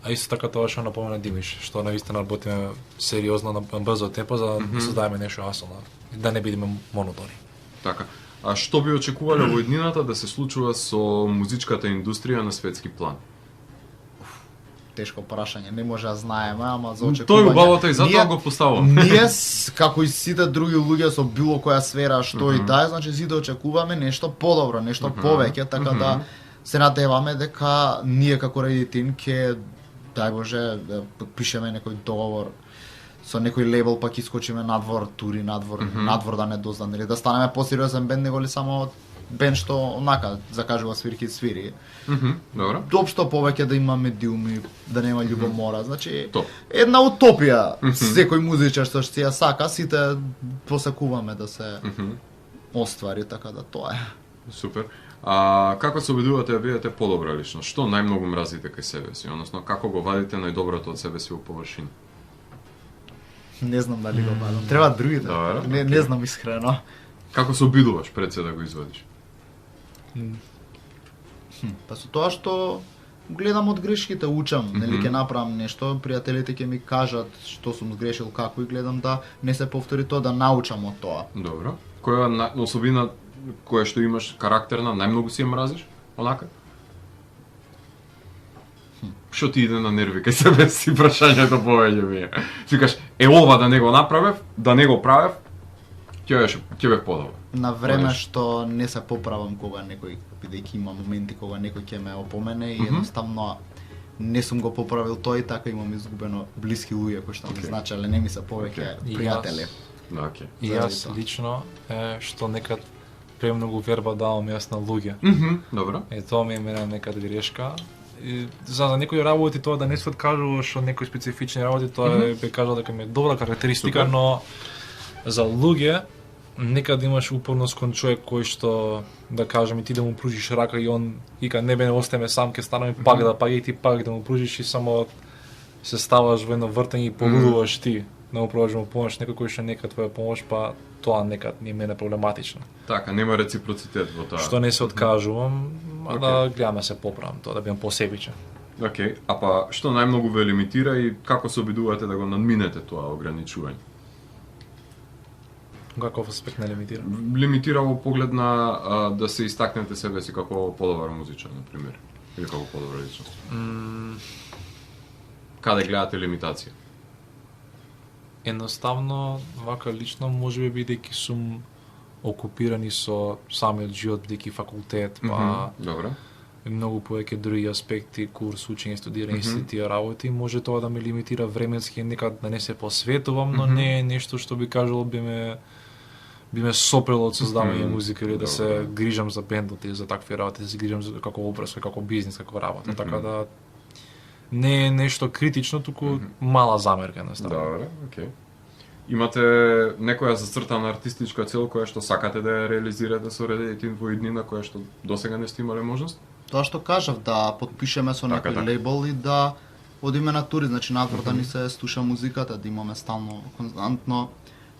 А исто така тоа што напомена Димиш, што навистина работиме сериозно на брзо темпо за да создадеме нешто асално, да не бидеме монотони. Така. А што би очекувале во иднината да се случува со музичката индустрија на светски план? Тешко прашање, не може да знаеме, ама за Тој очекување. убавото и затоа Ние- го поставам. Ние, како и сите други луѓе со било која сфера што и да е, значи си да очекуваме нешто подобро, нешто повеќе, така да се надеваме дека ние како Red 18 ќе, дај Боже, да пишеме некој договор со некој лейбл, пак искочиме надвор, тури надвор, надвор да не дознам, нели да станеме посериозен бенд, него ли само бенд што онака закажува свирки и свири. Добро. Општо повеќе да има медиуми, да нема љубомора, значи То. една утопија. Секој музичар што ќе ја сака, сите посакуваме да се оствари, така да тоа е. Супер. А како се обидувате да бидете подобра личност? Што најмногу мразите кај себе си? Односно, како го вадите најдоброто од себе си во површина? Не знам дали го бадам. Треба другите. Добро, Не окей. знам искрено. Како се обидуваш пред се да го извадиш? Па со тоа што гледам од грешките, учам, нели ќе направам нешто, пријателите ќе ми кажат што сум сгрешил како и гледам да не се повтори тоа, да научам од тоа. Добро. Која особина која што имаш карактерна, најмногу си ја мразиш? Онака? Што ти иде на нерви кај себе си прашањето повеќе ми е. Си кажеш, ова да не го направев, да не го правев, ќе бев подобро. На време Одеш. што не се поправам кога некој, бидејќи има моменти кога некој ќе ме опомене и едноставно не сум го поправил тоа и така имам изгубено блиски луѓе кои што ми значеле, не ми се повеќе И пријатели. Да, окей. И Заради јас тоа. лично што некад премногу верба давам јас на луѓе. Добро. Тоа ми е мене некад грешка. И за некои работи тоа да не се откажуваш од некои специфични работи, тоа би кажал дека ми е добра карактеристика, Супер. но за луѓе некад имаш упорност кон човек кој што да кажем и ти да му пружиш рака и он вика не бе остеме сам ќе станеме пак да и ти пак да му пружиш и само се ставаш во едно вртење и полудуваш ти да му пробаш да му помогнеш некој кој што нека твоја помош, па тоа некад ни е мене проблематично. Така, нема реципроцитет во тоа. Што не се откажувам, а да гледаме се поправам тоа, да бидам посебичен. Окей, а па што најмногу ве лимитира и како се обидувате да го надминете тоа ограничување? Каков аспект не лимитира? Лимитира во поглед на да се истакнете себе си како подобар музичар, на пример. Или како подобра личност? Каде гледате лимитација? Едноставно, вака лично, може би бидејќи сум окупирани со самиот живот, бидејќи факултет, па Добро. многу повеќе други аспекти, курс, учење, студирање, сите тие работи, може тоа да ме лимитира временски, некад да не се посветувам, но не е нешто што би кажало би ме сопрело од создавање музика или да се грижам за бендот или за такви работи, да се грижам за како образ, како бизнис, како работа, така да не е нешто критично, туку мала замерка едноставно. Добре, окей. Имате некоја зацртана артистичка цел која што сакате да ја реализирате со Red 18 во иднина, која што досега не сте имале можност? Тоа што кажав, да подпишеме со некој лейбл и да одиме на тури, значи надвор да ни се слуша музиката, да имаме стално, константно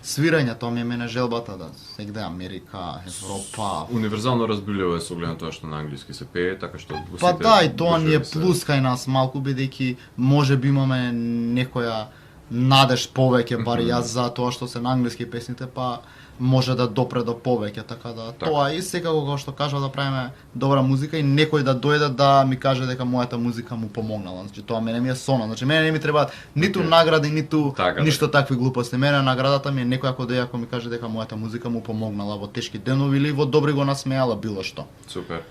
свирање, тоа ми е мене желбата, да сегде Америка, Европа. Универзално разбирливо е со оглед на тоа што на англиски се пее, така што во Па сите да, и тоа ни е држави се- плюс кај нас малку, бидејќи може би имаме некоја надеж повеќе, бар јас за тоа што се на англиски песните, па може да допре до повеќе, така да тоа и секако како што кажав да правиме добра музика и некој да дојде да ми каже дека мојата музика му помогнала. Значи тоа мене ми е сона. Значи мене не ми требаат ниту награди, ниту ништо такви глупости. Мене наградата ми е некој ако дојде ако ми каже дека мојата музика му помогнала во тешки денови или во добри го насмеала било што. Супер.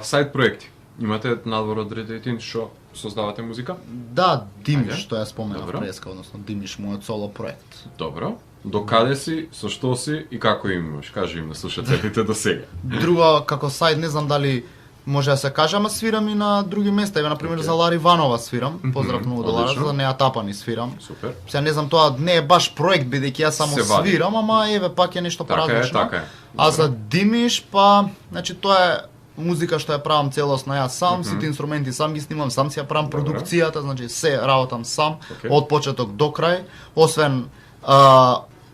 Сайт проекти. Имате надвор од Red 18 што создавате музика? Да, Димиш, Ајде. што ја споменав Добро. преска, односно Димиш, мојот соло проект. Добро. До каде си, со што си и како им имаш? Кажи им на слушателите до сега. Друго, како сайт, не знам дали може да се каже, ама свирам и на други места. Еве, например, за Лари Ванова свирам. Поздрав многу до Лара, одлично. за Неа Тапани свирам. Супер. Сега не знам, тоа не е баш проект, бидејќи јас само Се вади. свирам, ама еве пак е нешто Така е, поразлично. така е. А за Димиш, па, значи тоа е музика што ја правам целосно јас сам, сите инструменти сам ги снимам, сам си ја правам продукцијата, значи се работам сам, Океј. од почеток до крај, освен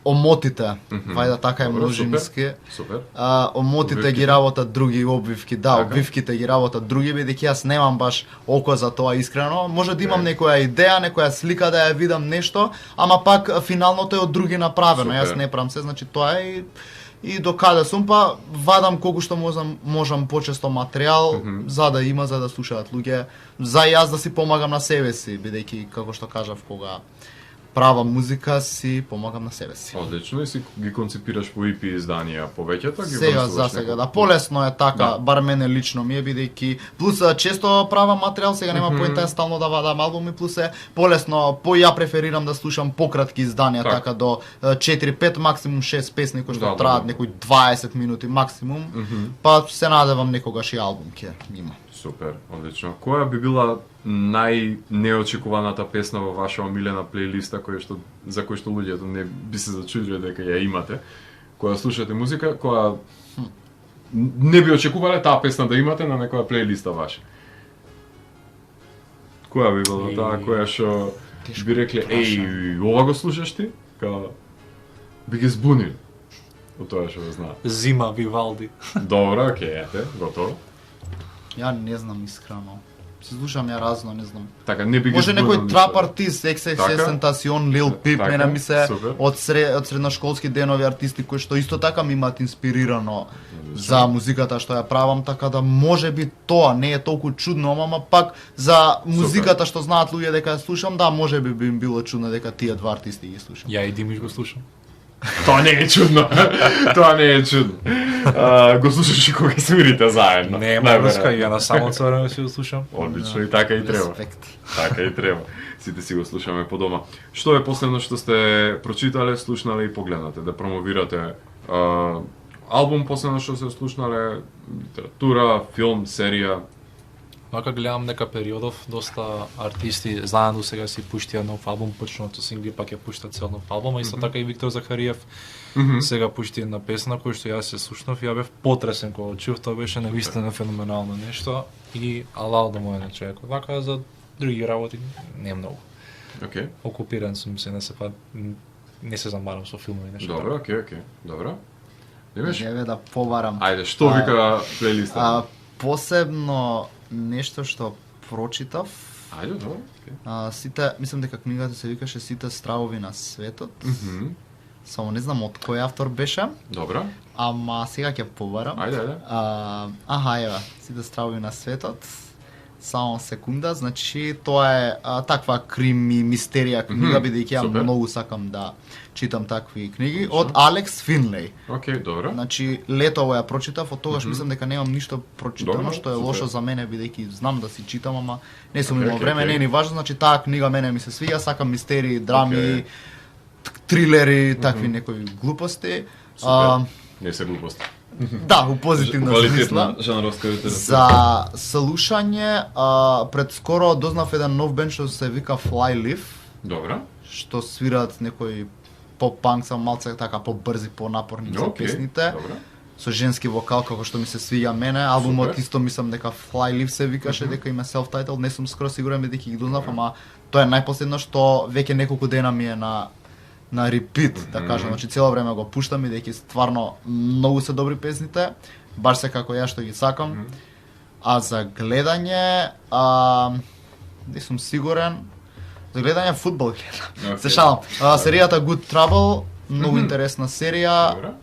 омотите, вајда така е Добро, множински. Супер. Омотите Обвивките? ги работат други обвивки, да, Така. обвивките ги работат други, бидејќи јас немам баш око за тоа искрено. Може да имам некоја идеја, некоја слика да ја видам нешто, ама пак финалното е од други направено. Супер. Јас не правам се, значи тоа е и до каде сум, па вадам колку што можам почесто материјал за да има, за да слушаат луѓе, за јас да си помагам на себе си, бидејќи како што кажав, кога правам музика си помагам на себе си. Одлично, и си ги концепираш по EP изданија повеќето, ги Сега врзуваш за сега, некако. да, полесно е така, Да. бар мене лично ми е бидејќи плюс често правам материјал, сега нема поента стално да вадам албуми, плюс е полесно, ја преферирам да слушам пократки изданија, Так. така до 4-5 максимум 6 песни кои што Да, да, траат да. некои 20 минути максимум, па се надевам некогаш и албум ќе има. Супер, одлично. Која би била најнеочекуваната песна во ваша омилена плейлиста за која што луѓето не би се зачудиле дека ја имате? Кога слушате музика, која не би очекувале таа песна да имате на некоја плейлиста ваша? Која би била таа која што би рекле, еј, ова го слушаш ти? Као, би ги збунили од тоа што го знаат. Зима Вивалди. Добро, окей, ете, готово. Ја не знам искрено. Се слушам ја разно, не знам. Така, не би ги Може збунил некој трап ништо. артист, XXS Така? Tentacion, Lil Peep, Така, мене ми се супер. од средношколски денови артисти кои што исто така ми имаат инспирирано за музиката што ја правам, така да може би тоа не е толку чудно, ама пак за музиката што знаат луѓе дека ја слушам, да, може би им било чудно дека тие два артисти ги слушам. Ја и Димиш го слушам. Тоа не е чудно. Тоа не е чудно. Го слушаш и кога свирите заедно. Нема врска, ја на само време си го слушам. Одлично, и така и треба. Респект. Така и треба. Сите си го слушаме по дома. Што е последно што сте прочитале, слушнале и погледнате? Да промовирате албум последно што сте слушнале, литература, филм, серија? Вака гледам нека периодов, доста артисти заедно сега си пуштија нов албум, почнуваат со сингли, пак ја пушта цел нов албум, а исто така и Виктор Захариев сега пушти една песна која што јас се слушнав и ја бев потресен кога чув, тоа беше навистина феноменално нешто и алал до мојот човек. Вака за други работи не многу. Океј. Окупиран сум се, не се замарам со филмови нешто. Добро, океј. Добро. Имаш? Еве да поварам. Ајде, што вика плейлиста? Посебно нешто што прочитав, Ајде, добро. океј. сите, мислам дека книгата се викаше Сите стравови на светот. Само не знам од кој автор беше, Добро. ама сега ќе поварам. Ајде. Аха, еве, Сите стравови на светот. Само секунда, значи тоа е таква крими мистерија книга, бидејќи ја многу сакам да читам такви книги од Алекс Финлей. Океј, добро. Значи летово ја прочитав, од тогаш мислам дека немам ништо прочитано, што е лошо за мене бидејќи знам да си читам, ама не сум имал време, не е ни важно, значи таа книга мене ми се свиѓа, сакам мистерии, драми, трилери, такви некои глупости. Не се глупости. Да, у позитивна смисла. Жанровска литература. За слушање, пред скоро дознав еден нов бенд што се вика Flyleaf. Добро. Што свират некои поп-панк, само малце така побрзи, понапорни за песните. Добро. Со женски вокал, како што ми се свиѓа мене. Албумот исто мислам дека Flyleaf се викаше, дека има self-titled, не сум скоро сигурен бидејќи ги дознав, ама тоа е најпоследно што веќе неколку дена ми е на репит, да кажам, значи цело време го пуштам бидејќи стварно многу се добри песните, баш се како ја што ги сакам. А за гледање, не сум сигурен. За гледање фудбал гледам. Се шалам. Серијата Good Trouble, многу интересна серија.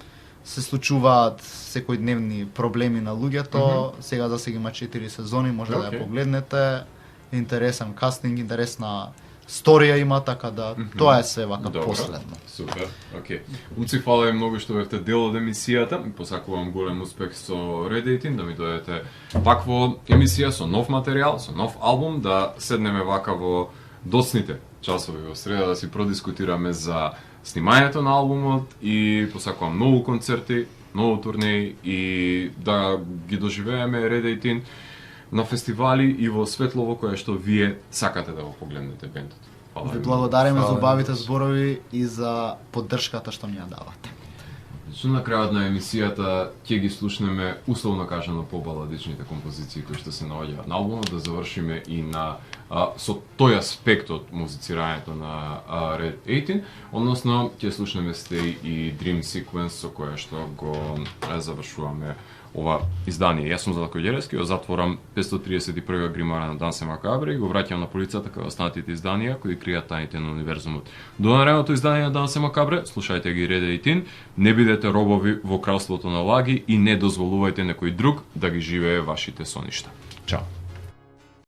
Се случуваат секојдневни проблеми на луѓето. Сега за сега има 4 сезони, може да ја погледнете. Интересен кастинг, интересна сторија има, така да тоа е се вака последно. Супер, окей. Луци, фала ви многу што бевте дел од емисијата. Посакувам голем успех со Red 18, да ми дојдете пак во емисија со нов материјал, со нов албум, да седнеме вака во доцните часови во среда да си продискутираме за снимањето на албумот и посакувам многу концерти, многу турнеи и да ги доживееме Red 18 на фестивали и во светлово кое што вие сакате да го погледнете бендот. Фала ви благодариме за убавите зборови и за поддршката што ни ја давате. Што на крајот на емисијата ќе ги слушнеме условно кажано побаладичните композиции кои што се наоѓаат на албумот, да завршиме и на со тој аспект од музицирањето на Red 18, односно ќе слушнеме Stay и Dream Sequence со кое што го завршуваме ова издание. Јас сум Златко Ѓеревски, ја затворам 531 гримара на Дансе Макабре и го враќам на полицата кај останатите изданија кои кријат тајните на универзумот. До наредното издание на Дансе Макабре, слушајте ги Red 18, не бидете робови во кралството на лаги и не дозволувајте некој друг да ги живее вашите соништа. Чао!